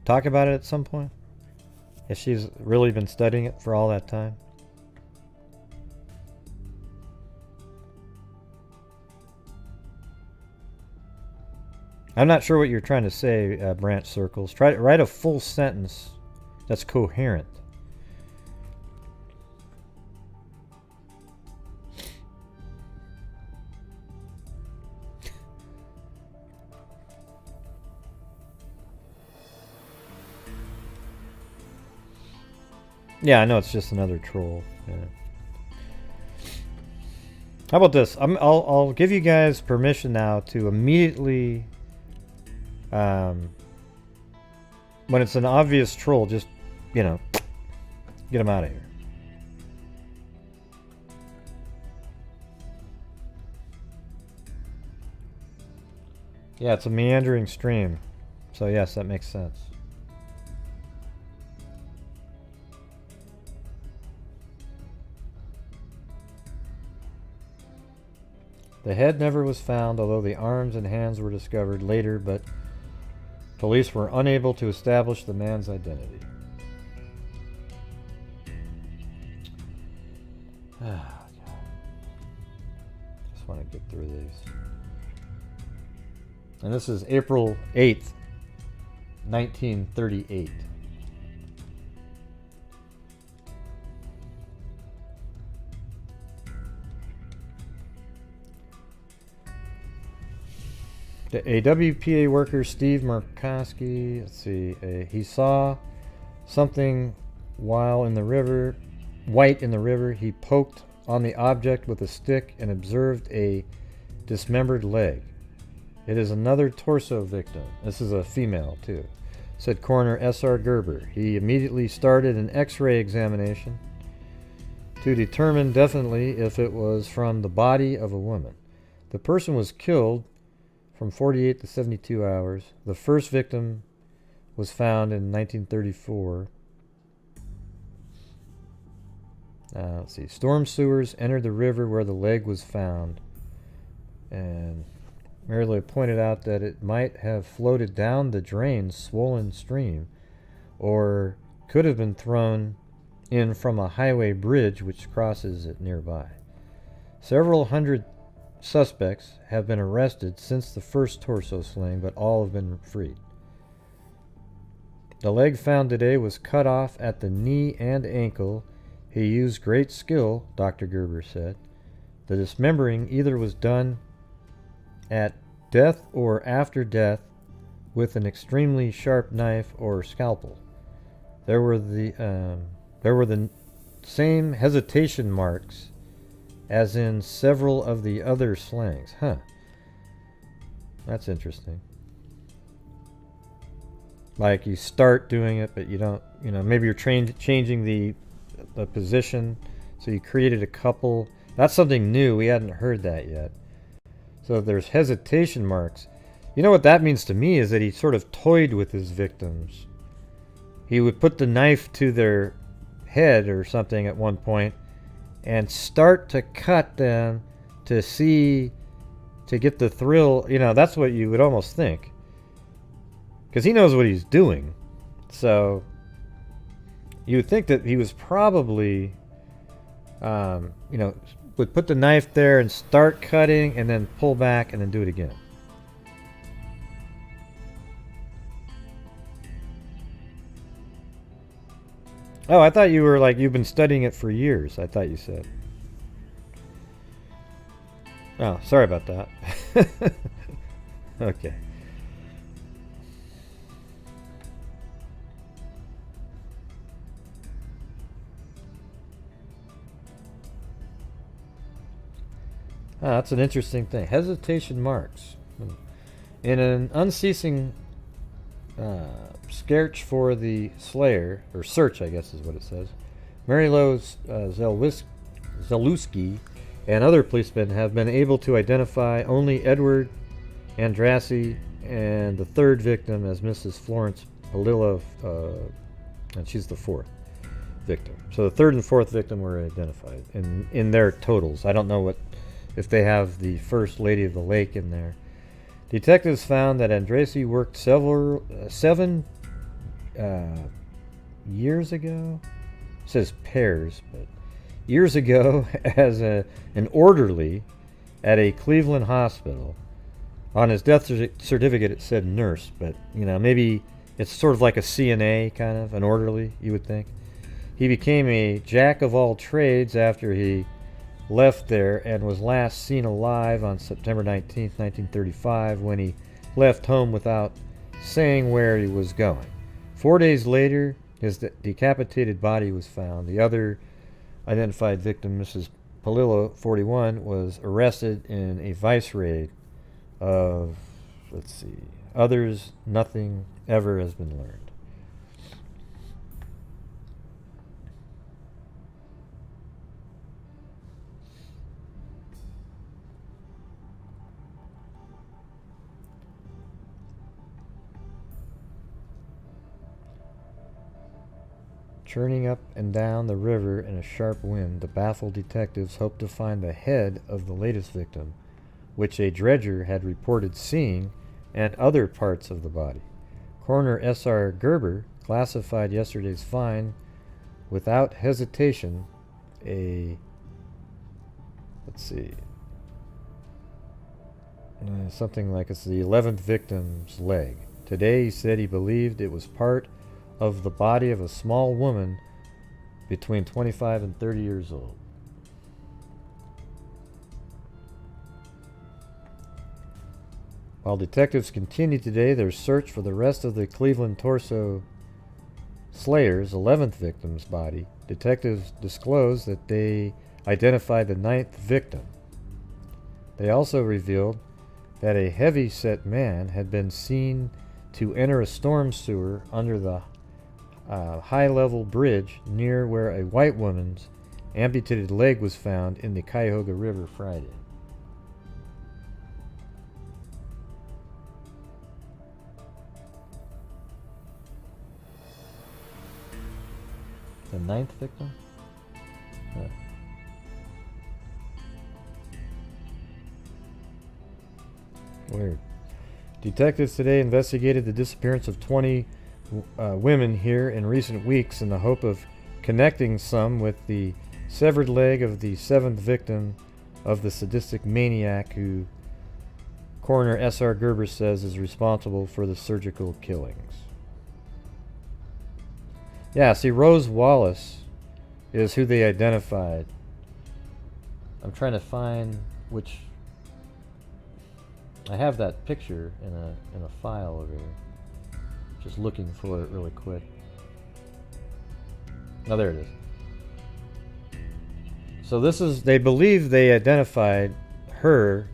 talk about it at some point? If she's really been studying it for all that time? I'm not sure what you're trying to say, Branch Circles. Try to write a full sentence that's coherent. Yeah, I know it's just another troll. Yeah. How about this? I'll give you guys permission now to immediately, when it's an obvious troll, just, you know, get them out of here. Yeah, it's a meandering stream, so yes, that makes sense. The head never was found, although the arms and hands were discovered later, but police were unable to establish the man's identity. Ah, God. Just want to get through these. And this is April 8th, 1938. A WPA worker, Steve Markowski, let's see, he saw something white in the river. He poked on the object with a stick and observed a dismembered leg. It is another torso victim. This is a female, too, said Coroner S.R. Gerber. He immediately started an X-ray examination to determine definitely if it was from the body of a woman. The person was killed from 48 to 72 hours. The first victim was found in 1934. Let's see. Storm sewers entered the river where the leg was found. And Mary pointed out that it might have floated down the drain's swollen stream, or could have been thrown in from a highway bridge which crosses it nearby. Several hundred suspects have been arrested since the first torso slaying, but all have been freed. The leg found today was cut off at the knee and ankle. He used great skill, Dr. Gerber said. The dismembering either was done at death or after death with an extremely sharp knife or scalpel. There were the same hesitation marks as in several of the other slayings. Huh. That's interesting. Like you start doing it, but you don't, maybe you're changing the position. So you created a couple That's something new. We hadn't heard that yet. So there's hesitation marks. You know what that means to me is that he sort of toyed with his victims. He would put the knife to their head or something at one point and start to cut them to get the thrill. You know, that's what you would almost think. Because he knows what he's doing. So you would think that he was probably, would put the knife there and start cutting and then pull back and then do it again. Oh, I thought you were like, you've been studying it for years, I thought you said. Oh, sorry about that. Okay. That's an interesting thing. Hesitation marks. In an unceasing search for the slayer, or search, I guess is what it says, Mary-Lo Zalewski and other policemen have been able to identify only Edward Andrassy and the third victim as Mrs. Florence Palillo, and she's the fourth victim. So the third and fourth victim were identified in their totals. I don't know if they have the first Lady of the Lake in there. Detectives found that Andrassy worked 7 years ago. It says pairs, but years ago as an orderly at a Cleveland hospital. On his death certificate it said nurse, but maybe it's sort of like a CNA kind of, an orderly, you would think. He became a jack of all trades after he left there and was last seen alive on September 19th, 1935, when he left home without saying where he was going. 4 days later, his decapitated body was found. The other identified victim, Mrs. Palillo, 41, was arrested in a vice raid of, others. Nothing ever has been learned. Churning up and down the river in a sharp wind, the baffled detectives hoped to find the head of the latest victim, which a dredger had reported seeing, and other parts of the body. Coroner S.R. Gerber classified yesterday's find without hesitation something like it's the 11th victim's leg. Today he said he believed it was part of the body of a small woman between 25 and 30 years old. While detectives continue today their search for the rest of the Cleveland Torso Slayer's 11th victim's body, detectives disclosed that they identified the 9th victim. They also revealed that a heavy-set man had been seen to enter a storm sewer under the high-level bridge near where a white woman's amputated leg was found in the Cuyahoga River Friday. The 9th victim? Yeah. Weird. Detectives today investigated the disappearance of 20 women here in recent weeks in the hope of connecting some with the severed leg of the 7th victim of the sadistic maniac who Coroner S.R. Gerber says is responsible for the surgical killings. Yeah, see, Rose Wallace is who they identified. I'm trying to find which. I have that picture in a file over here. Just looking for it really quick. Oh, there it is. So this is, they believe they identified her.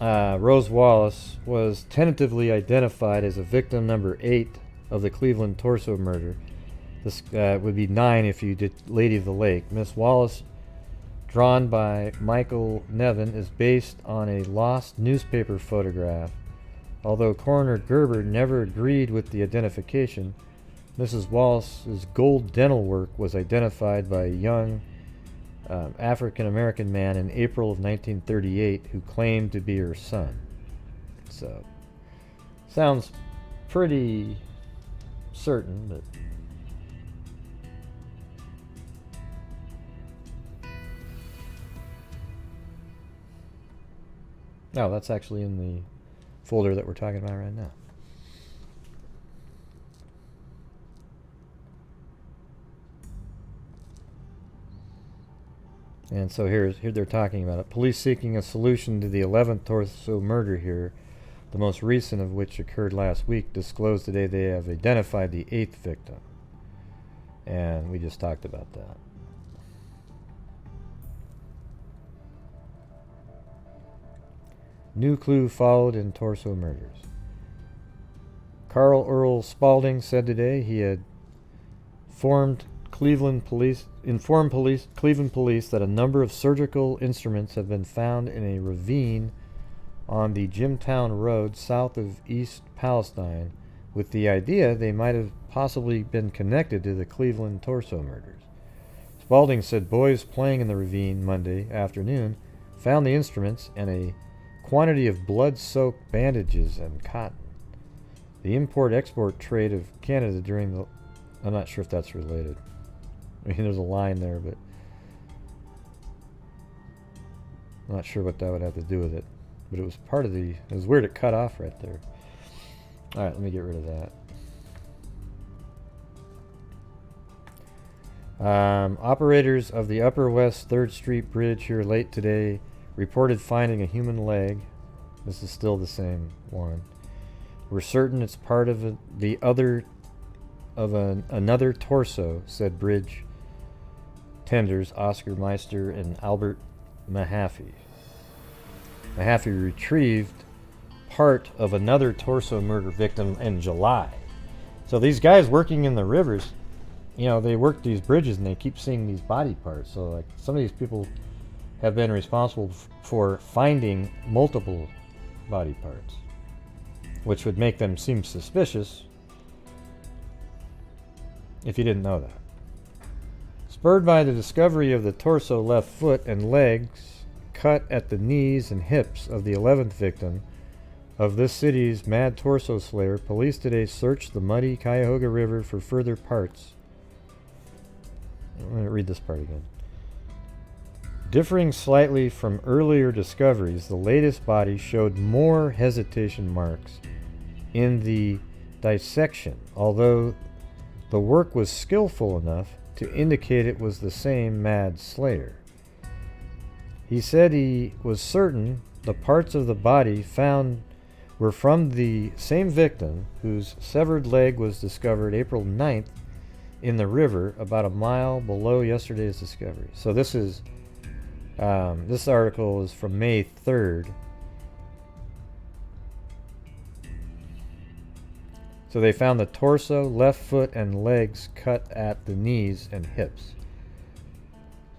Rose Wallace was tentatively identified as a victim number 8 of the Cleveland Torso murder. This would be 9 if you did Lady of the Lake. Miss Wallace drawn by Michael Nevin, is based on a lost newspaper photograph. Although Coroner Gerber never agreed with the identification, Mrs. Wallace's gold dental work was identified by a young African-American man in April of 1938 who claimed to be her son. So, sounds pretty certain, but... No, that's actually in the folder that we're talking about right now. And so here they're talking about it. Police seeking a solution to the 11th torso murder here, the most recent of which occurred last week, disclosed today they have identified the 8th victim. And we just talked about that. New clue followed in torso murders. Carl Earl Spaulding said today he had informed Cleveland police that a number of surgical instruments have been found in a ravine on the Jimtown Road south of East Palestine, with the idea they might have possibly been connected to the Cleveland torso murders. Spaulding said boys playing in the ravine Monday afternoon found the instruments and a quantity of blood-soaked bandages and cotton. The import-export trade of Canada during the... I'm not sure if that's related. I mean, there's a line there, but I'm not sure what that would have to do with it. But it was part of the... It was weird it cut off right there. Alright, let me get rid of that. Operators of the Upper West 3rd Street Bridge here late today reported finding a human leg. This is still the same one. We're certain it's part of another torso, said bridge tenders Oscar Meister and Albert Mahaffey. Mahaffey retrieved part of another torso murder victim in July. So these guys working in the rivers, you know, they work these bridges and they keep seeing these body parts. So like some of these people have been responsible for finding multiple body parts, which would make them seem suspicious if you didn't know that. Spurred by the discovery of the torso, left foot, and legs cut at the knees and hips of the 11th victim of this city's mad torso slayer, police today searched the muddy Cuyahoga River for further parts. I'm going to read this part again. Differing slightly from earlier discoveries, the latest body showed more hesitation marks in the dissection, although the work was skillful enough to indicate it was the same mad slayer. He said he was certain the parts of the body found were from the same victim whose severed leg was discovered April 9th in the river about a mile below yesterday's discovery. So this is this article is from May 3rd. So they found the torso, left foot, and legs cut at the knees and hips.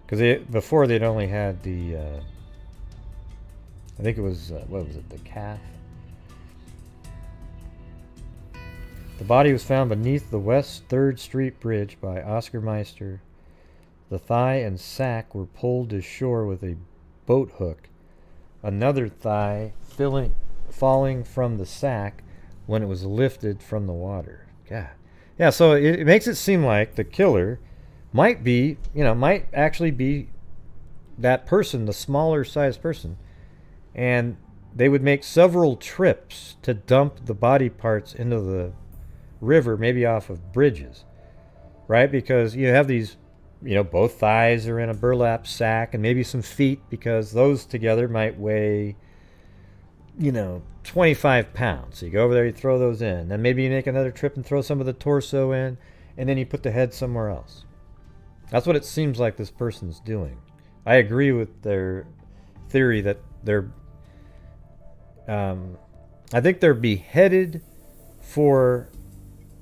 Because before they'd only had the, I think it was, what was it, the calf? The body was found beneath the West 3rd Street Bridge by Oscar Meister. The thigh and sack were pulled to shore with a boat hook. Another thigh falling from the sack when it was lifted from the water. God. Yeah, so it makes it seem like the killer might be, might actually be that person, the smaller sized person. And they would make several trips to dump the body parts into the river, maybe off of bridges, right? Because you have these, both thighs are in a burlap sack and maybe some feet, because those together might weigh, 25 pounds. So you go over there, you throw those in. Then maybe you make another trip and throw some of the torso in, and then you put the head somewhere else. That's what it seems like this person's doing. I agree with their theory that I think they're beheaded for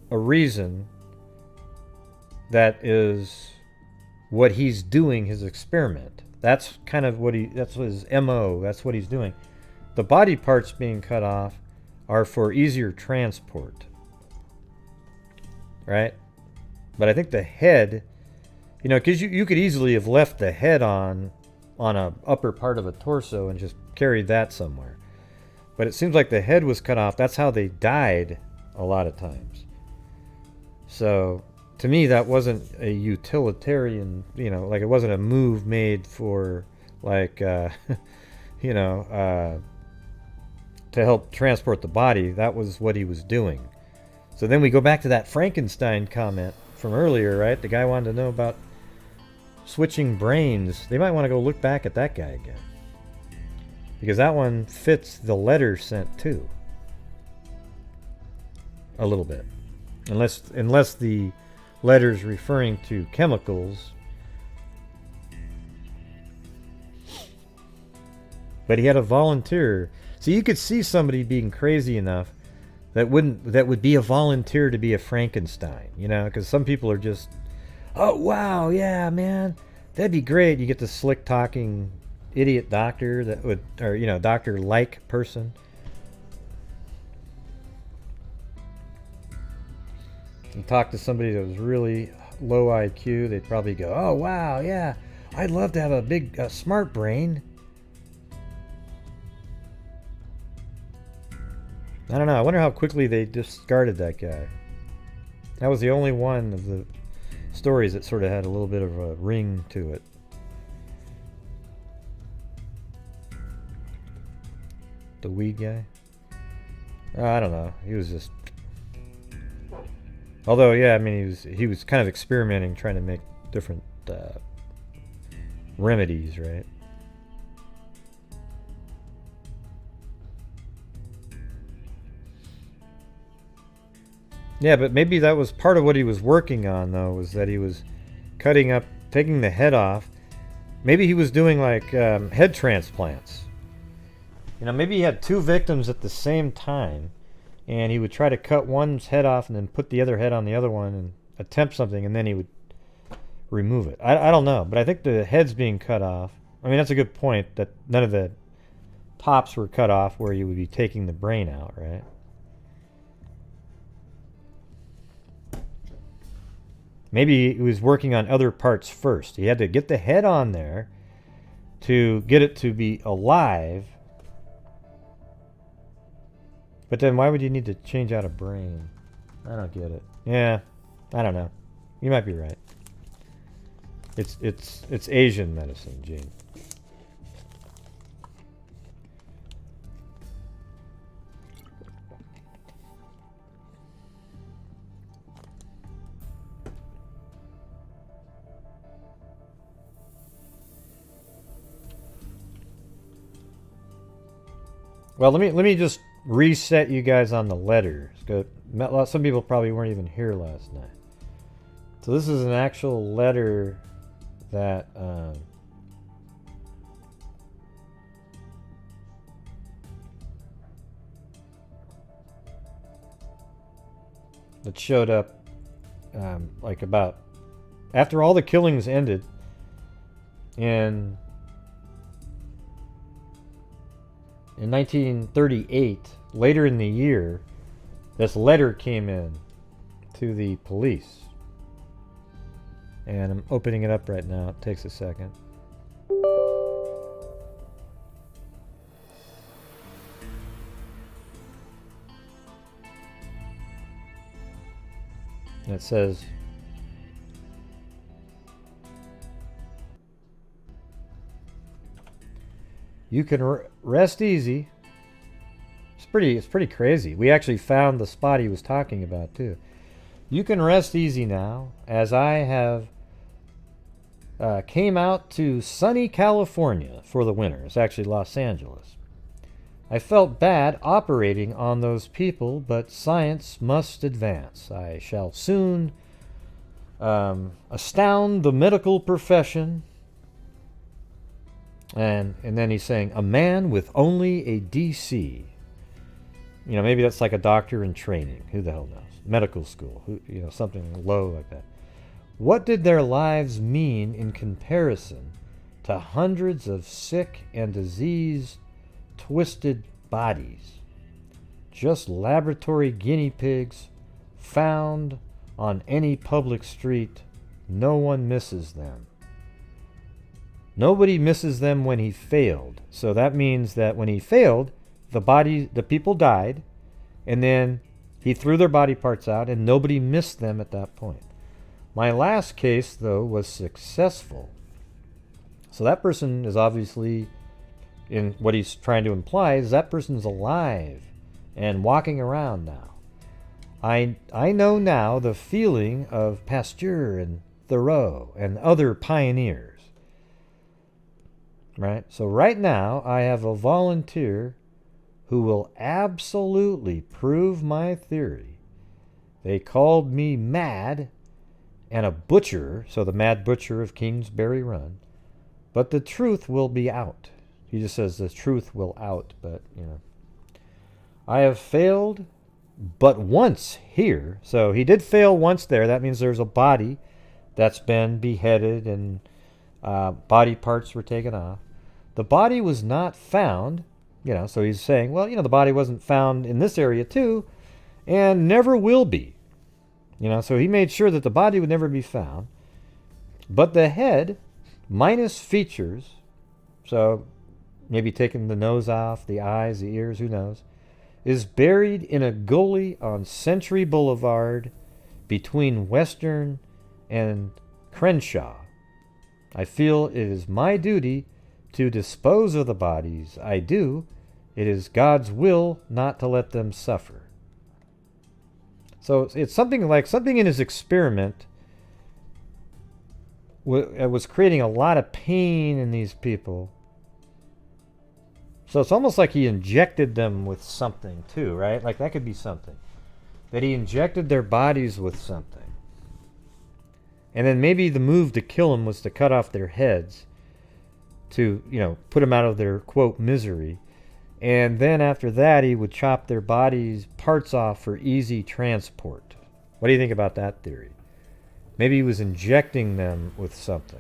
a reason that is what he's doing, his experiment. That's kind of that's his MO. That's what he's doing. The body parts being cut off are for easier transport. Right? But I think the head, because you could easily have left the head on a upper part of a torso and just carried that somewhere. But it seems like the head was cut off. That's how they died a lot of times. So to me, that wasn't a utilitarian, like it wasn't a move made for like, to help transport the body. That was what he was doing. So then we go back to that Frankenstein comment from earlier, right? The guy wanted to know about switching brains. They might want to go look back at that guy again, because that one fits the letter sent too. A little bit. Unless the letter's referring to chemicals. But he had a volunteer. So you could see somebody being crazy enough that would be a volunteer to be a Frankenstein, because some people are just, oh wow, yeah, man, that'd be great. You get the slick talking idiot doctor that would, or doctor like person. You talk to somebody that was really low IQ, they'd probably go, oh wow, yeah, I'd love to have a big smart brain. I don't know. I wonder how quickly they discarded that guy. That was the only one of the stories that sort of had a little bit of a ring to it. The weed guy? I don't know. He was just... Although, yeah, I mean, he was kind of experimenting, trying to make different remedies, right? Yeah, but maybe that was part of what he was working on, though, was that he was cutting up, taking the head off. Maybe he was doing, like, head transplants. Maybe he had two victims at the same time, and he would try to cut one's head off and then put the other head on the other one and attempt something, and then he would remove it. I don't know, but I think the head's being cut off. I mean, that's a good point, that none of the tops were cut off where you would be taking the brain out, right? Maybe he was working on other parts first. He had to get the head on there to get it to be alive. But then why would you need to change out a brain? I don't get it. Yeah, I don't know. You might be right. It's Asian medicine, Gene. Well, let me just reset you guys on the letters. Some people probably weren't even here last night. So this is an actual letter that that showed up like about after all the killings ended in 1938, later in the year, this letter came in to the police. And I'm opening it up right now. It takes a second. And it says, you can rest easy. It's pretty crazy. We actually found the spot he was talking about too. You can rest easy now, as I have came out to sunny California for the winter. It's actually Los Angeles. I felt bad operating on those people, but science must advance. I shall soon astound the medical profession. And then he's saying, a man with only a DC. Maybe that's like a doctor in training. Who the hell knows? Medical school. Something low like that. What did their lives mean in comparison to hundreds of sick and disease twisted bodies. Just laboratory guinea pigs found on any public street. No one misses them. Nobody misses them when he failed. So that means that when he failed, the people died, and then he threw their body parts out, and nobody missed them at that point. My last case, though, was successful. So that person is obviously, in what he's trying to imply, is that person's alive and walking around now. I know now the feeling of Pasteur and Thoreau and other pioneers. Right? So right now, I have a volunteer who will absolutely prove my theory. They called me mad and a butcher, so the mad butcher of Kingsbury Run. But the truth will be out. He just says the truth will out, but, you know. I have failed but once here. So he did fail once there. That means there's a body that's been beheaded and body parts were taken off. The body was not found, you know, so he's saying, well, you know, the body wasn't found in this area too, and never will be. You know, so he made sure that the body would never be found. But the head, minus features, so maybe taking the nose off, the eyes, the ears, who knows, is buried in a gully on Century Boulevard between Western and Crenshaw. I feel it is my duty to dispose of the bodies. I do. It is God's will not to let them suffer. So it's something like something in his experiment was creating a lot of pain in these people. So it's almost like he injected them with something too, right? Like that could be something. That he injected their bodies with something. And then maybe the move to kill them was to cut off their heads to, you know, put them out of their, quote, misery. And then after that, he would chop their bodies parts off for easy transport. What do you think about that theory? Maybe he was injecting them with something.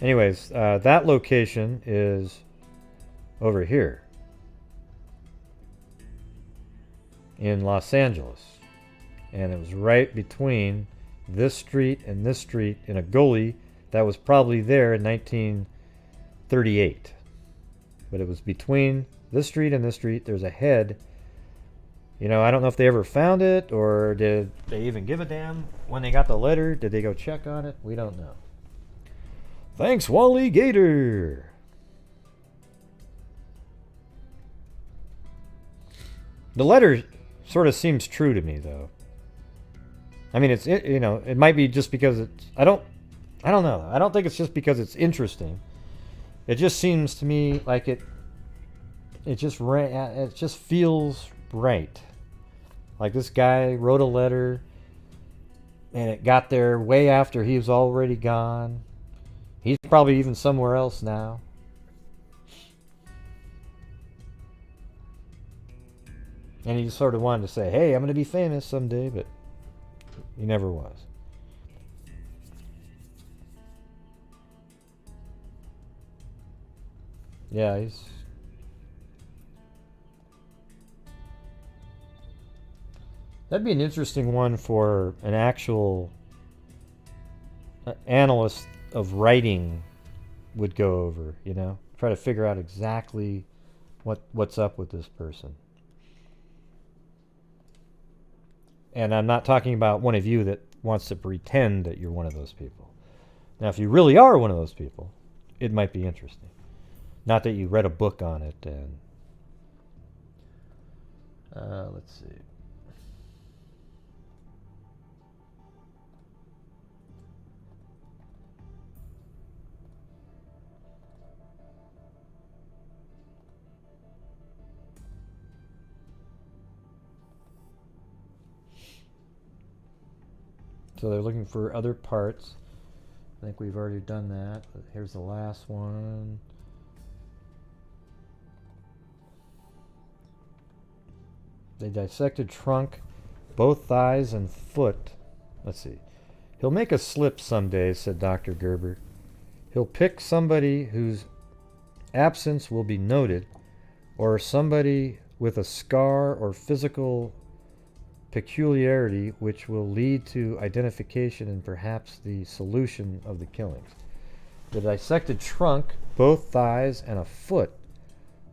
Anyways, that location is over here in Los Angeles. And it was right between this street and this street in a gully that was probably there in 1938. But it was between this street and this street. There's a head. You know, I don't know if they ever found it or did they even give a damn when they got the letter. Did they go check on it? We don't know. Thanks, Wally Gator. The letter sort of seems true to me, though. I mean, you know, it might be just because it's, I don't know. I don't think it's just because it's interesting. It just seems to me like it just feels right. Like this guy wrote a letter and it got there way after he was already gone. He's probably even somewhere else now. And he just sort of wanted to say, hey, I'm going to be famous someday, but he never was. Yeah, that'd be an interesting one for an actual analyst of writing would go over, you know? Try to figure out exactly what's up with this person. And I'm not talking about one of you that wants to pretend that you're one of those people. Now, if you really are one of those people, it might be interesting. Not that you read a book on it and... let's see. So they're looking for other parts. I think we've already done that. But here's the last one. They dissected trunk, both thighs and foot. Let's see. He'll make a slip someday, said Dr. Gerber. He'll pick somebody whose absence will be noted, or somebody with a scar or physical peculiarity which will lead to identification and perhaps the solution of the killings. The dissected trunk, both thighs and a foot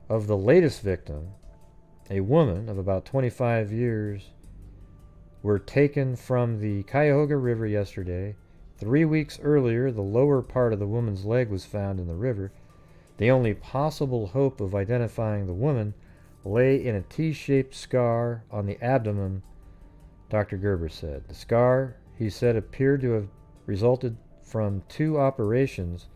of the latest victim, a woman of about 25 years, were taken from the Cuyahoga River yesterday. 3 weeks earlier, the lower part of the woman's leg was found in the river. The only possible hope of identifying the woman lay in a T-shaped scar on the abdomen, Dr. Gerber said. The scar, he said, appeared to have resulted from 2 operations,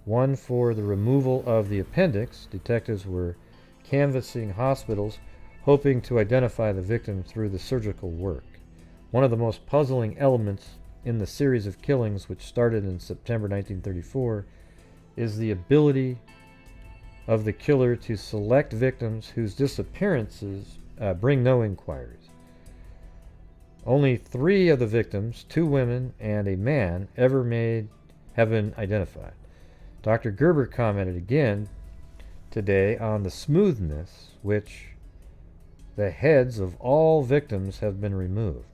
one for the removal of the appendix. Detectives were canvassing hospitals, hoping to identify the victim through the surgical work. One of the most puzzling elements in the series of killings, which started in September 1934, is the ability of the killer to select victims whose disappearances bring no inquiries. Only 3 of the victims, 2 women and a man, ever made have been identified. Dr. Gerber commented again today on the smoothness which the heads of all victims have been removed.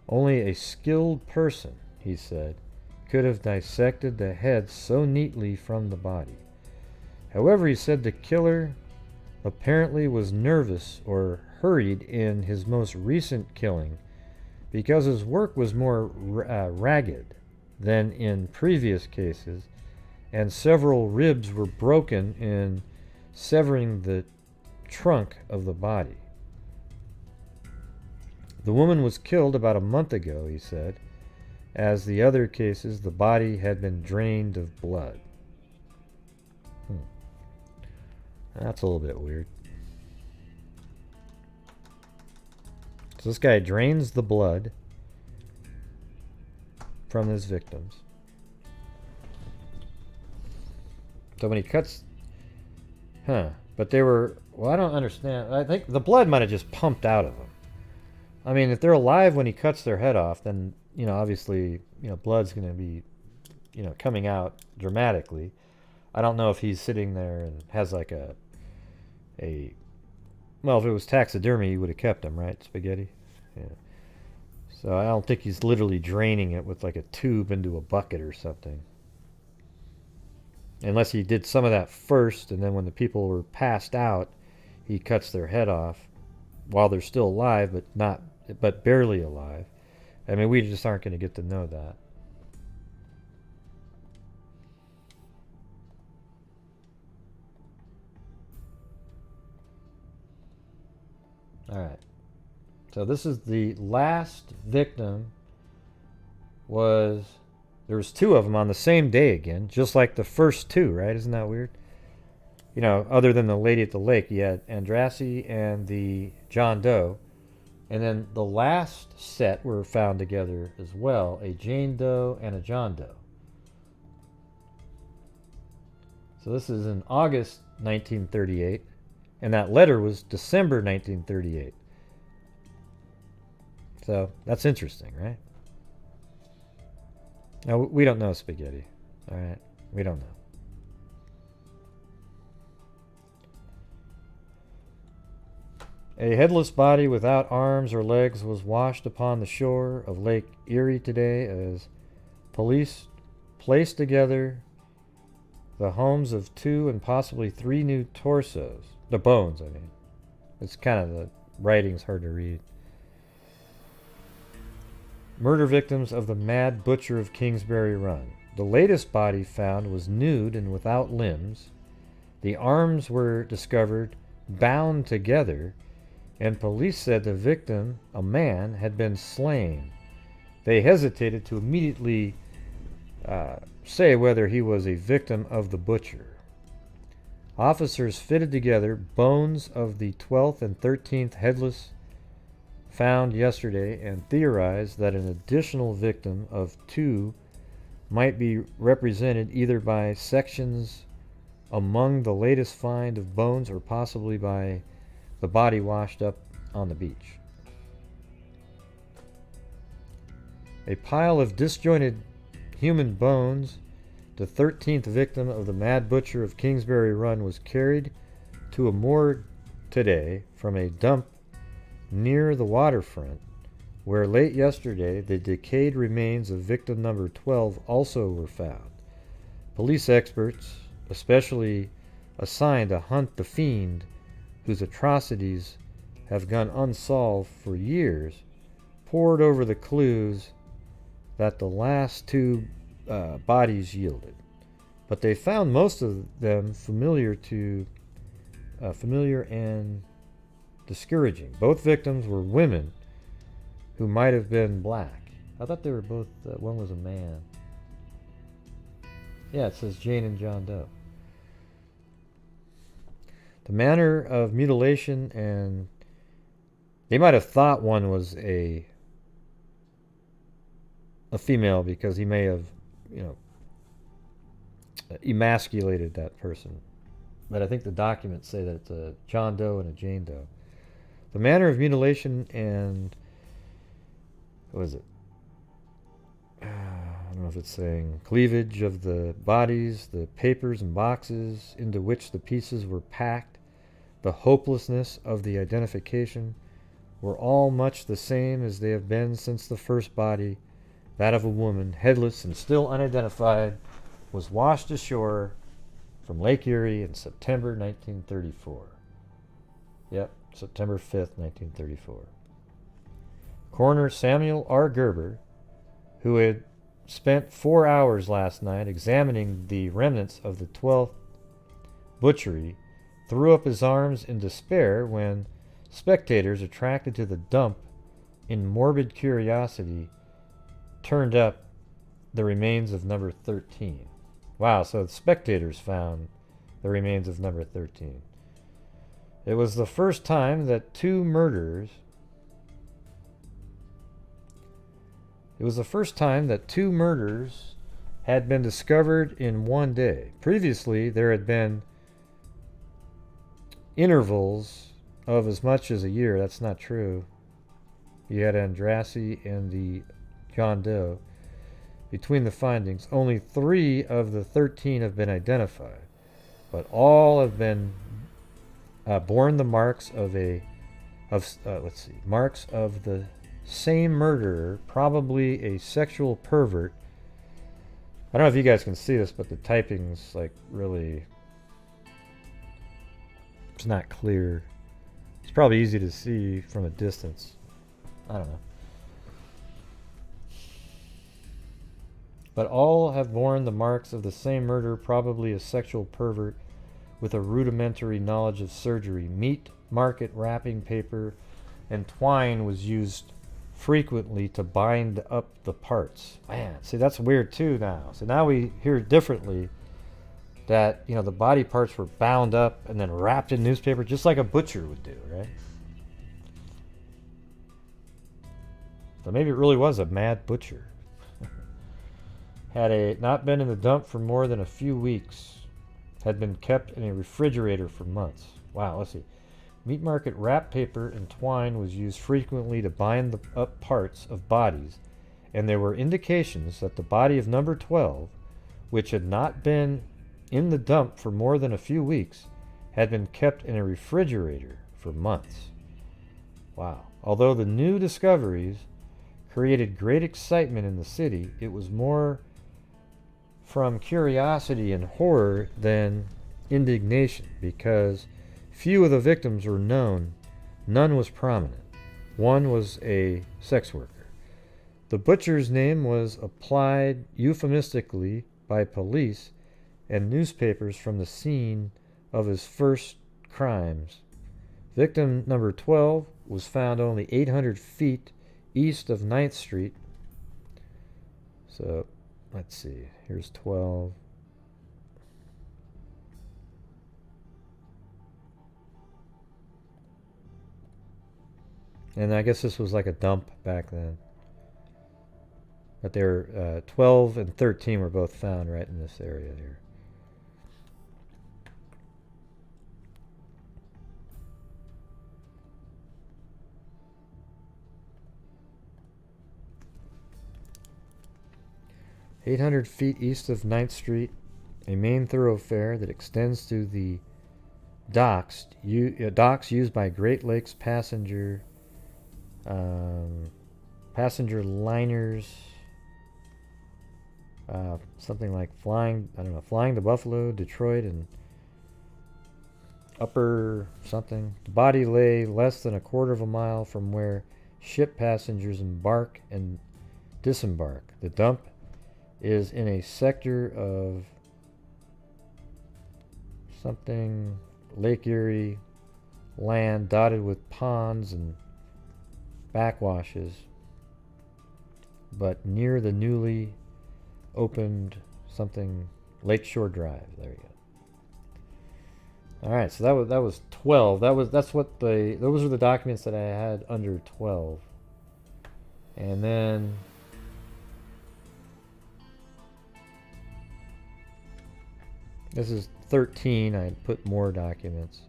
Only a skilled person, he said, could have dissected the head so neatly from the body. However, he said the killer apparently was nervous or hurried in his most recent killing because his work was more ragged than in previous cases, and several ribs were broken in severing the trunk of the body. The woman was killed about a month ago, he said. As the other cases, the body had been drained of blood. That's a little bit weird. So this guy drains the blood from his victims. So when he cuts... But they were... Well, I don't understand. I think the blood might have just pumped out of them. I mean, if they're alive when he cuts their head off, then, obviously, blood's going to be, coming out dramatically. I don't know if he's sitting there and has like a well, if it was taxidermy, he would have kept him, right? Spaghetti? Yeah. So I don't think he's literally draining it with like a tube into a bucket or something. Unless he did some of that first, and then when the people were passed out, he cuts their head off while they're still alive, but barely alive. I mean, we just aren't going to get to know that. All right. So this is the last victim. There was 2 of them on the same day again, just like the first 2, right? Isn't that weird? Other than the lady at the lake, you had Andrassy and the John Doe. And then the last set were found together as well, a Jane Doe and a John Doe. So this is in August 1938, and that letter was December 1938. So that's interesting, right? Now, we don't know, Spaghetti. All right? We don't know. A headless body without arms or legs was washed upon the shore of Lake Erie today as police placed together the homes of 2 and possibly 3 new torsos. The bones, I mean. It's kind of, the writing's hard to read. Murder victims of the Mad Butcher of Kingsbury Run. The latest body found was nude and without limbs. The arms were discovered bound together, and police said the victim, a man, had been slain. They hesitated to immediately say whether he was a victim of the butcher. Officers fitted together bones of the 12th and 13th headless found yesterday and theorized that an additional victim of 2 might be represented either by sections among the latest find of bones or possibly by the body washed up on the beach. A pile of disjointed human bones, the 13th victim of the Mad Butcher of Kingsbury Run, was carried to a morgue today from a dump near the waterfront, where late yesterday the decayed remains of victim number 12 also were found. Police experts, especially assigned to hunt the fiend whose atrocities have gone unsolved for years, pored over the clues that the last two bodies yielded. But they found most of them familiar and discouraging. Both victims were women who might have been black. I thought they were both, one was a man. Yeah, it says Jane and John Doe. The manner of mutilation, and they might have thought one was a female because he may have, emasculated that person. But I think the documents say that it's a John Doe and a Jane Doe. The manner of mutilation and, what is it? I don't know if it's saying cleavage of the bodies, the papers and boxes into which the pieces were packed, the hopelessness of the identification, were all much the same as they have been since the first body, that of a woman, headless and still unidentified, was washed ashore from Lake Erie in September 1934. Yep, September 5th, 1934. Coroner Samuel R. Gerber, who had spent 4 hours last night examining the remnants of the 12th butchery, threw up his arms in despair when spectators attracted to the dump in morbid curiosity turned up the remains of number 13. Wow, so the spectators found the remains of number 13. It was the first time that two murders had been discovered in one day. Previously, there had been intervals of as much as a year. That's not true. You had Andrassy and the John Doe. Between the findings, only 3 of the 13 have been identified, but all have been borne the marks of marks of the same murderer, probably a sexual pervert. I don't know if you guys can see this, but the typing's like really, it's not clear. It's probably easy to see from a distance. I don't know. But all have borne the marks of the same murder, probably a sexual pervert with a rudimentary knowledge of surgery. Meat market wrapping paper and twine was used frequently to bind up the parts. Man, see, that's weird too now. So now we hear differently that, the body parts were bound up and then wrapped in newspaper, just like a butcher would do, right? So maybe it really was a mad butcher. Had not been in the dump for more than a few weeks, had been kept in a refrigerator for months. Wow, let's see. Meat market wrap paper and twine was used frequently to bind up parts of bodies, and there were indications that the body of number 12, which had not been in the dump for more than a few weeks, had been kept in a refrigerator for months. Wow. Although the new discoveries created great excitement in the city, it was more from curiosity and horror than indignation, because few of the victims were known. None was prominent. One was a sex worker. The butcher's name was applied euphemistically by police and newspapers from the scene of his first crimes. Victim number 12 was found only 800 feet east of 9th Street. So, let's see. Here's 12. And I guess this was like a dump back then. But they were 12 and 13 were both found right in this area here. 800 feet east of 9th Street, a main thoroughfare that extends to the docks used by Great Lakes passenger liners, something like flying to Buffalo, Detroit, and upper something. The body lay less than a quarter of a mile from where ship passengers embark and disembark. The dump is in a sector of something Lake Erie land dotted with ponds and backwashes, but near the newly opened something Lakeshore Drive. There you go. All right, so that was 12. Those were the documents that I had under 12. And then this is 13. I put more documents.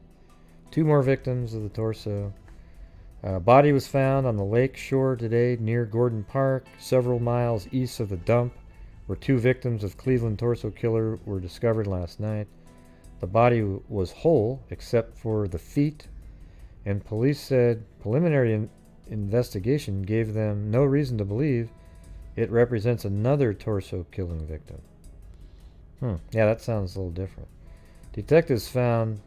2 more victims of the torso. Body was found on the lake shore today near Gordon Park, several miles east of the dump, where 2 victims of Cleveland torso killer were discovered last night. The body was whole except for the feet, and police said preliminary investigation gave them no reason to believe it represents another torso killing victim. Yeah, that sounds a little different. Detectives found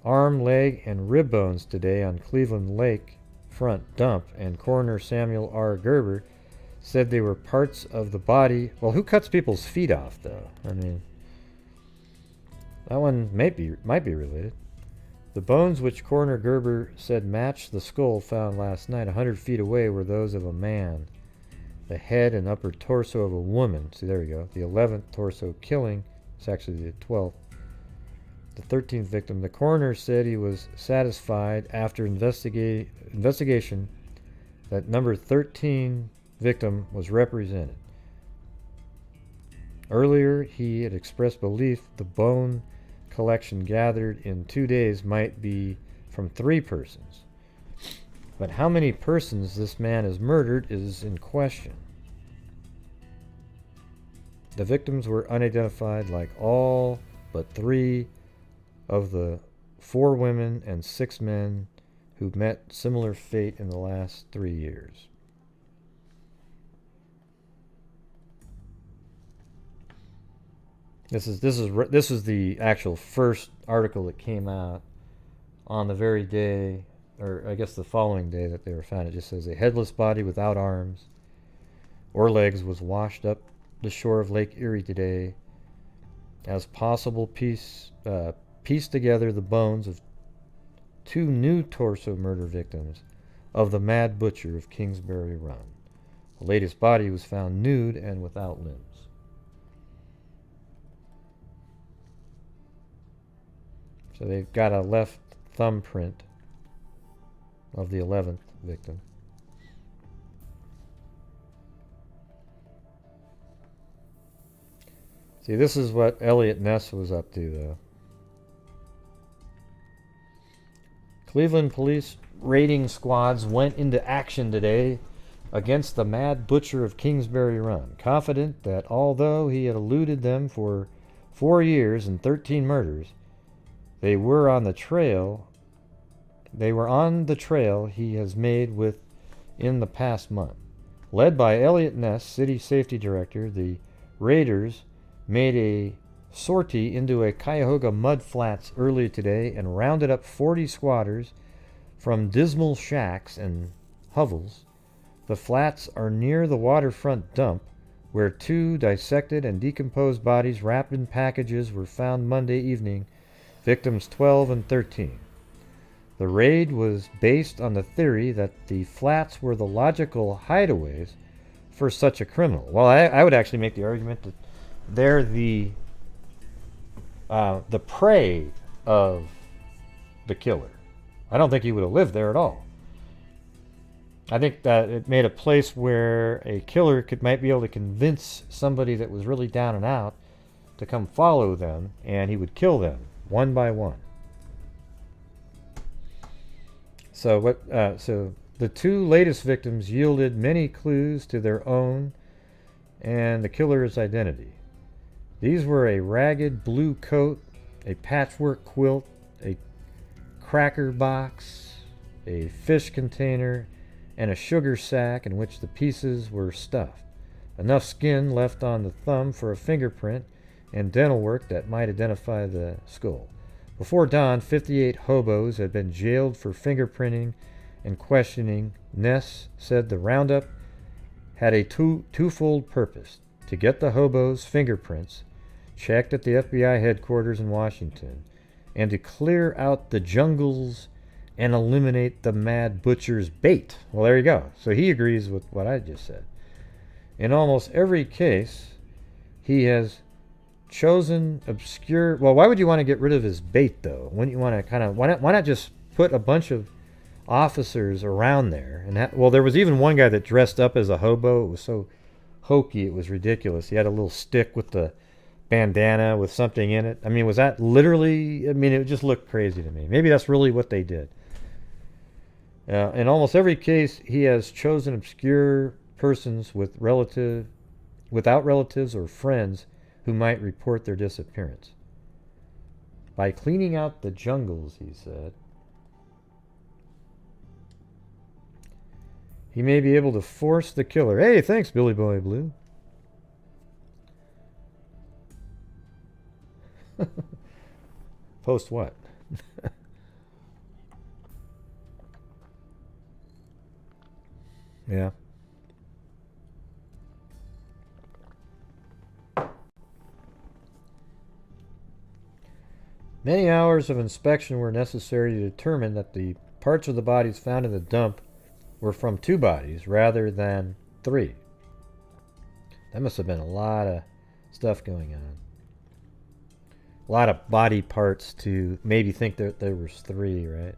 arm, leg, and rib bones today on Cleveland Lake front dump, and coroner Samuel R. Gerber said they were parts of the body. Well, who cuts people's feet off, though? I mean, that one might be related. The bones which coroner Gerber said matched the skull found last night 100 feet away were those of a man. The head and upper torso of a woman. See, there we go. The 11th torso killing. It's actually the 12th. The 13th victim. The coroner said he was satisfied after investigation that number 13 victim was represented. Earlier, he had expressed belief the bone collection gathered in 2 days might be from 3 persons. But how many persons this man has murdered is in question. The victims were unidentified, like all but 3 of the 4 women and 6 men who met similar fate in the last 3 years. This is the actual first article that came out on the very day, or I guess the following day that they were found. It just says a headless body without arms or legs was washed up the shore of Lake Erie today. As possible piece together the bones of 2 new torso murder victims of the Mad Butcher of Kingsbury Run. The latest body was found nude and without limbs. So they've got a left thumbprint of the 11th victim. See, this is what Eliot Ness was up to, though. Cleveland police raiding squads went into action today against the Mad Butcher of Kingsbury Run, confident that although he had eluded them for 4 years and 13 murders, they were on the trail he has made within the past month. Led by Eliot Ness, city safety director, the raiders made a sortie into a Cuyahoga mud flats earlier today and rounded up 40 squatters from dismal shacks and hovels. The flats are near the waterfront dump, where 2 dissected and decomposed bodies wrapped in packages were found Monday evening, victims 12 and 13. The raid was based on the theory that the flats were the logical hideaways for such a criminal. Well, I would actually make the argument that they're the prey of the killer. I don't think he would have lived there at all. I think that it made a place where a killer might be able to convince somebody that was really down and out to come follow them, and he would kill them one by one. So the 2 latest victims yielded many clues to their own and the killer's identity. These were a ragged blue coat, a patchwork quilt, a cracker box, a fish container, and a sugar sack in which the pieces were stuffed. Enough skin left on the thumb for a fingerprint and dental work that might identify the skull. Before dawn, 58 hobos had been jailed for fingerprinting and questioning. Ness said the roundup had a twofold purpose: to get the hobos' fingerprints checked at the FBI headquarters in Washington, and to clear out the jungles and eliminate the mad butcher's bait. Well, there you go. So he agrees with what I just said. In almost every case, he has chosen obscure... Well, why would you want to get rid of his bait, though? Wouldn't you want to kind of... Why not just put a bunch of officers around there? And well, there was even one guy that dressed up as a hobo. It was so hokey, it was ridiculous. He had a little stick with the bandana with something in it. I mean, was that literally... I mean, it just looked crazy to me. Maybe that's really what they did. In almost every case, he has chosen obscure persons without relatives or friends who might report their disappearance. By cleaning out the jungles, he said, he may be able to force the killer. Hey, thanks, Billy Boy Blue. Post what? Yeah. Many hours of inspection were necessary to determine that the parts of the bodies found in the dump were from 2 bodies rather than 3. That must have been a lot of stuff going on. A lot of body parts to maybe think that there was 3, right?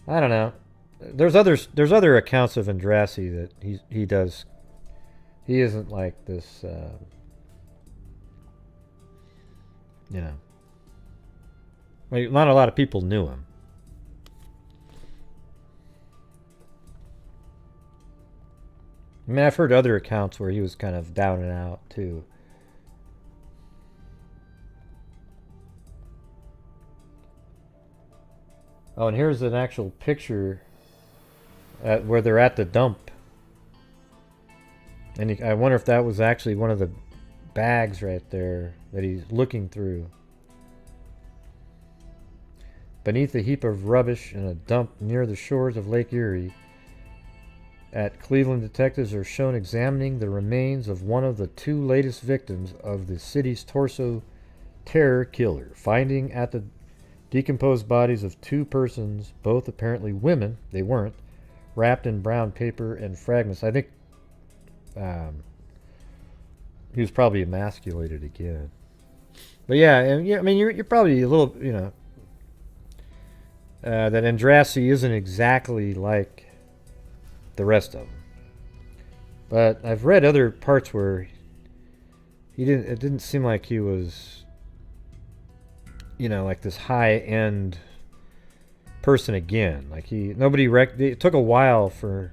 I don't know. There's other accounts of Andrassy that he does. He isn't like this. You know, like, not a lot of people knew him. I mean, I've heard other accounts where he was kind of down and out too. Oh, and here's an actual picture where they're at the dump. And I wonder if that was actually one of the bags right there that he's looking through. Beneath a heap of rubbish in a dump near the shores of Lake Erie, at Cleveland, detectives are shown examining the remains of one of the 2 latest victims of the city's torso terror killer, finding at the decomposed bodies of 2 persons, both apparently women, they weren't, wrapped in brown paper and fragments. I think he was probably emasculated again. But yeah, and yeah, I mean, you're probably a little, you know, that Andrassy isn't exactly like the rest of them. But I've read other parts where it didn't seem like he was, you know, like this high-end person again. Like it took a while for,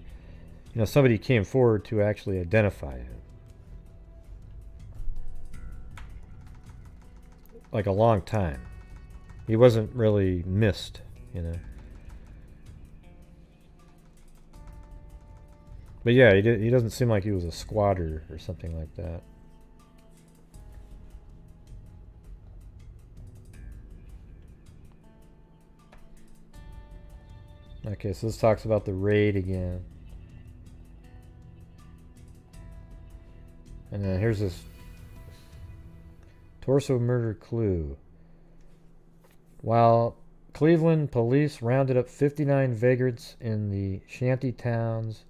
you know, somebody came forward to actually identify him. Like a long time. He wasn't really missed, you know. But yeah, he doesn't seem like he was a squatter or something like that. Okay, so this talks about the raid again. And then here's this torso murder clue. While Cleveland police rounded up 59 vagrants in the shanty towns,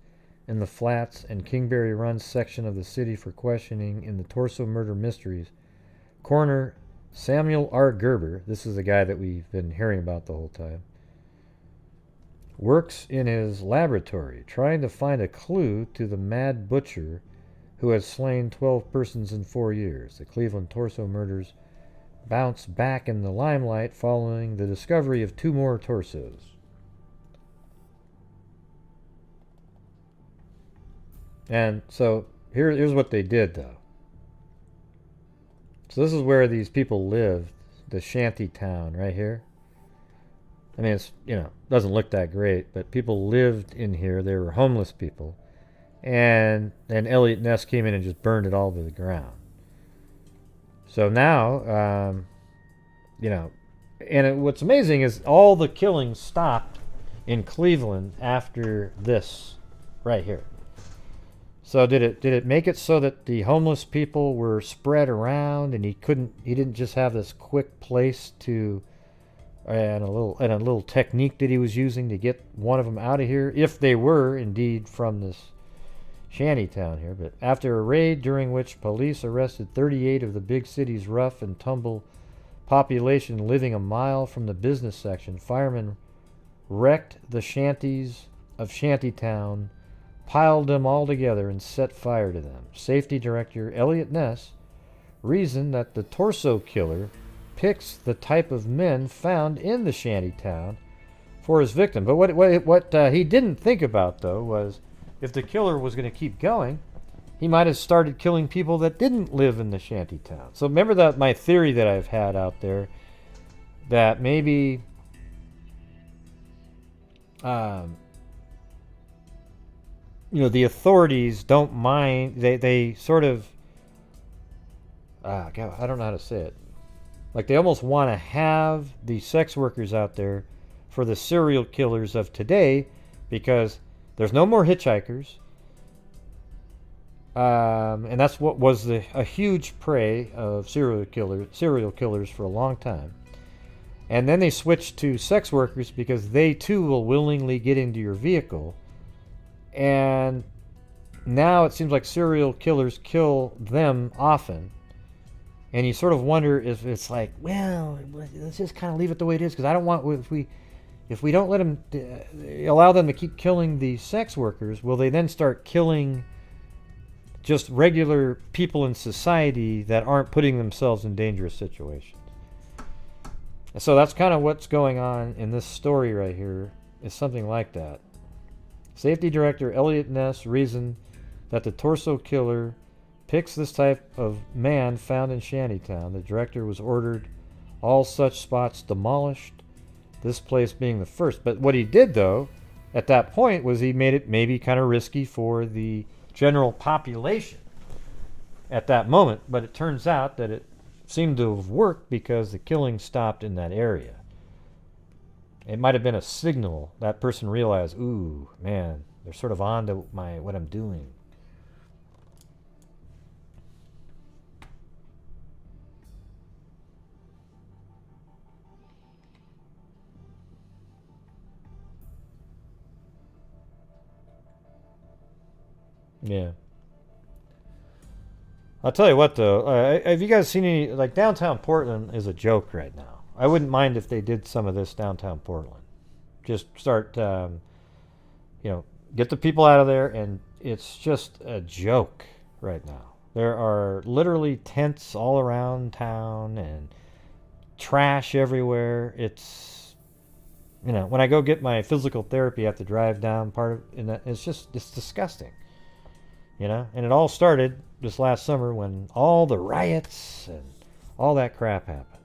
in the Flats and Kingsbury Run section of the city for questioning in the torso murder mysteries, coroner Samuel R. Gerber, this is the guy that we've been hearing about the whole time, works in his laboratory trying to find a clue to the mad butcher who has slain 12 persons in 4 years. The Cleveland torso murders bounce back in the limelight following the discovery of 2 more torsos. And so here's what they did, though. So this is where these people lived, the shanty town right here. I mean, it's, doesn't look that great, but people lived in here. They were homeless people. And then Eliot Ness came in and just burned it all to the ground. So now, what's amazing is all the killings stopped in Cleveland after this right here. So did it make it so that the homeless people were spread around and he didn't just have this quick place to and a little technique that he was using to get one of them out of here, if they were indeed from this shanty town here. But after a raid during which police arrested 38 of the big city's rough and tumble population living a mile from the business section, firemen wrecked the shanties of Shantytown, piled them all together, and set fire to them. Safety director Eliot Ness reasoned that the torso killer picks the type of men found in the shantytown for his victim. But what he didn't think about, though, was if the killer was going to keep going, he might have started killing people that didn't live in the shantytown. So remember that my theory that I've had out there, that maybe the authorities don't mind. They sort of God, I don't know how to say it. Like they almost want to have the sex workers out there for the serial killers of today, because there's no more hitchhikers. And that's what was a huge prey of serial killers for a long time. And then they switched to sex workers because they too will willingly get into your vehicle. And now it seems like serial killers kill them often. And you sort of wonder if it's like, well, let's just kind of leave it the way it is, because I don't want, if we don't let them, allow them to keep killing the sex workers, will they then start killing just regular people in society that aren't putting themselves in dangerous situations? And so that's kind of what's going on in this story right here, is something like that. Safety director Eliot Ness reasoned that the torso killer picks this type of man found in Shantytown. The director was ordered all such spots demolished, this place being the first. But what he did, though, at that point, was he made it maybe kind of risky for the general population at that moment. But it turns out that it seemed to have worked because the killing stopped in that area. It might have been a signal. That person realized, ooh, man, they're sort of on to what I'm doing. Yeah. I'll tell you what, though. Have you guys seen any, like, downtown Portland is a joke right now. I wouldn't mind if they did some of this downtown Portland. Just start, get the people out of there, and it's just a joke right now. There are literally tents all around town and trash everywhere. It's, when I go get my physical therapy, I have to drive down it's disgusting. And it all started this last summer when all the riots and all that crap happened.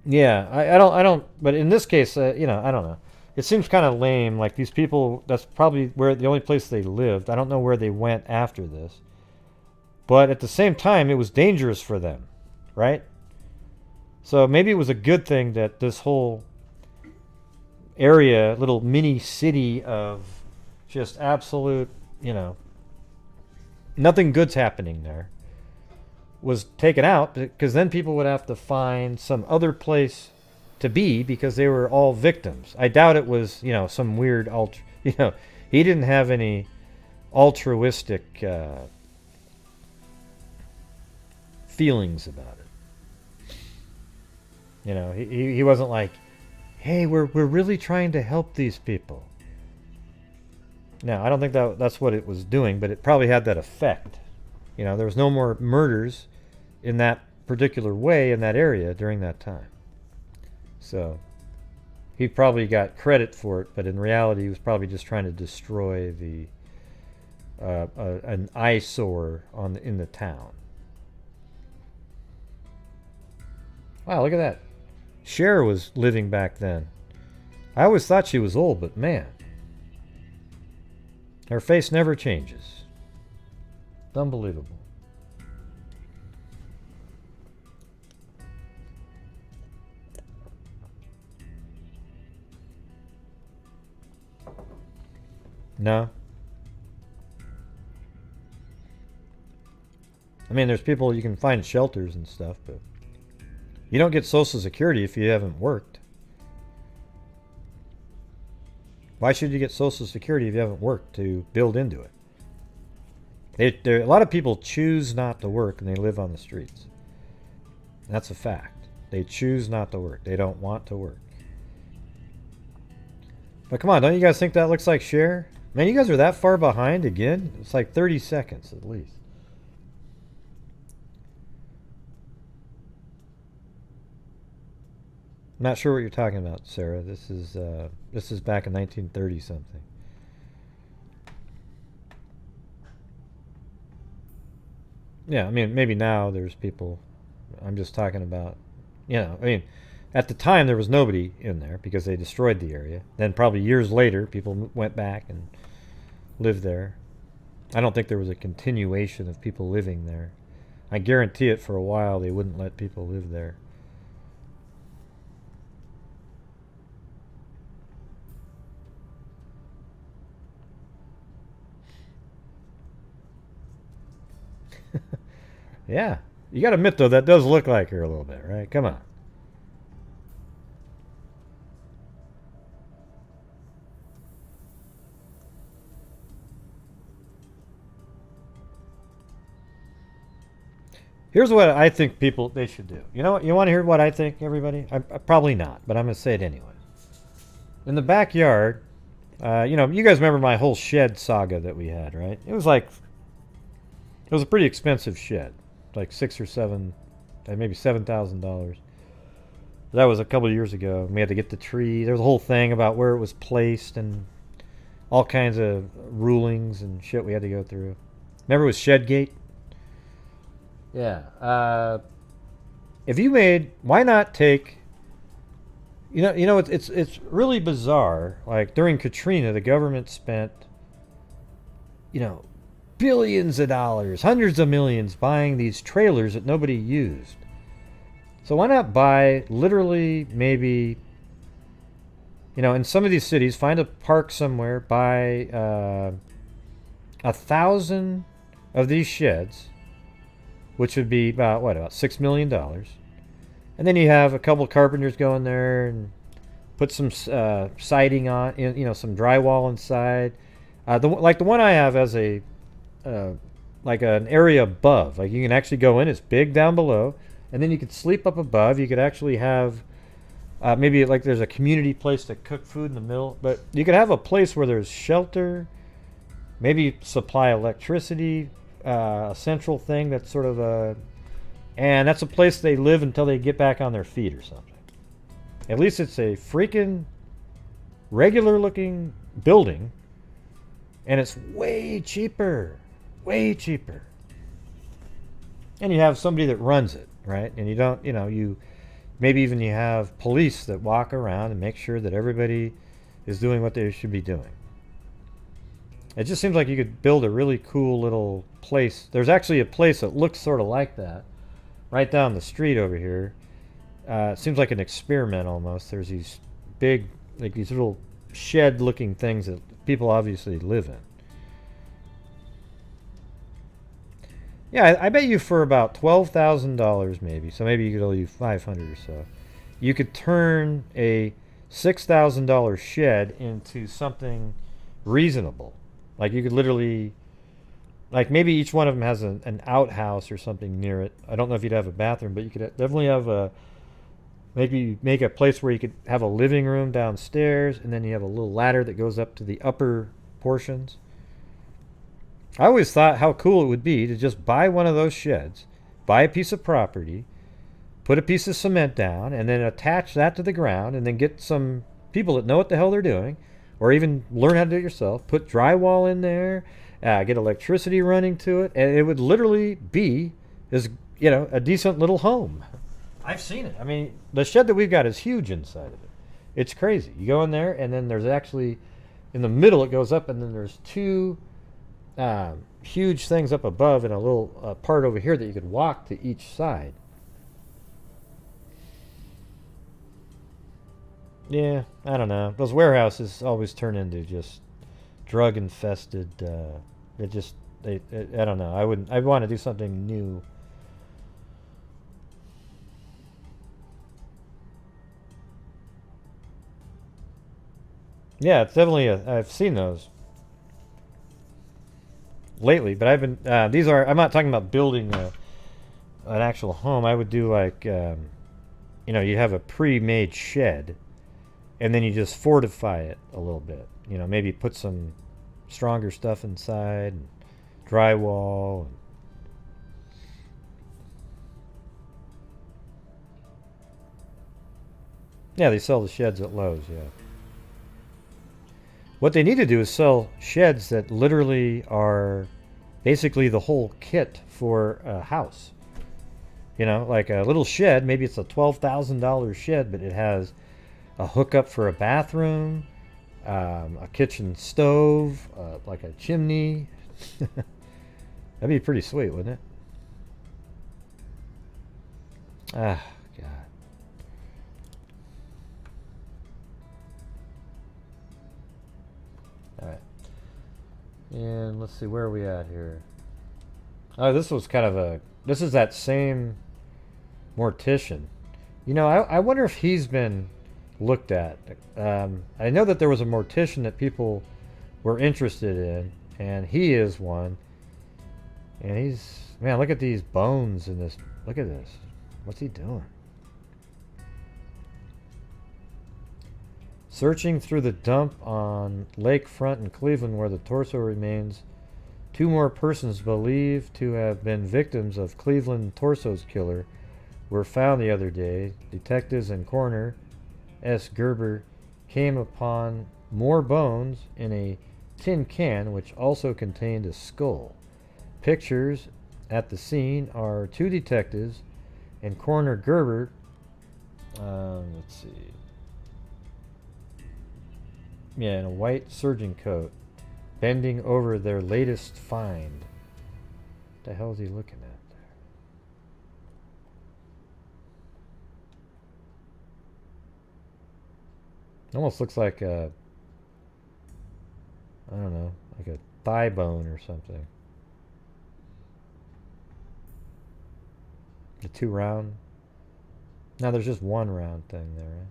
Yeah, I don't, but in this case, I don't know. It seems kind of lame. Like these people, that's probably the only place they lived. I don't know where they went after this. But at the same time, it was dangerous for them, right? So maybe it was a good thing that this whole area, little mini city of just absolute, nothing good's happening there, was taken out, because then people would have to find some other place to be because they were all victims. I doubt it was, some weird, he didn't have any altruistic feelings about it. He wasn't like, hey, we're really trying to help these people. Now, I don't think that's what it was doing, but it probably had that effect. There was no more murders in that particular way in that area during that time. So, he probably got credit for it, but in reality, he was probably just trying to destroy the an eyesore in the town. Wow, look at that. Cher was living back then. I always thought she was old, but man, her face never changes. It's unbelievable. No. I mean, there's people, you can find shelters and stuff, but you don't get Social Security if you haven't worked. Why should you get Social Security if you haven't worked to build into it? A lot of people choose not to work and they live on the streets. That's a fact. They choose not to work. They don't want to work. But come on, don't you guys think that looks like Cher? Man, you guys are that far behind again? It's like 30 seconds at least. I'm not sure what you're talking about, Sarah. This is back in 1930 something. Yeah, I mean, maybe now there's people. I'm just talking about, I mean, at the time there was nobody in there because they destroyed the area. Then probably years later, people went back and lived there. I don't think there was a continuation of people living there. I guarantee it, for a while they wouldn't let people live there. Yeah, you got to admit though, that does look like her a little bit, right? Come on. Here's what I think they should do. You know what? You want to hear what I think, everybody? Probably not, but I'm going to say it anyway. In the backyard, you guys remember my whole shed saga that we had, right? It was a pretty expensive shed, like $6,000 or $7,000, maybe $7,000. That was a couple of years ago. We had to get the tree. There was a whole thing about where it was placed and all kinds of rulings and shit we had to go through. Remember it was Shedgate? Yeah. Why not take, it's really bizarre. Like during Katrina, the government spent, billions of dollars, hundreds of millions buying these trailers that nobody used. So why not buy literally maybe, in some of these cities, find a park somewhere, buy 1,000 of these sheds, which would be about $6 million. And then you have a couple carpenters go in there and put some siding on, some drywall inside. The one I have has a like an area above. Like you can actually go in. It's big down below, and then you could sleep up above. You could actually have maybe like there's a community place to cook food in the middle, but you could have a place where there's shelter, maybe supply electricity, a central thing that's sort of and that's a place they live until they get back on their feet or something. At least it's a freaking regular looking building, and it's way cheaper. Way cheaper. And you have somebody that runs it, right? And you don't, maybe even you have police that walk around and make sure that everybody is doing what they should be doing. It just seems like you could build a really cool little place. There's actually a place that looks sort of like that right down the street over here. It seems like an experiment almost. There's these big, like these little shed looking things that people obviously live in. Yeah, I bet you for about $12,000 maybe, so maybe you could only do $500 or so, you could turn a $6,000 shed into something reasonable. Like you could literally, like maybe each one of them has an outhouse or something near it. I don't know if you'd have a bathroom, but you could definitely have maybe make a place where you could have a living room downstairs, and then you have a little ladder that goes up to the upper portions. I always thought how cool it would be to just buy one of those sheds, buy a piece of property, put a piece of cement down, and then attach that to the ground, and then get some people that know what the hell they're doing, or even learn how to do it yourself, put drywall in there, get electricity running to it, and it would literally be as, you know, a decent little home. I've seen it. I mean, the shed that we've got is huge inside of it. It's crazy. You go in there, and then there's actually, in the middle it goes up, and then there's two huge things up above and a little part over here that you could walk to each side. Yeah, I don't know. Those warehouses always turn into just drug infested. I don't know. I'd want to do something new. Yeah, it's definitely I've seen those lately, but I've been I'm not talking about building an actual home. I would do like you know, you have a pre-made shed, and then you just fortify it a little bit. You know, maybe put some stronger stuff inside, and drywall. Yeah, they sell the sheds at Lowe's, yeah. What they need to do is sell sheds that literally are basically the whole kit for a house. You know, like a little shed, maybe it's a $12,000 shed, but it has a hookup for a bathroom, a kitchen stove, like a chimney. That'd be pretty sweet, wouldn't it? Ah, God. All right. And let's see, where are we at here? Oh, this was kind of this is that same mortician. You know, I wonder if he's been looked at. I know that there was a mortician that people were interested in, and he is one. And he's, man, look at these bones in this. Look at this. What's he doing? Searching through the dump on Lakefront in Cleveland where the torso remains, two more persons believed to have been victims of Cleveland Torsos killer were found the other day. Detectives and coroner S. Gerber came upon more bones in a tin can which also contained a skull. Pictures at the scene are two detectives and coroner Gerber, let's see, yeah, in a white surgeon coat, bending over their latest find. What the hell is he looking at there? Almost looks like a, I don't know, like a thigh bone or something. The two round? No, there's just one round thing there, right?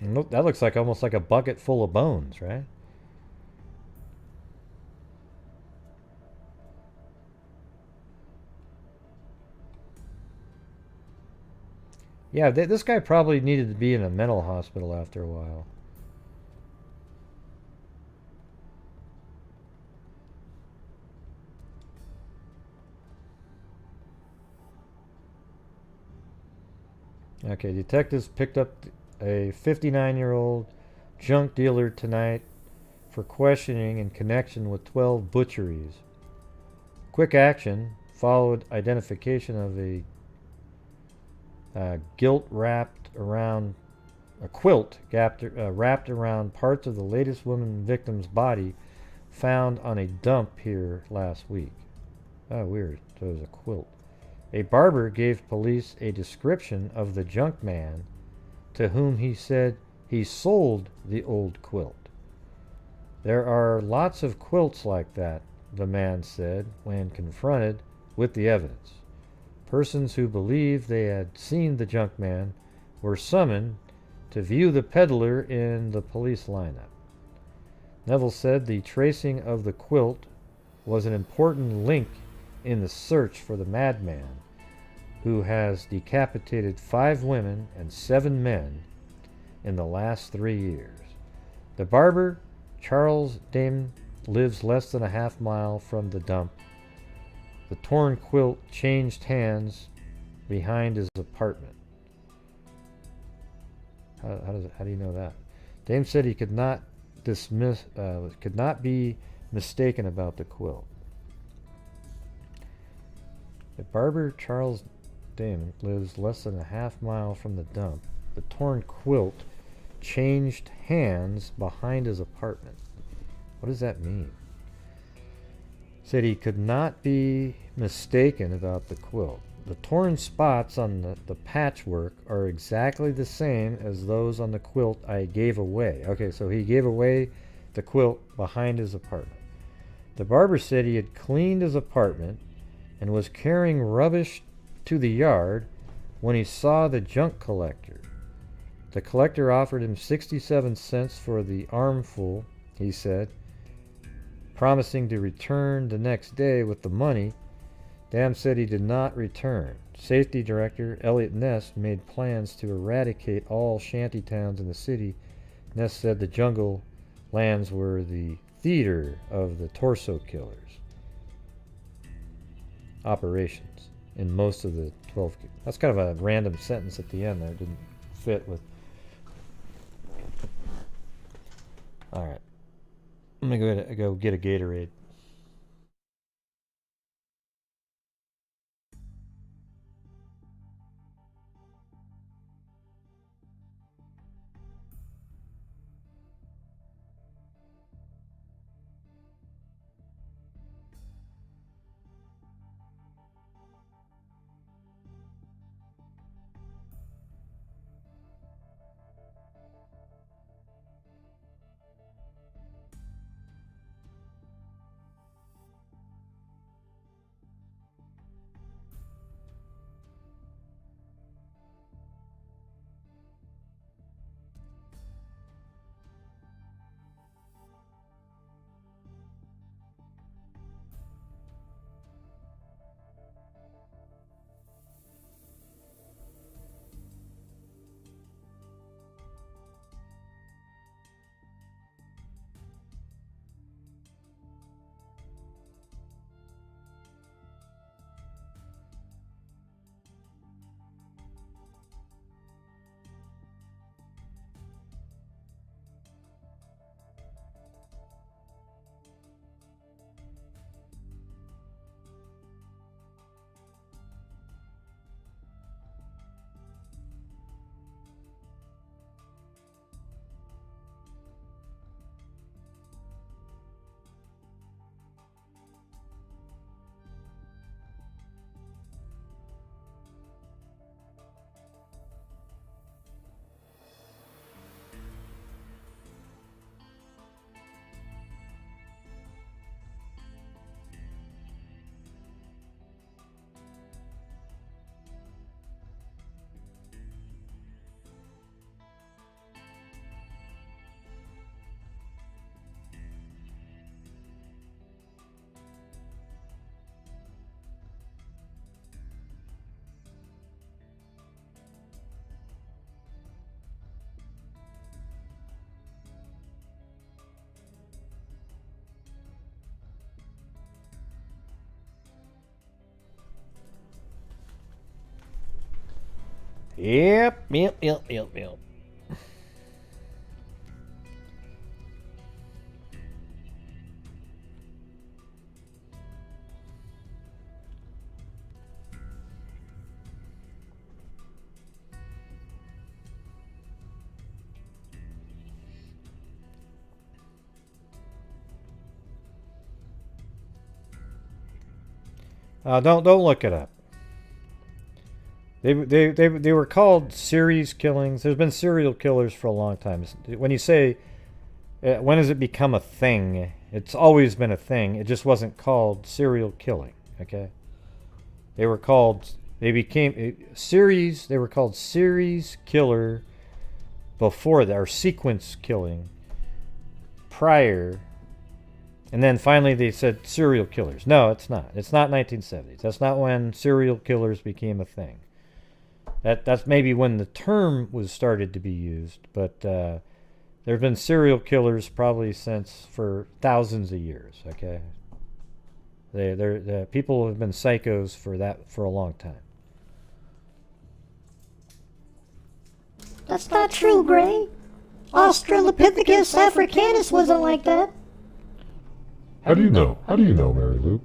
And look, that looks like almost like a bucket full of bones, right? Yeah, this guy probably needed to be in a mental hospital after a while. Okay, detectives picked up a 59-year-old junk dealer tonight for questioning in connection with 12 butcheries. Quick action followed identification of a quilt wrapped around parts of the latest woman victim's body found on a dump here last week. Oh, weird. So it was a quilt. A barber gave police a description of the junk man to whom he said he sold the old quilt. There are lots of quilts like that, the man said when confronted with the evidence. Persons who believed they had seen the junk man were summoned to view the peddler in the police lineup. Neville said the tracing of the quilt was an important link in the search for the madman who has decapitated 5 women and 7 men in the last 3 years. The barber, Charles Dame, lives less than a half mile from the dump. The torn quilt changed hands behind his apartment. How do you know that? Dame said he could not be mistaken about the quilt. The barber Charles Dame lives less than a half mile from the dump. The torn quilt changed hands behind his apartment. What does that mean? Said he could not be mistaken about the quilt. The torn spots on the patchwork are exactly the same as those on the quilt I gave away. Okay, so he gave away the quilt behind his apartment. The barber said he had cleaned his apartment and was carrying rubbish to the yard when he saw the junk collector. The collector offered him 67 cents for the armful, he said, promising to return the next day with the money. Dam said he did not return. Safety Director Eliot Ness made plans to eradicate all shanty towns in the city. Ness said the jungle lands were the theater of the torso killers operations in most of the 12. That's kind of a random sentence at the end there. It didn't fit with. All right. I'm going to go get a Gatorade. Yep. Don't look it up. They were called series killings. There's been serial killers for a long time. When you say when does it become a thing, it's always been a thing. It just wasn't called serial killing. Okay. They were called. They became series. They were called series killer before that, or sequence killing prior. And then finally they said serial killers. No, it's not. It's not 1970s. That's not when serial killers became a thing. That's maybe when the term was started to be used, but there have been serial killers probably for thousands of years. Okay, people have been psychos for a long time. That's not true, Gray. Australopithecus africanus wasn't like that. How do you know? How do you know, Mary Lou?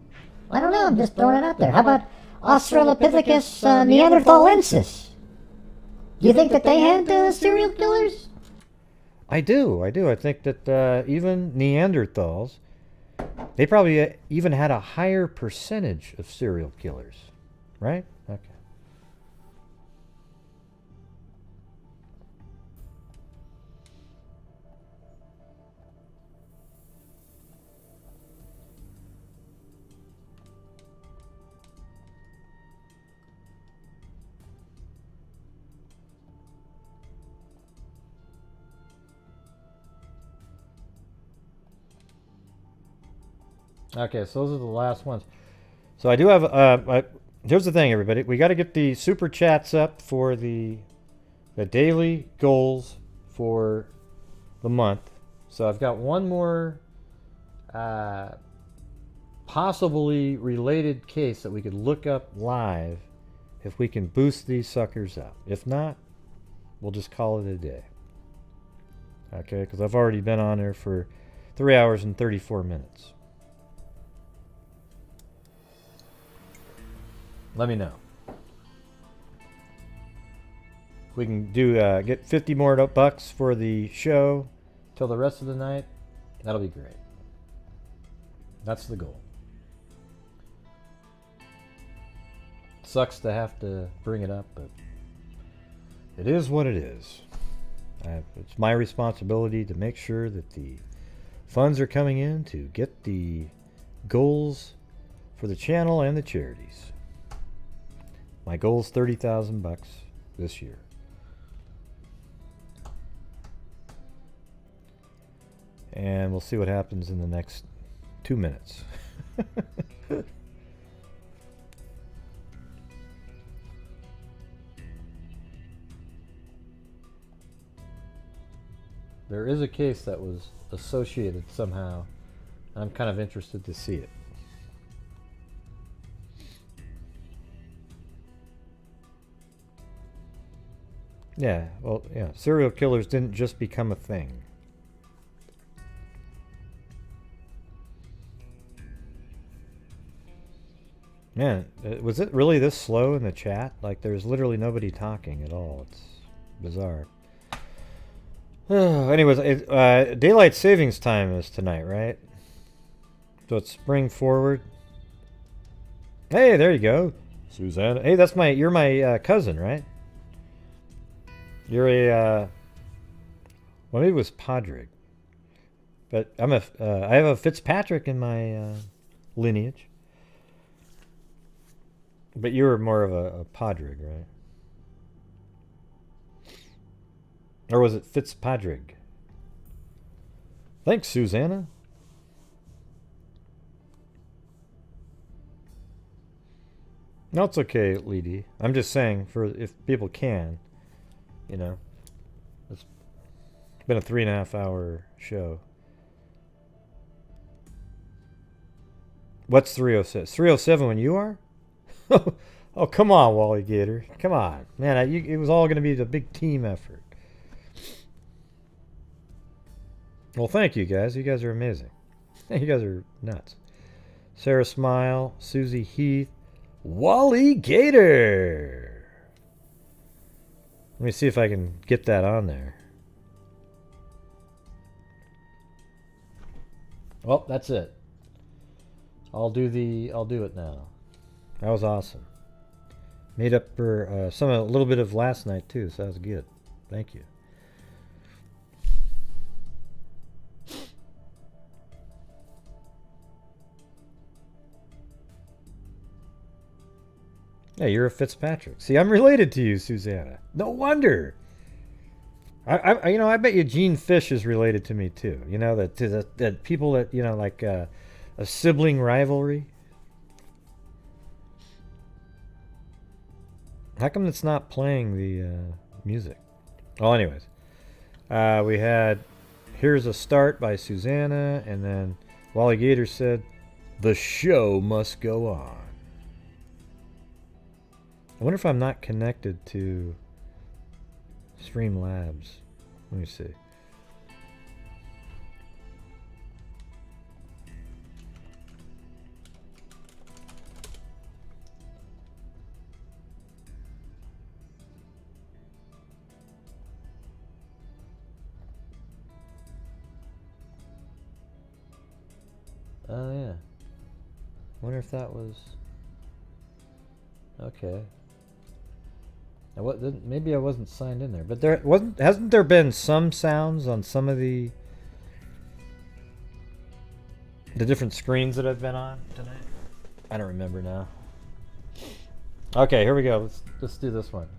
I don't know, I'm just throwing it out there. How about Australopithecus neanderthalensis? Do you think that they had serial killers? I do. I think that even Neanderthals, they probably even had a higher percentage of serial killers, right? Okay. Okay, so those are the last ones. So I do have, here's the thing, everybody. We got to get the super chats up for the daily goals for the month. So I've got one more possibly related case that we could look up live if we can boost these suckers up. If not, we'll just call it a day. Okay, because I've already been on there for 3 hours and 34 minutes. Let me know. If we can do get 50 more bucks for the show till the rest of the night, that'll be great. That's the goal. Sucks to have to bring it up, but it is what it is. It's my responsibility to make sure that the funds are coming in to get the goals for the channel and the charities. My goal is $30,000 this year. And we'll see what happens in the next 2 minutes. There is a case that was associated somehow. I'm kind of interested to see it. Yeah, well, yeah, serial killers didn't just become a thing. Man, was it really this slow in the chat? Like, there's literally nobody talking at all. It's bizarre. Anyways, daylight savings time is tonight, right? So it's spring forward. Hey, there you go, Susanna. Hey, you're my cousin, right? You're a, well, maybe it was Podrick, but I have a Fitzpatrick in my lineage. But you were more of a Podrick, right? Or was it Fitzpatrick? Thanks, Susanna. No, it's okay, Leedy. I'm just saying, for if people can. You know, it's been a 3.5 hour show. What's 306? 307 when you are? Oh, come on, Wally Gator. Come on. Man, it was all going to be a big team effort. Well, thank you guys. You guys are amazing. You guys are nuts. Sarah Smile, Susie Heath, Wally Gator. Let me see if I can get that on there. Well, that's it. I'll do it now. That was awesome. Made up for a little bit of last night too, so that was good. Thank you. Yeah, you're a Fitzpatrick. See, I'm related to you, Susanna. No wonder. I bet you Gene Fish is related to me too. You know, that people that, you know, like a sibling rivalry. How come it's not playing the music? Well, anyways, we had Here's a Start by Susanna, and then Wally Gator said, "The show must go on." I wonder if I'm not connected to Streamlabs. Let me see. Oh yeah. Wonder if that was okay. Maybe I wasn't signed in there, but there wasn't. Hasn't there been some sounds on some of the different screens that I've been on tonight? I don't remember now. Okay, here we go. Let's do this one.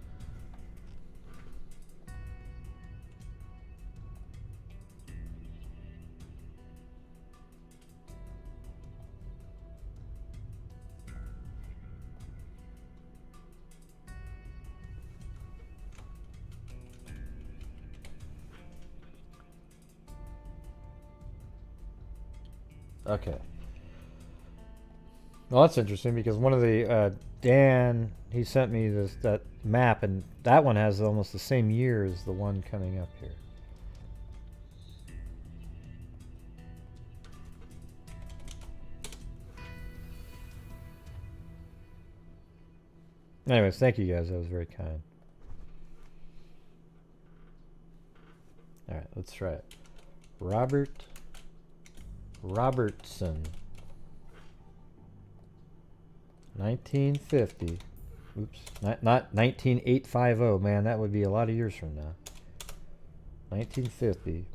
Okay. Well, that's interesting because one of the Dan, he sent me that map, and that one has almost the same year as the one coming up here. Anyways, thank you guys. That was very kind. All right, let's try it. Robertson, 1950. Oops, not 19850. Man, that would be a lot of years from now. 1950.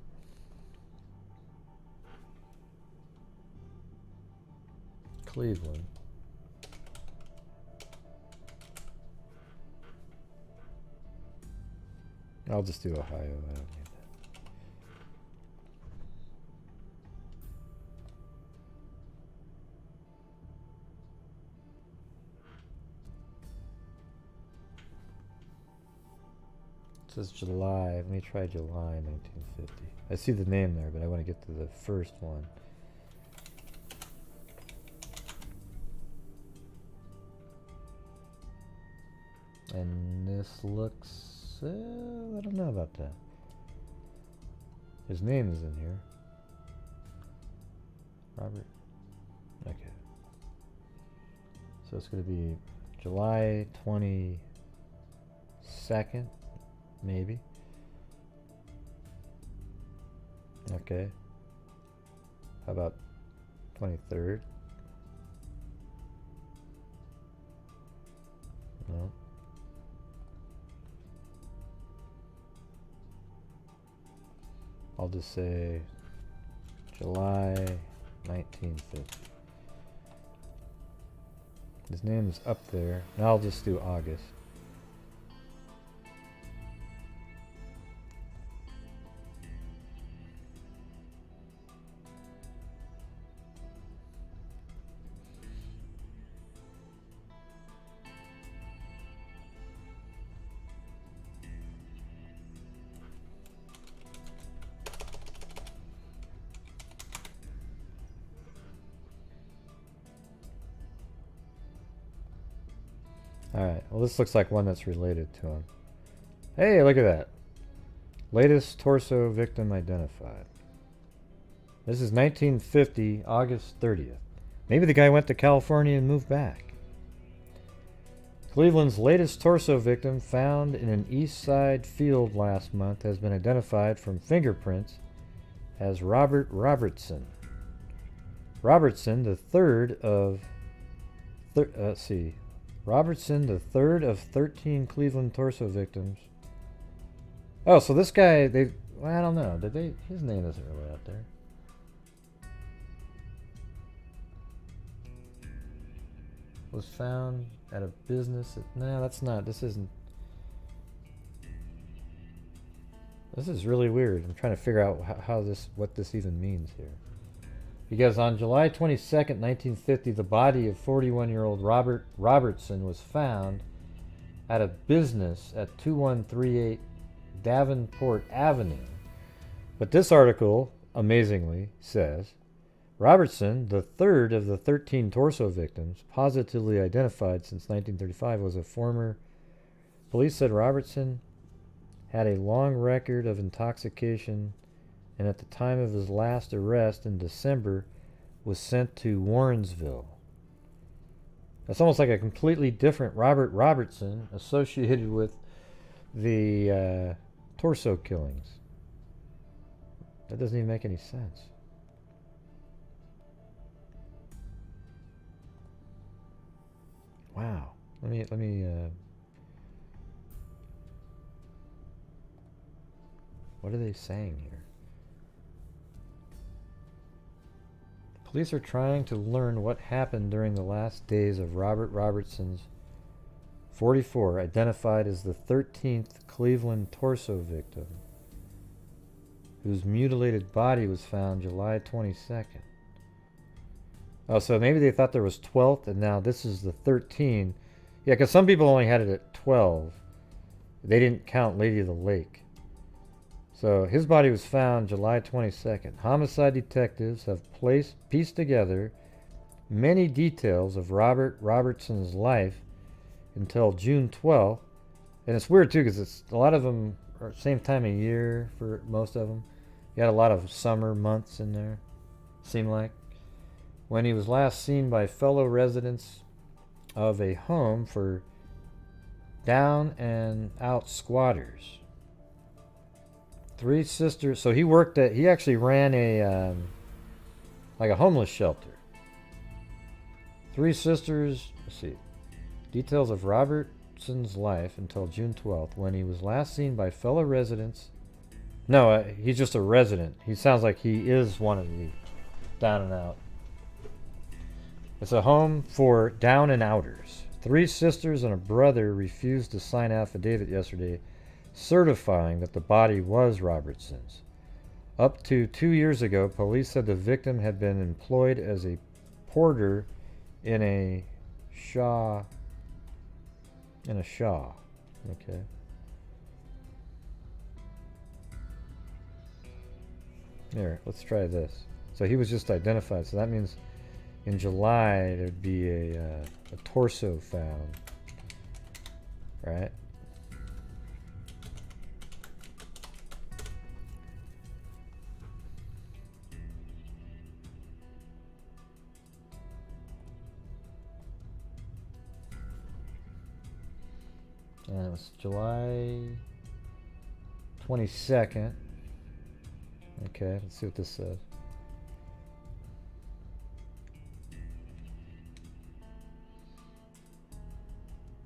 Cleveland. I'll just do Ohio. I don't need that. It says July. Let me try July 1950. I see the name there, but I want to get to the first one. And this looks... I don't know about that. His name is in here. Robert. Okay. So it's going to be July 22nd. Maybe. Okay. How about 23rd? No. I'll just say July 1950. His name's up there. Now I'll just do August. Alright, well this looks like one that's related to him. Hey, look at that. Latest torso victim identified. This is 1950, August 30th. Maybe the guy went to California and moved back. Cleveland's latest torso victim found in an east side field last month has been identified from fingerprints as Robert Robertson. Robertson, the third of... let's see. Robertson, the third of 13 Cleveland torso victims. Oh, so this guy, well, I don't know. His name isn't really out there. Was found at a business. No, that's not. This isn't. This is really weird. I'm trying to figure out what this even means here. Because on July 22nd, 1950, the body of 41-year-old Robert Robertson was found at a business at 2138 Davenport Avenue. But this article, amazingly, says, Robertson, the third of the 13 torso victims positively identified since 1935, was a former... Police said Robertson had a long record of intoxication, and at the time of his last arrest in December was sent to Warrensville. That's almost like a completely different Robert Robertson associated with the torso killings. That doesn't even make any sense. Wow. Let me what are they saying here? Police are trying to learn what happened during the last days of Robert Robertson's 44, identified as the 13th Cleveland torso victim, whose mutilated body was found July 22nd. Oh, so maybe they thought there was 12th, and now this is the 13. Yeah, because some people only had it at 12. They didn't count Lady of the Lake. So his body was found July 22nd. Homicide detectives have pieced together many details of Robert Robertson's life until June 12th. And it's weird, too, because it's a lot of them are same time of year for most of them. You had a lot of summer months in there, seemed like. When he was last seen by fellow residents of a home for down and out squatters. 3 sisters. So he actually ran a like a homeless shelter. 3 sisters. Let's see. Details of Robertson's life until June 12th, when he was last seen by fellow residents. No, he's just a resident. He sounds like he is one of the down and out. It's a home for down and outers. 3 sisters and a brother refused to sign affidavit yesterday, certifying that the body was Robertson's. Up to 2 years ago, police said the victim had been employed as a porter in a Shaw. Okay. There, let's try this. So he was just identified. So that means in July there'd be a torso found, right? And it was July 22nd. Okay, let's see what this says.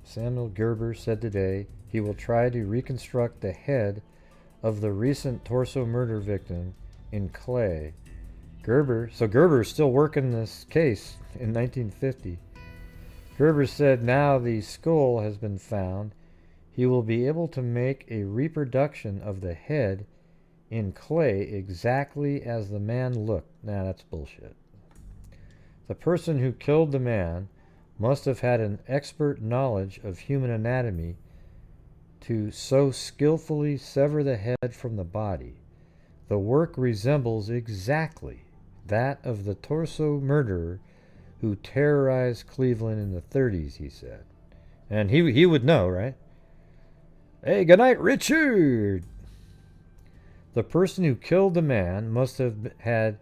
Samuel Gerber said today he will try to reconstruct the head of the recent torso murder victim in clay. Gerber is still working this case in 1950. Gerber said now the skull has been found, he will be able to make a reproduction of the head in clay exactly as the man looked. Nah, that's bullshit. The person who killed the man must have had an expert knowledge of human anatomy to so skillfully sever the head from the body. The work resembles exactly that of the torso murderer who terrorized Cleveland in the 30s, he said. And he would know, right? Hey, good night, Richard! The person who killed the man must have had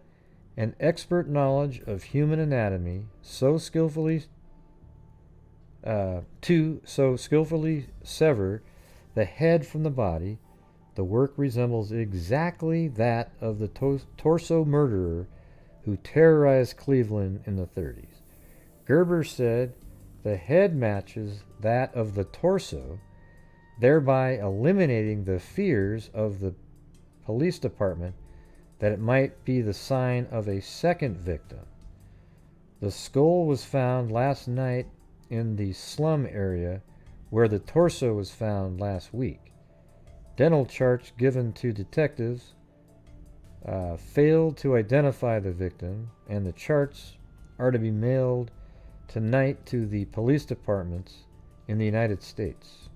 an expert knowledge of human anatomy so skillfully sever the head from the body. The work resembles exactly that of the torso murderer who terrorized Cleveland in the 30s. Gerber said the head matches that of the torso, thereby eliminating the fears of the police department that it might be the sign of a second victim. The skull was found last night in the slum area where the torso was found last week. Dental charts given to detectives failed to identify the victim, and the charts are to be mailed tonight to the police departments in the United States.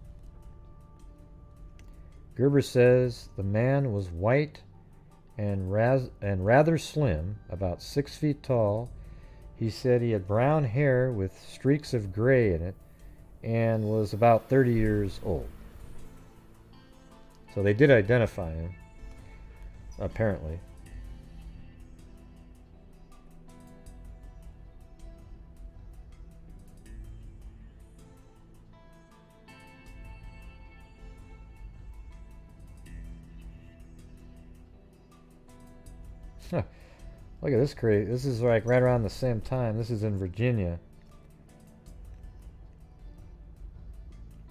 Gerber says the man was white and rather slim, about 6 feet tall. He said he had brown hair with streaks of gray in it and was about 30 years old. So they did identify him, apparently. Look at this crate. This is like right around the same time. This is in Virginia.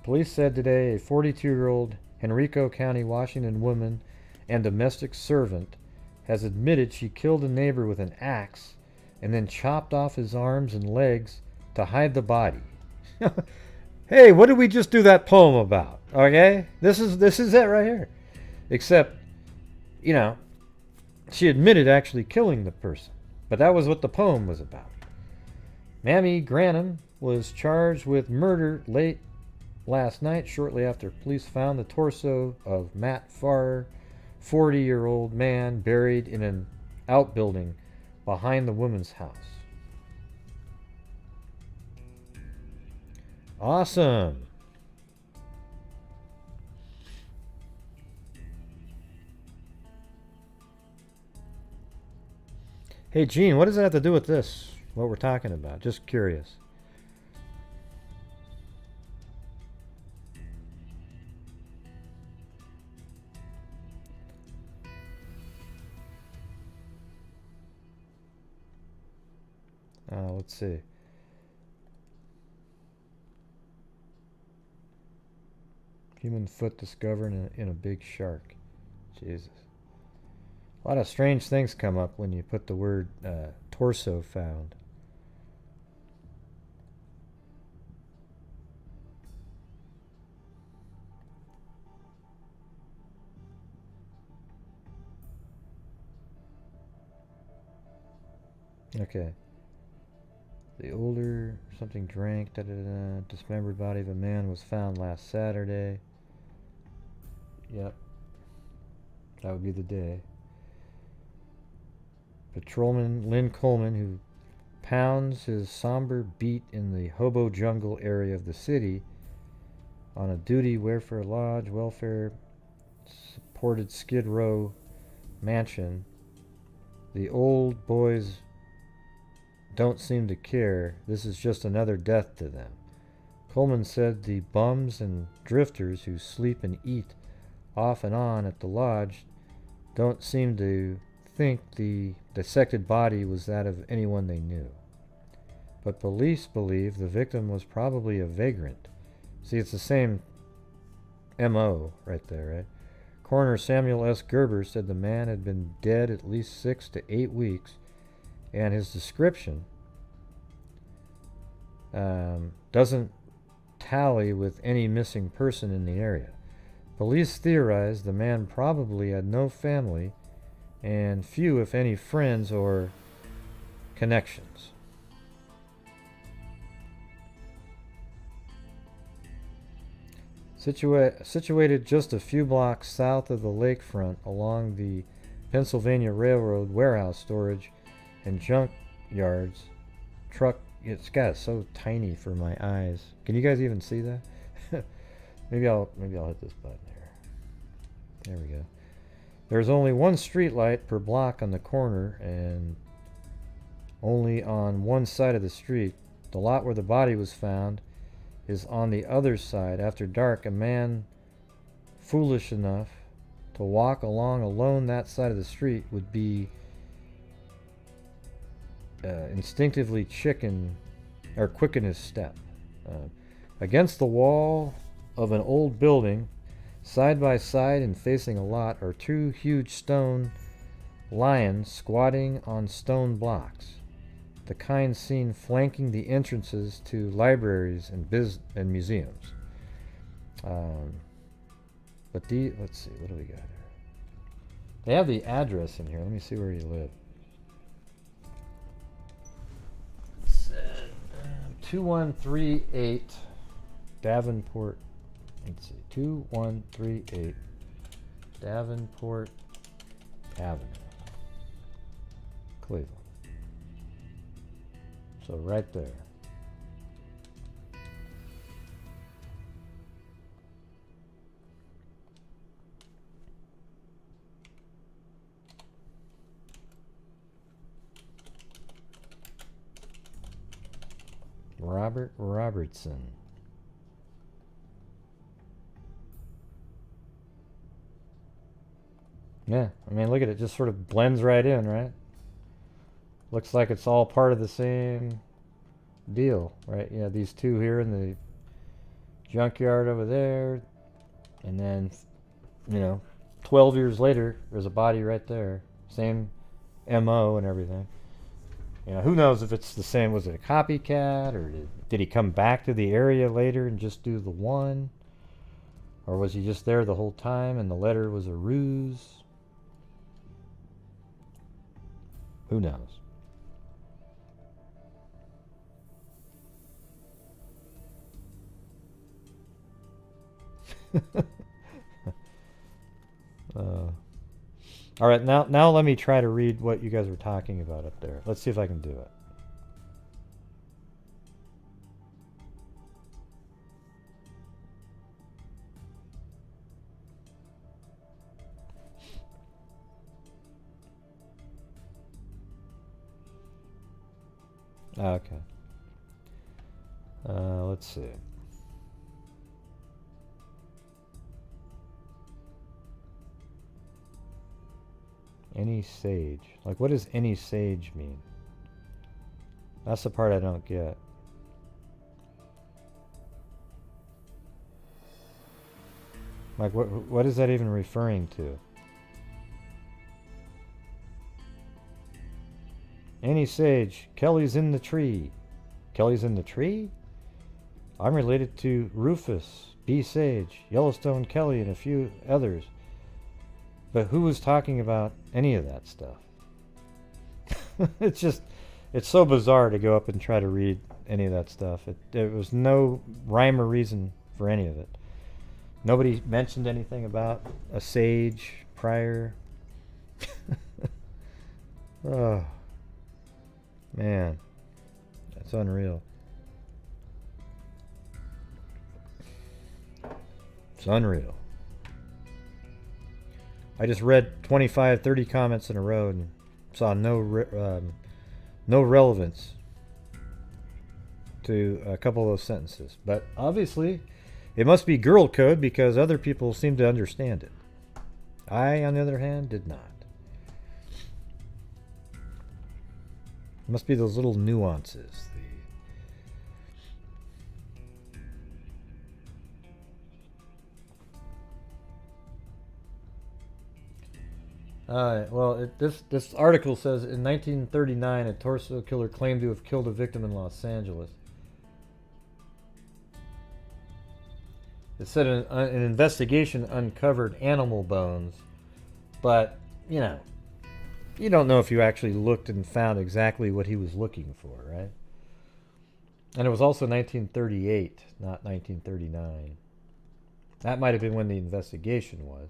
Police said today a 42-year-old Henrico County, Washington woman and domestic servant has admitted she killed a neighbor with an axe and then chopped off his arms and legs to hide the body. Hey, what did we just do that poem about? Okay? This is it right here. Except, you know, she admitted actually killing the person. But that was what the poem was about. Mamie Granum was charged with murder late last night, shortly after police found the torso of Matt Farr, 40-year-old man, buried in an outbuilding behind the woman's house. Awesome. Hey, Gene, what does that have to do with this? What we're talking about? Just curious. Let's see. Human foot discovered in a big shark. Jesus. A lot of strange things come up when you put the word torso found. Okay. The older something drank, dismembered body of a man was found last Saturday. Yep. That would be the day. Patrolman Lynn Coleman, who pounds his somber beat in the Hobo Jungle area of the city, on a duty welfare lodge, welfare supported Skid Row mansion. The old boys don't seem to care. This is just another death to them. Coleman said the bums and drifters who sleep and eat off and on at the lodge don't seem to think the dissected body was that of anyone they knew. But police believe the victim was probably a vagrant. See, it's the same M.O. right there, right? Coroner Samuel S. Gerber said the man had been dead at least 6 to 8 weeks, and his description doesn't tally with any missing person in the area. Police theorized the man probably had no family and few, if any, friends or connections. Situated just a few blocks south of the lakefront along the Pennsylvania Railroad warehouse storage and junk yards, it's got so tiny for my eyes. Can you guys even see that? maybe I'll hit this button here. There we go. There's only one street light per block on the corner and only on one side of the street. The lot where the body was found is on the other side. After dark, a man foolish enough to walk along alone that side of the street would be instinctively quicken his step. Against the wall of an old building, side by side and facing a lot, are two huge stone lions squatting on stone blocks, the kind seen flanking the entrances to libraries and museums. Let's see, what do we got here? They have the address in here. Let me see where you live. 2138 Davenport. Let's see, 2138 Davenport Avenue, Cleveland. So right there. Robert Robertson. Yeah, I mean, look at it. Just sort of blends right in, right? Looks like it's all part of the same deal, right? Yeah, these two here in the junkyard over there. And then, 12 years later, there's a body right there. Same MO and everything. Who knows if it's the same. Was it a copycat, or did he come back to the area later and just do the one? Or was he just there the whole time and the letter was a ruse? Who knows? All right, now let me try to read what you guys were talking about up there. Let's see if I can do it. Okay. Let's see. Any sage. Like, what does any sage mean? That's the part I don't get. Like, what is that even referring to? Any sage. Kelly's in the tree. Kelly's in the tree? I'm related to Rufus, B. Sage, Yellowstone Kelly, and a few others. But who was talking about any of that stuff? It's so bizarre to go up and try to read any of that stuff. There was no rhyme or reason for any of it. Nobody mentioned anything about a sage prior. Oh, man. That's unreal. It's unreal. I just read 25, 30 comments in a row and saw no relevance to a couple of those sentences. But obviously, it must be girl code because other people seem to understand it. I, on the other hand, did not. It must be those little nuances. Well, this article says in 1939, a torso killer claimed to have killed a victim in Los Angeles. It said an investigation uncovered animal bones, but, you don't know if you actually looked and found exactly what he was looking for, right? And it was also 1938, not 1939. That might have been when the investigation was.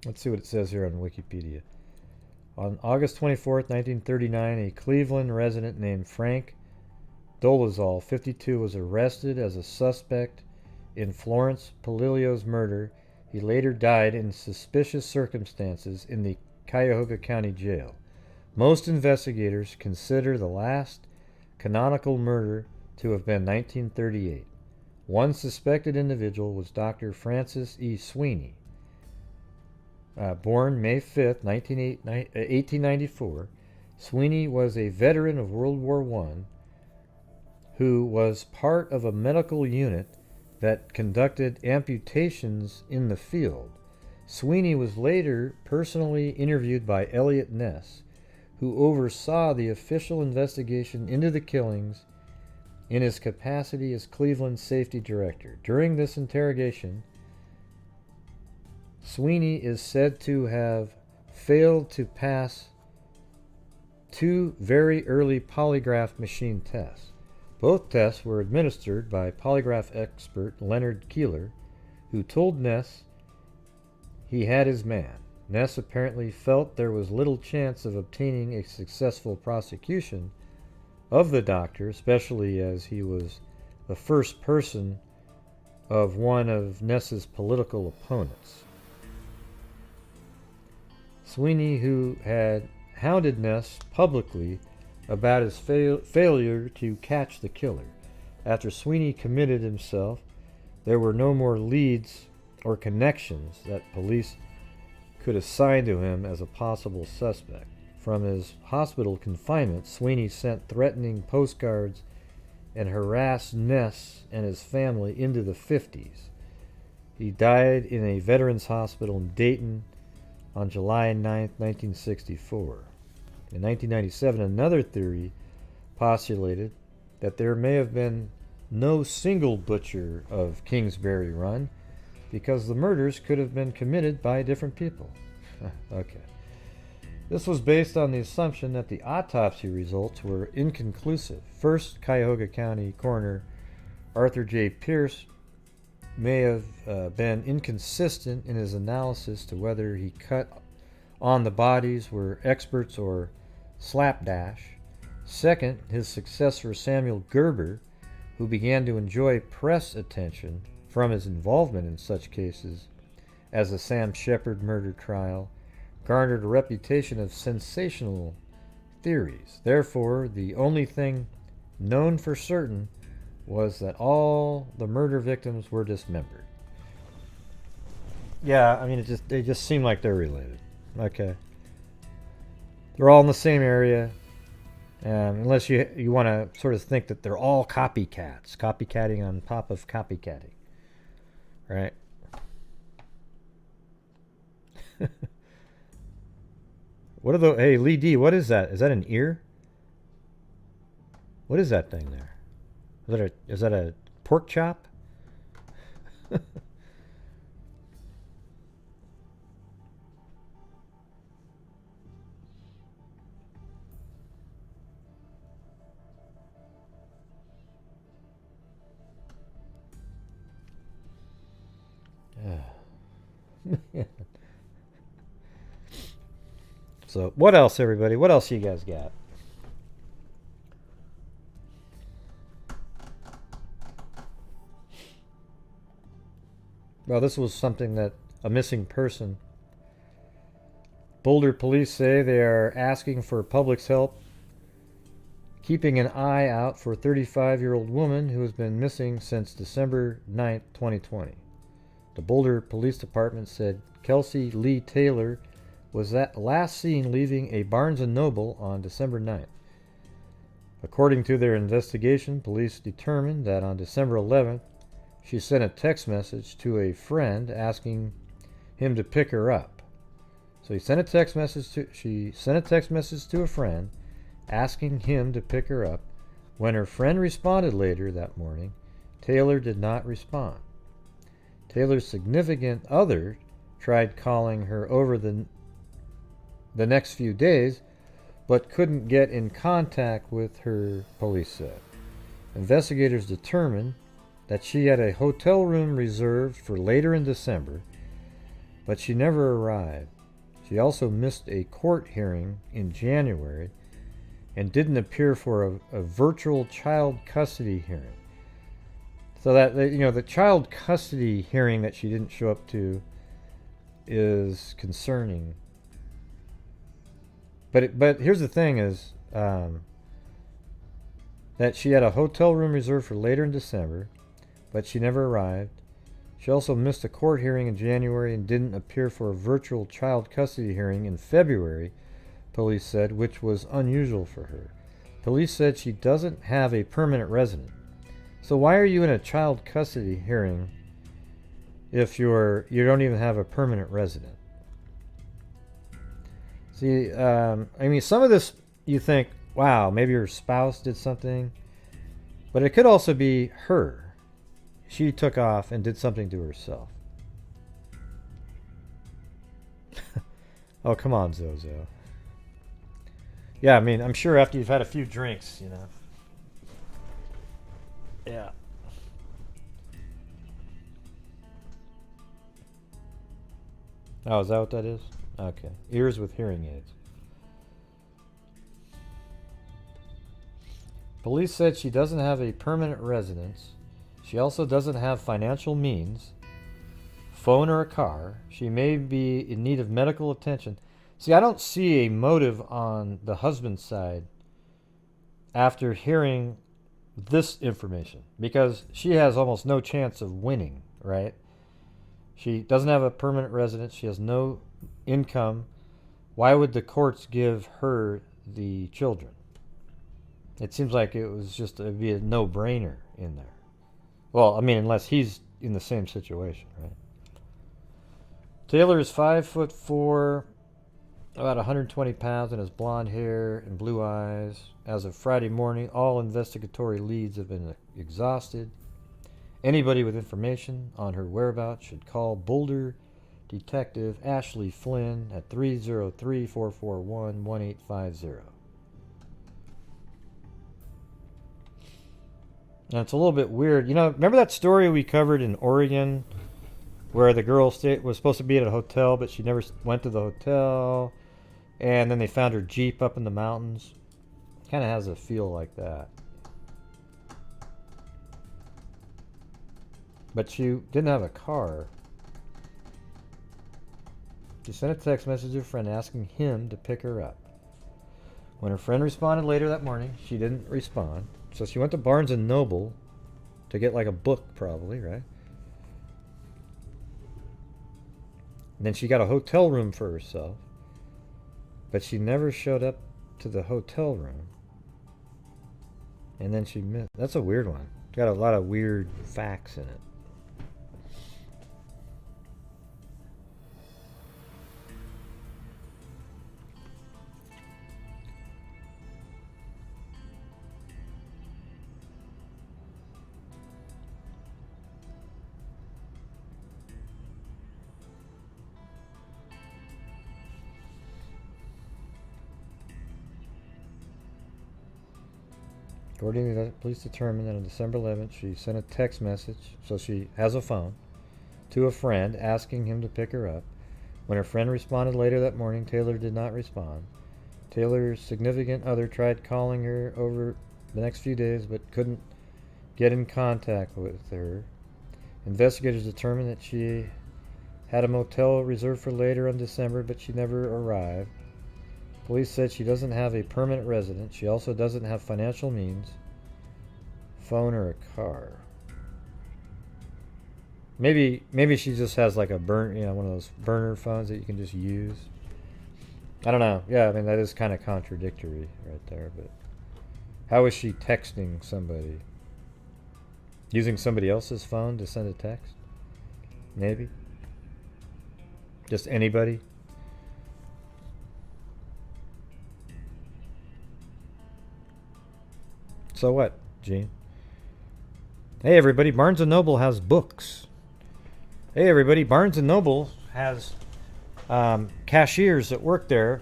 Let's see what it says here on Wikipedia. On August 24th, 1939, a Cleveland resident named Frank Dolezal, 52, was arrested as a suspect in Florence Polilio's murder. He later died in suspicious circumstances in the Cuyahoga County Jail. Most investigators consider the last canonical murder to have been 1938. One suspected individual was Dr. Francis E. Sweeney. Born May 5th, 1894, Sweeney was a veteran of World War I who was part of a medical unit that conducted amputations in the field. Sweeney was later personally interviewed by Eliot Ness, who oversaw the official investigation into the killings in his capacity as Cleveland's safety director. During this interrogation, Sweeney is said to have failed to pass 2 very early polygraph machine tests. Both tests were administered by polygraph expert Leonard Keeler, who told Ness he had his man. Ness apparently felt there was little chance of obtaining a successful prosecution of the doctor, especially as he was the first person of one of Ness's political opponents. Sweeney, who had hounded Ness publicly about his failure to catch the killer. After Sweeney committed himself, there were no more leads or connections that police could assign to him as a possible suspect. From his hospital confinement, Sweeney sent threatening postcards and harassed Ness and his family into the 50s. He died in a veterans hospital in Dayton on July 9, 1964. In 1997, another theory postulated that there may have been no single butcher of Kingsbury Run because the murders could have been committed by different people. Okay. This was based on the assumption that the autopsy results were inconclusive. First, Cuyahoga County Coroner Arthur J. Pierce may have been inconsistent in his analysis to whether he cut on the bodies were experts or slapdash. Second, his successor Samuel Gerber, who began to enjoy press attention from his involvement in such cases as the Sam Shepard murder trial, garnered a reputation of sensational theories. Therefore, the only thing known for certain was that all the murder victims were dismembered. Yeah, I mean, they just seem like they're related. Okay. They're all in the same area. Unless you want to sort of think that they're all copycats. Copycatting on top of copycatting. Right? What are the... Hey, Lee D, what is that? Is that an ear? What is that thing there? Is that a pork chop? So, what else, everybody? What else you guys got? Well, this was something that a missing person. Boulder police say they are asking for public's help keeping an eye out for a 35-year-old woman who has been missing since December 9th, 2020. The Boulder Police Department said Kelsey Lee Taylor was last seen leaving a Barnes & Noble on December 9th. According to their investigation, police determined that on December 11th, she sent a text message to a friend asking him to pick her up. So she sent a text message to a friend asking him to pick her up. When her friend responded later that morning, Taylor did not respond. Taylor's significant other tried calling her over the next few days, but couldn't get in contact with her, police said. Investigators determined that she had a hotel room reserved for later in December, but she never arrived. She also missed a court hearing in January and didn't appear for a virtual child custody hearing. So that, the child custody hearing that she didn't show up to is concerning. But here's the thing is that she had a hotel room reserved for later in December, but she never arrived. She also missed a court hearing in January and didn't appear for a virtual child custody hearing in February, police said, which was unusual for her. Police said she doesn't have a permanent resident. So why are you in a child custody hearing if you don't even have a permanent resident? See, I mean, some of this you think, wow, maybe her spouse did something, but it could also be her. She took off and did something to herself. Oh, come on, Zozo. Yeah, I mean, I'm sure after you've had a few drinks, Yeah. Oh, is that what that is? Okay. Ears with hearing aids. Police said she doesn't have a permanent residence. She also doesn't have financial means, phone or a car. She may be in need of medical attention. See, I don't see a motive on the husband's side after hearing this information, because she has almost no chance of winning, right? She doesn't have a permanent residence. She has no income. Why would the courts give her the children? It seems like it'd be a no-brainer in there. Well, I mean, unless he's in the same situation, right? Taylor is 5'4", about 120 pounds, and has blonde hair and blue eyes. As of Friday morning, all investigatory leads have been exhausted. Anybody with information on her whereabouts should call Boulder Detective Ashley Flynn at 303-441-1850. Now, it's a little bit weird. You know, remember that story we covered in Oregon where the girl was supposed to be at a hotel, but she never went to the hotel, and then they found her Jeep up in the mountains? Kind of has a feel like that. But she didn't have a car. She sent a text message to a friend asking him to pick her up. When her friend responded later that morning, she didn't respond. So she went to Barnes & Noble to get like a book, probably, right? And then she got a hotel room for herself. But she never showed up to the hotel room. And then she missed. That's a weird one. It's got a lot of weird facts in it. According to the police determined that on December 11th, she sent a text message, so she has a phone, to a friend asking him to pick her up. When her friend responded later that morning, Taylor did not respond. Taylor's significant other tried calling her over the next few days, but couldn't get in contact with her. Investigators determined that she had a motel reserved for later in December, but she never arrived. Police said she doesn't have a permanent residence. She also doesn't have financial means, phone, or a car. Maybe she just has like a one of those burner phones that you can just use. I don't know. Yeah, I mean, that is kind of contradictory right there, but how is she texting somebody? Using somebody else's phone to send a text? Maybe. Just anybody? So what, Gene? Hey everybody, Barnes & Noble has books. Hey everybody, Barnes & Noble has cashiers that work there.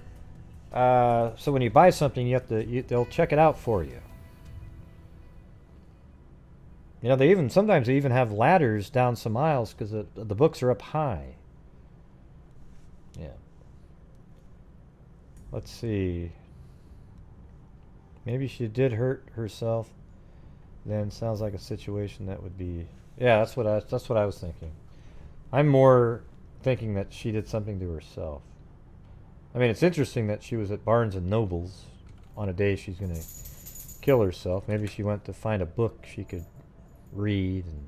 So when you buy something, they'll check it out for you. You know, sometimes they even have ladders down some aisles because the books are up high. Yeah. Let's see. Maybe she did hurt herself. Then sounds like a situation that would be. Yeah, that's what I was thinking. I'm more thinking that she did something to herself. I mean, it's interesting that she was at Barnes and Noble's on a day she's going to kill herself. Maybe she went to find a book she could read and.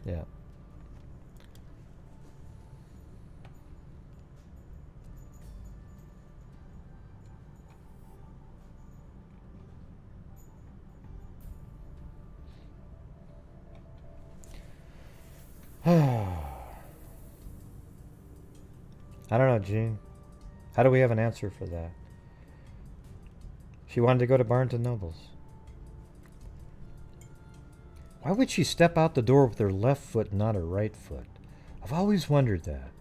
Yeah. I don't know, Gene. How do we have an answer for that? She wanted to go to Barnes & Noble's. Why would she step out the door with her left foot and not her right foot? I've always wondered that.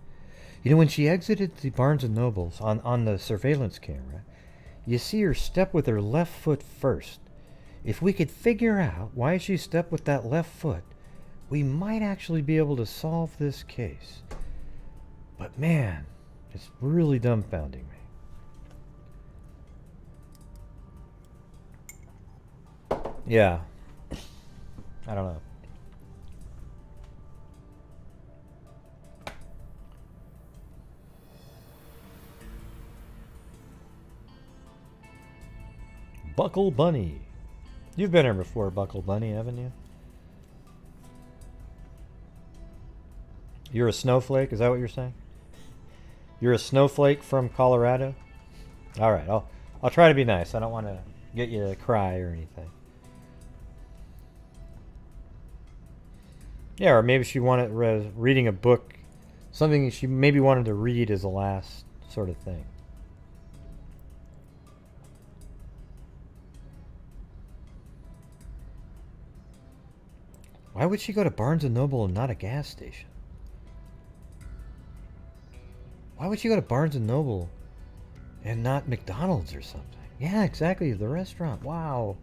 You know, when she exited the Barnes & Noble's on the surveillance camera, you see her step with her left foot first. If we could figure out why she stepped with that left foot, we might actually be able to solve this case. But man, it's really dumbfounding me. Yeah. I don't know. Buckle Bunny. You've been here before, Buckle Bunny, haven't you? You're a snowflake? Is that what you're saying? You're a snowflake from Colorado? All right, I'll try to be nice. I don't want to get you to cry or anything. Yeah, or maybe she wanted reading a book, something she maybe wanted to read as a last sort of thing. Why would she go to Barnes & Noble and not a gas station? Why would she go to Barnes & Noble and not McDonald's or something? Yeah, exactly, the restaurant. Wow.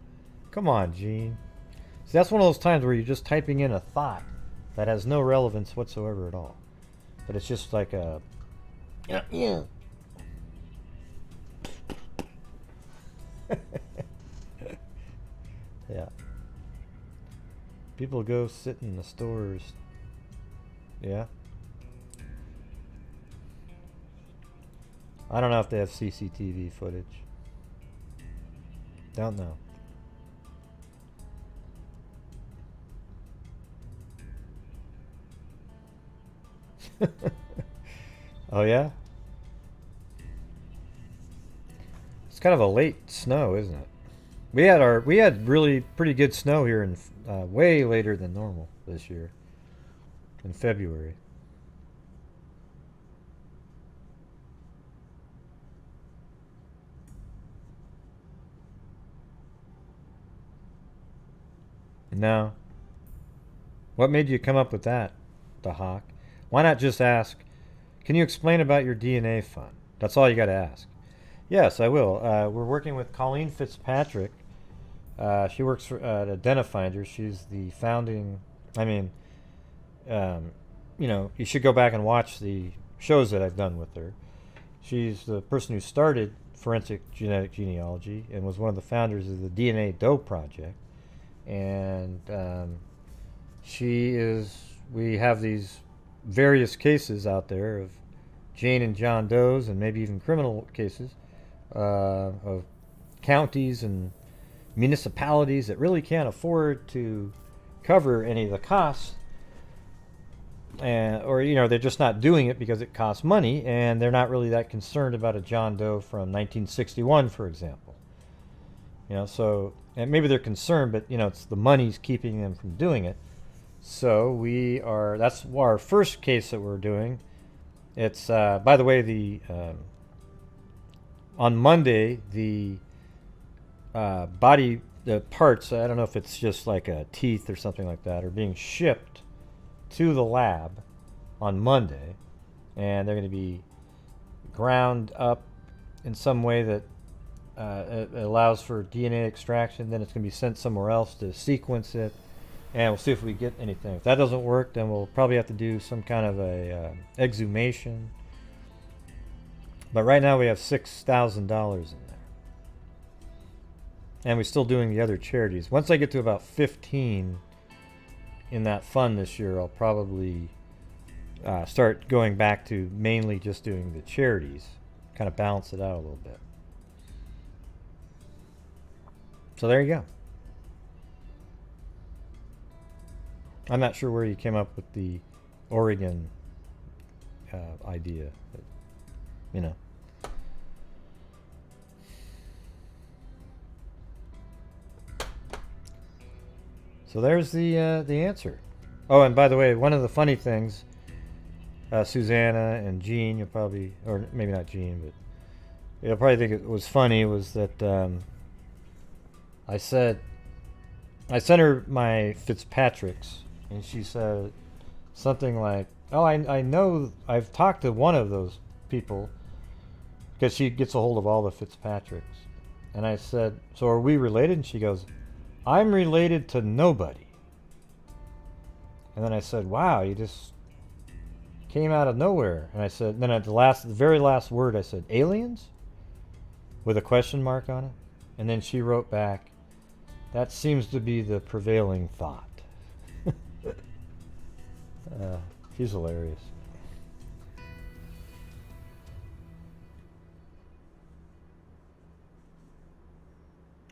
Come on, Gene. See, that's one of those times where you're just typing in a thought that has no relevance whatsoever at all. But it's just like a... Yeah. Yeah. People go sit in the stores. Yeah. I don't know if they have CCTV footage. Don't know. Oh yeah? It's kind of a late snow, isn't it? We had really pretty good snow here in way later than normal this year. In February. No. What made you come up with that, the Hawk? Why not just ask, can you explain about your DNA fund? That's all you got to ask. Yes, I will. We're working with Colleen Fitzpatrick. She works for, at Identifinder. She's the founding, you should go back and watch the shows that I've done with her. She's the person who started forensic genetic genealogy and was one of the founders of the DNA Doe Project. And we have these various cases out there of Jane and John Does, and maybe even criminal cases of counties and municipalities that really can't afford to cover any of the costs, or they're just not doing it because it costs money, and they're not really that concerned about a John Doe from 1961, for example. So, and maybe they're concerned, but it's the money's keeping them from doing it. So that's our first case that we're doing. It's by the way, on Monday the parts, I don't know if it's just like a teeth or something like that, are being shipped to the lab on Monday, and they're going to be ground up in some way that it allows for DNA extraction. Then it's going to be sent somewhere else to sequence it, and we'll see if we get anything. If that doesn't work, then we'll probably have to do some kind of a exhumation. But right now we have $6,000 in there. And we're still doing the other charities. Once I get to about 15 in that fund this year, I'll probably start going back to mainly just doing the charities. Kind of balance it out a little bit. So there you go. I'm not sure where you came up with the Oregon idea, but, So there's the answer. Oh, and by the way, one of the funny things, Susanna and Jean, you'll probably, or maybe not Jean, but you'll probably think it was funny, was that I sent her my Fitzpatrick's, and she said something like, oh, I know, I've talked to one of those people, because she gets a hold of all the Fitzpatricks. And I said, so are we related? And she goes, I'm related to nobody. And then I said, wow, you just came out of nowhere. And I said, then at the very last word, I said, aliens? With a question mark on it. And then she wrote back, that seems to be the prevailing thought. She's hilarious.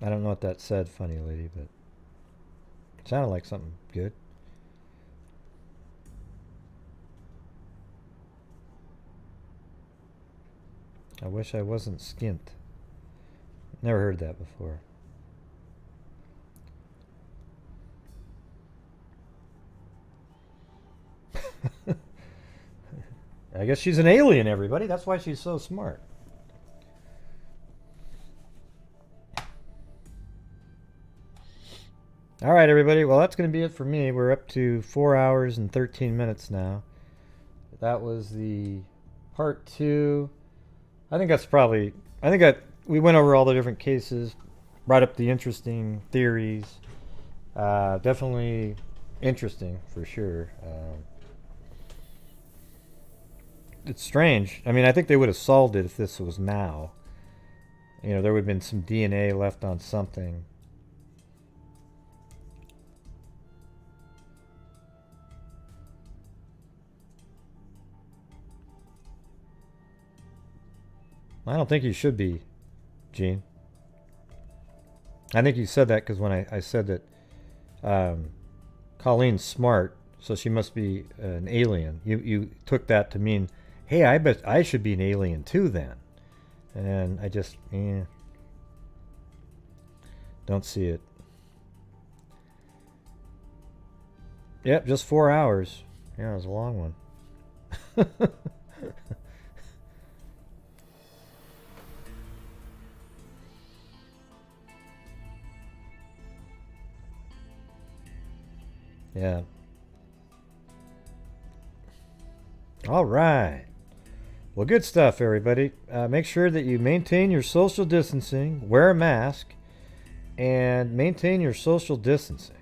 I don't know what that said, funny lady, but it sounded like something good. I wish I wasn't skint. Never heard that before. I guess she's an alien, everybody. That's why she's so smart. All right, everybody. Well, that's going to be it for me. We're up to 4 hours and 13 minutes now. That was the part 2. I think we went over all the different cases, brought up the interesting theories. Definitely interesting for sure. It's strange. I mean, I think they would have solved it if this was now. You know, there would have been some DNA left on something. I don't think you should be, Gene. I think you said that because when I said that Colleen's smart, so she must be an alien. You took that to mean, hey, I bet I should be an alien too then. And I just, don't see it. Yep, just 4 hours. Yeah, it was a long one. Yeah. All right. Well, good stuff, everybody. Make sure that you maintain your social distancing, wear a mask, and maintain your social distancing.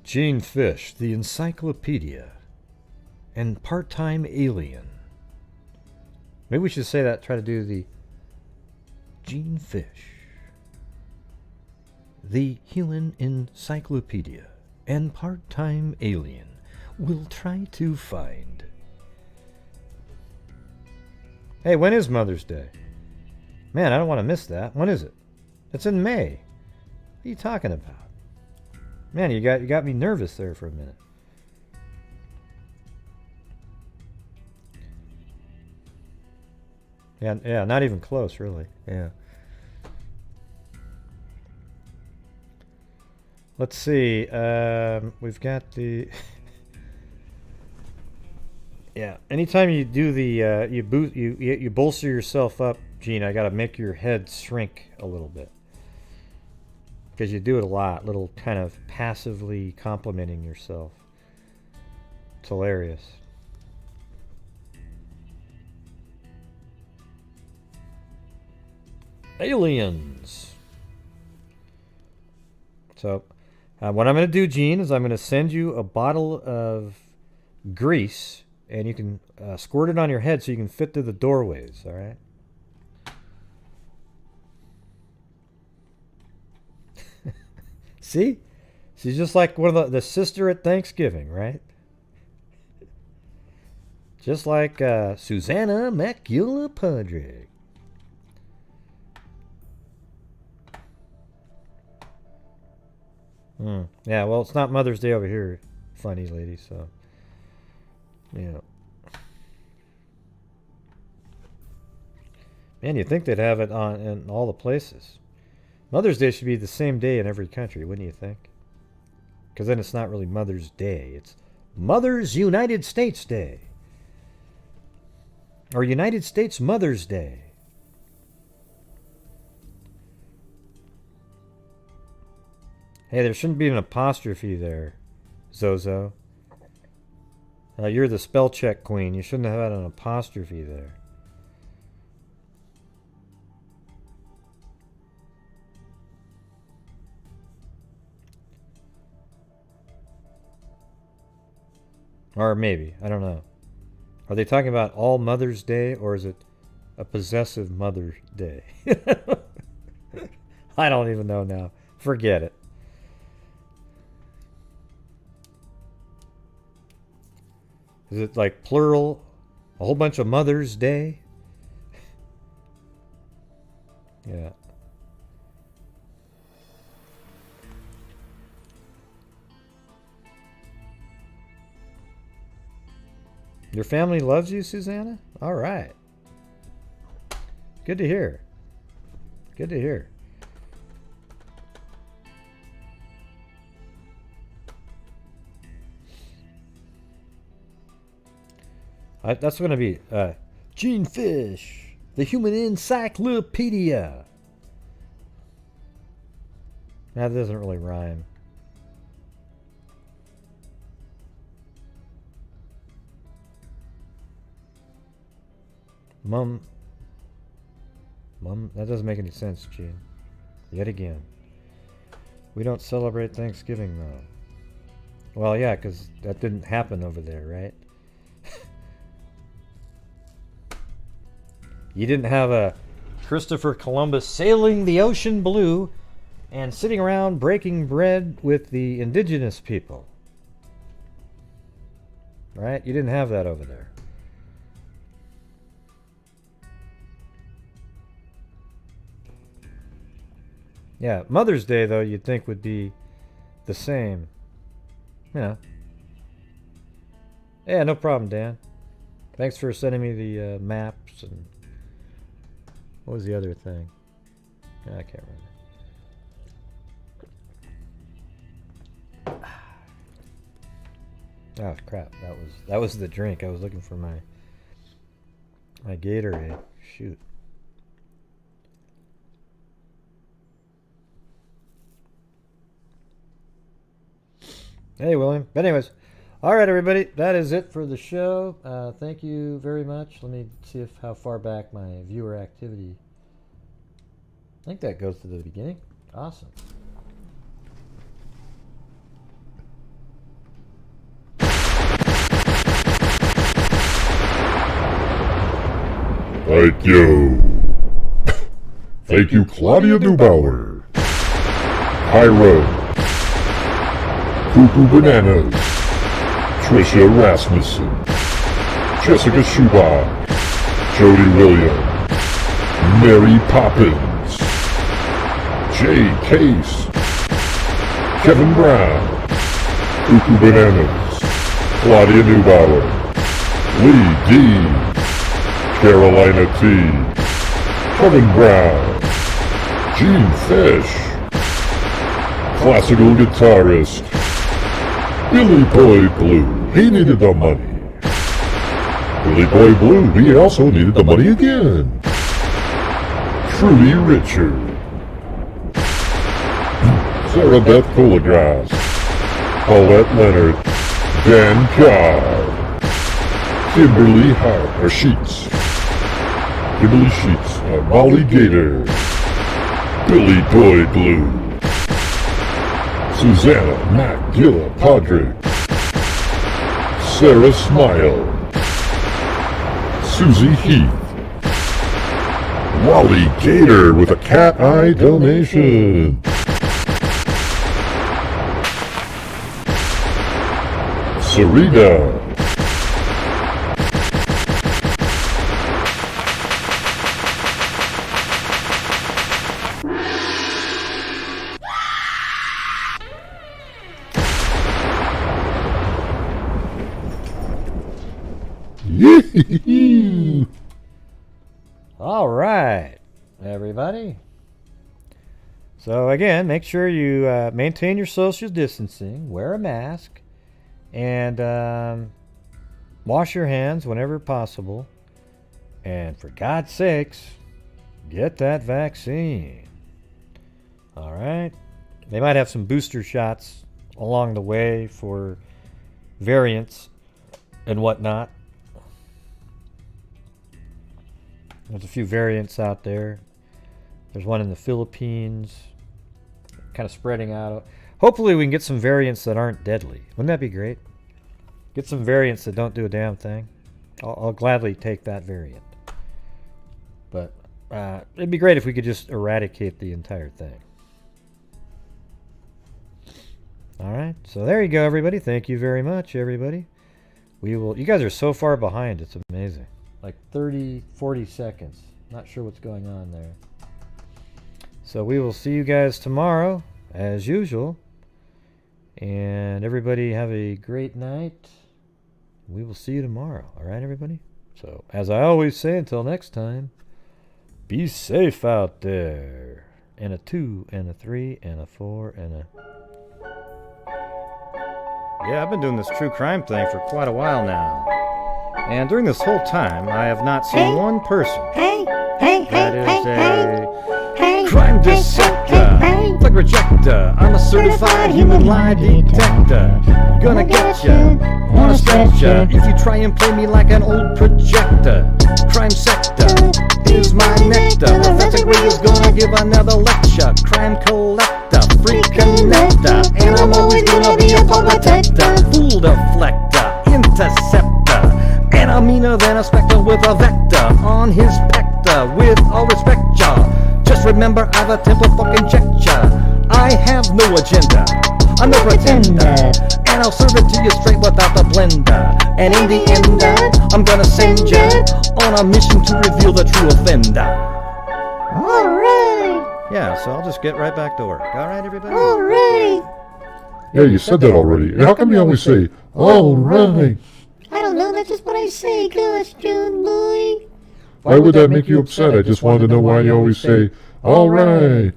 Gene Fish, the encyclopedia, and part-time alien. Maybe we should say that, try to do the Gene Fish, the human encyclopedia, and part-time alien will try to find. Hey, when is Mother's Day? Man, I don't want to miss that. When is it? It's in May. What are you talking about? Man, you got me nervous there for a minute. Yeah, not even close, really. Yeah. Let's see. We've got the. Yeah. Anytime you do the you bolster yourself up, Gene, I gotta make your head shrink a little bit because you do it a lot. Little kind of passively complimenting yourself. It's hilarious. Aliens. So. What I'm going to do, Gene, is I'm going to send you a bottle of grease, and you can squirt it on your head so you can fit through the doorways, all right? See? She's just like one of the sister at Thanksgiving, right? Just like Susanna Macula Pudrick. Yeah, well, it's not Mother's Day over here, funny lady, so, yeah. Man, you'd think they'd have it on in all the places. Mother's Day should be the same day in every country, wouldn't you think? Because then it's not really Mother's Day. It's Mother's United States Day. Or United States Mother's Day. Hey, there shouldn't be an apostrophe there, Zozo. You're the spell check queen. You shouldn't have had an apostrophe there. Or maybe. I don't know. Are they talking about all Mother's Day, or is it a possessive Mother's Day? I don't even know now. Forget it. Is it like plural? A whole bunch of Mother's Day? Yeah. Your family loves you, Susanna? All right. Good to hear. Good to hear. That's going to be Gene Fish, the Human Encyclopedia. That doesn't really rhyme. Mum, that doesn't make any sense, Gene. Yet again. We don't celebrate Thanksgiving, though. Well, yeah, because that didn't happen over there, right? You didn't have a Christopher Columbus sailing the ocean blue and sitting around breaking bread with the indigenous people. Right? You didn't have that over there. Yeah, Mother's Day, though, you'd think would be the same. Yeah. Yeah, no problem, Dan. Thanks for sending me the maps and... What was the other thing? I can't remember. Oh crap! That was the drink. I was looking for my Gatorade. Shoot. Hey, William. But anyways, all right, everybody. That is it for the show. Thank you very much. Let me see how far back my viewer activity. I think that goes to the beginning. Awesome. Thank you. Thank you, Claudia Neubauer, Kyron, Cuckoo Bananas, Trisha Rasmussen, Jessica Schubach, Jody Williams, Mary Poppins, Jay Case, Kevin Brown, Cuckoo Bananas, Claudia Neubauer, Lee D, Carolina T, Kevin Brown, Gene Fish, classical guitarist, Billy Boy Blue, he needed the money. Billy Boy Blue, he also needed the money again. Trudy Richard, Sarah Beth Coolagras, Paulette Leonard, Dan Carr, Kimberly Sheets, Kimberly Sheets, Molly Gator, Billy Boy Blue, Susanna MacGilla Podrick, Sarah Smile, Susie Heath, Wally Gator with a cat eye donation, Sarita, All right, everybody. So again, make sure you maintain your social distancing, wear a mask, and wash your hands whenever possible. And for God's sakes, get that vaccine. All right. They might have some booster shots along the way for variants and whatnot. There's a few variants out there. There's one in the Philippines, kind of spreading out. Hopefully we can get some variants that aren't deadly. Wouldn't that be great? Get some variants that don't do a damn thing. I'll gladly take that variant. But it'd be great if we could just eradicate the entire thing. All right, so there you go, everybody. Thank you very much, everybody. You guys are so far behind. It's amazing. Like 30, 40 seconds. Not sure what's going on there. So we will see you guys tomorrow, as usual. And everybody have a great night. We will see you tomorrow. All right, everybody? So, as I always say, until next time, be safe out there. And a 2, and a 3, and a 4, and a... Yeah, I've been doing this true crime thing for quite a while now. And during this whole time, I have not seen one person that is a crime dissector, flag rejector. I'm a certified human lie detector. Gonna get ya on a stretcher if you try and play me like an old projector. Crime sector is my nectar. Professor Gray is gonna give another lecture. Crime collector, free connector, and I'm always gonna be a public protector. Fool deflector, interceptor, and I'm meaner than a spectre with a vector on his pector. With all respect, y'all, just remember I've a temper fucking check ya. I have no agenda, I'm no pretender, and I'll serve it to you straight without the blender. And in the end, I'm gonna send ya on a mission to reveal the true offender. Alright! Yeah, so I'll just get right back to work. Alright, everybody? Alright! Yeah, you said that already. And how come you always say, all right? I don't know, that's just what I say, gosh, John boy. Why would that make you upset? I just wanted to know why you always say, all right.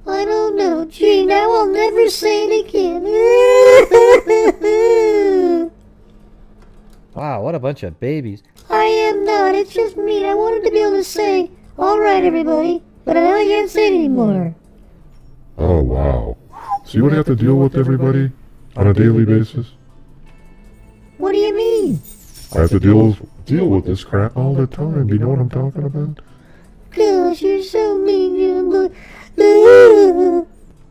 I don't know, gee, now I'll never say it again. Wow, what a bunch of babies. I am not, it's just me. I wanted to be able to say, alright everybody, but now I can't say it anymore. Oh, wow. See what I have to deal with, everybody, on a daily basis? What do you mean? I have to deal with this crap all the time. Do you know what I'm talking about? Gosh, you're so mean, John boy.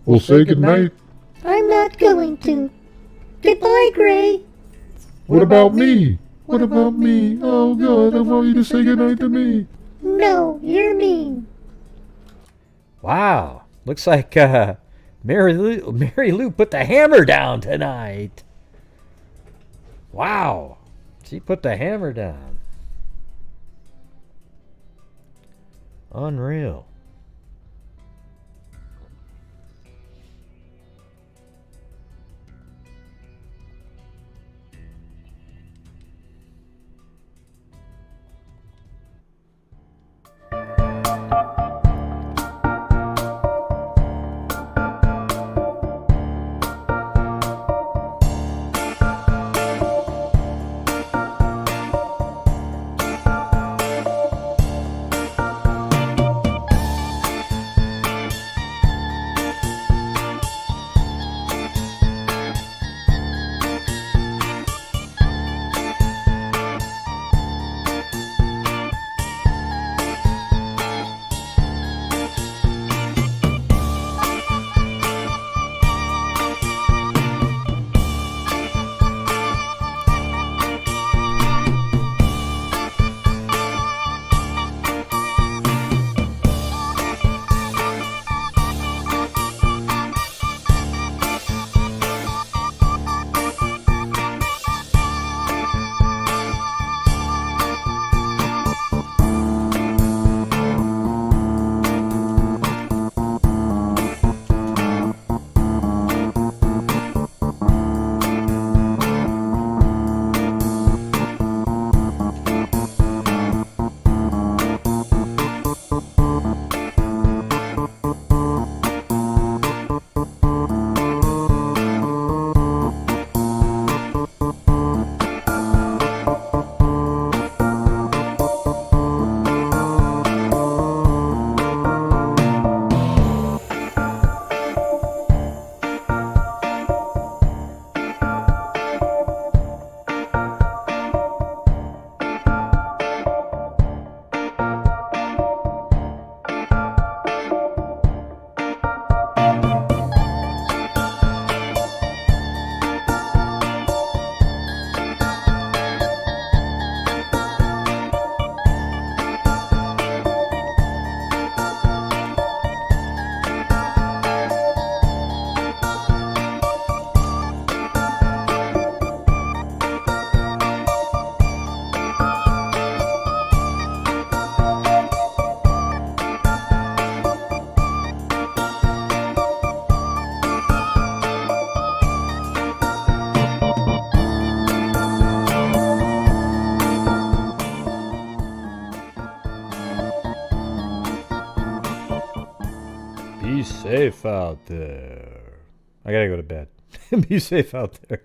Well, say goodnight. I'm not going to. Goodbye, Gray. What about me? What about me? Oh, God, I want you to say goodnight to me. No, you're mean. Wow, looks like Mary Lou put the hammer down tonight. Wow, she put the hammer down. Unreal. Be safe out there. I gotta go to bed. Be safe out there.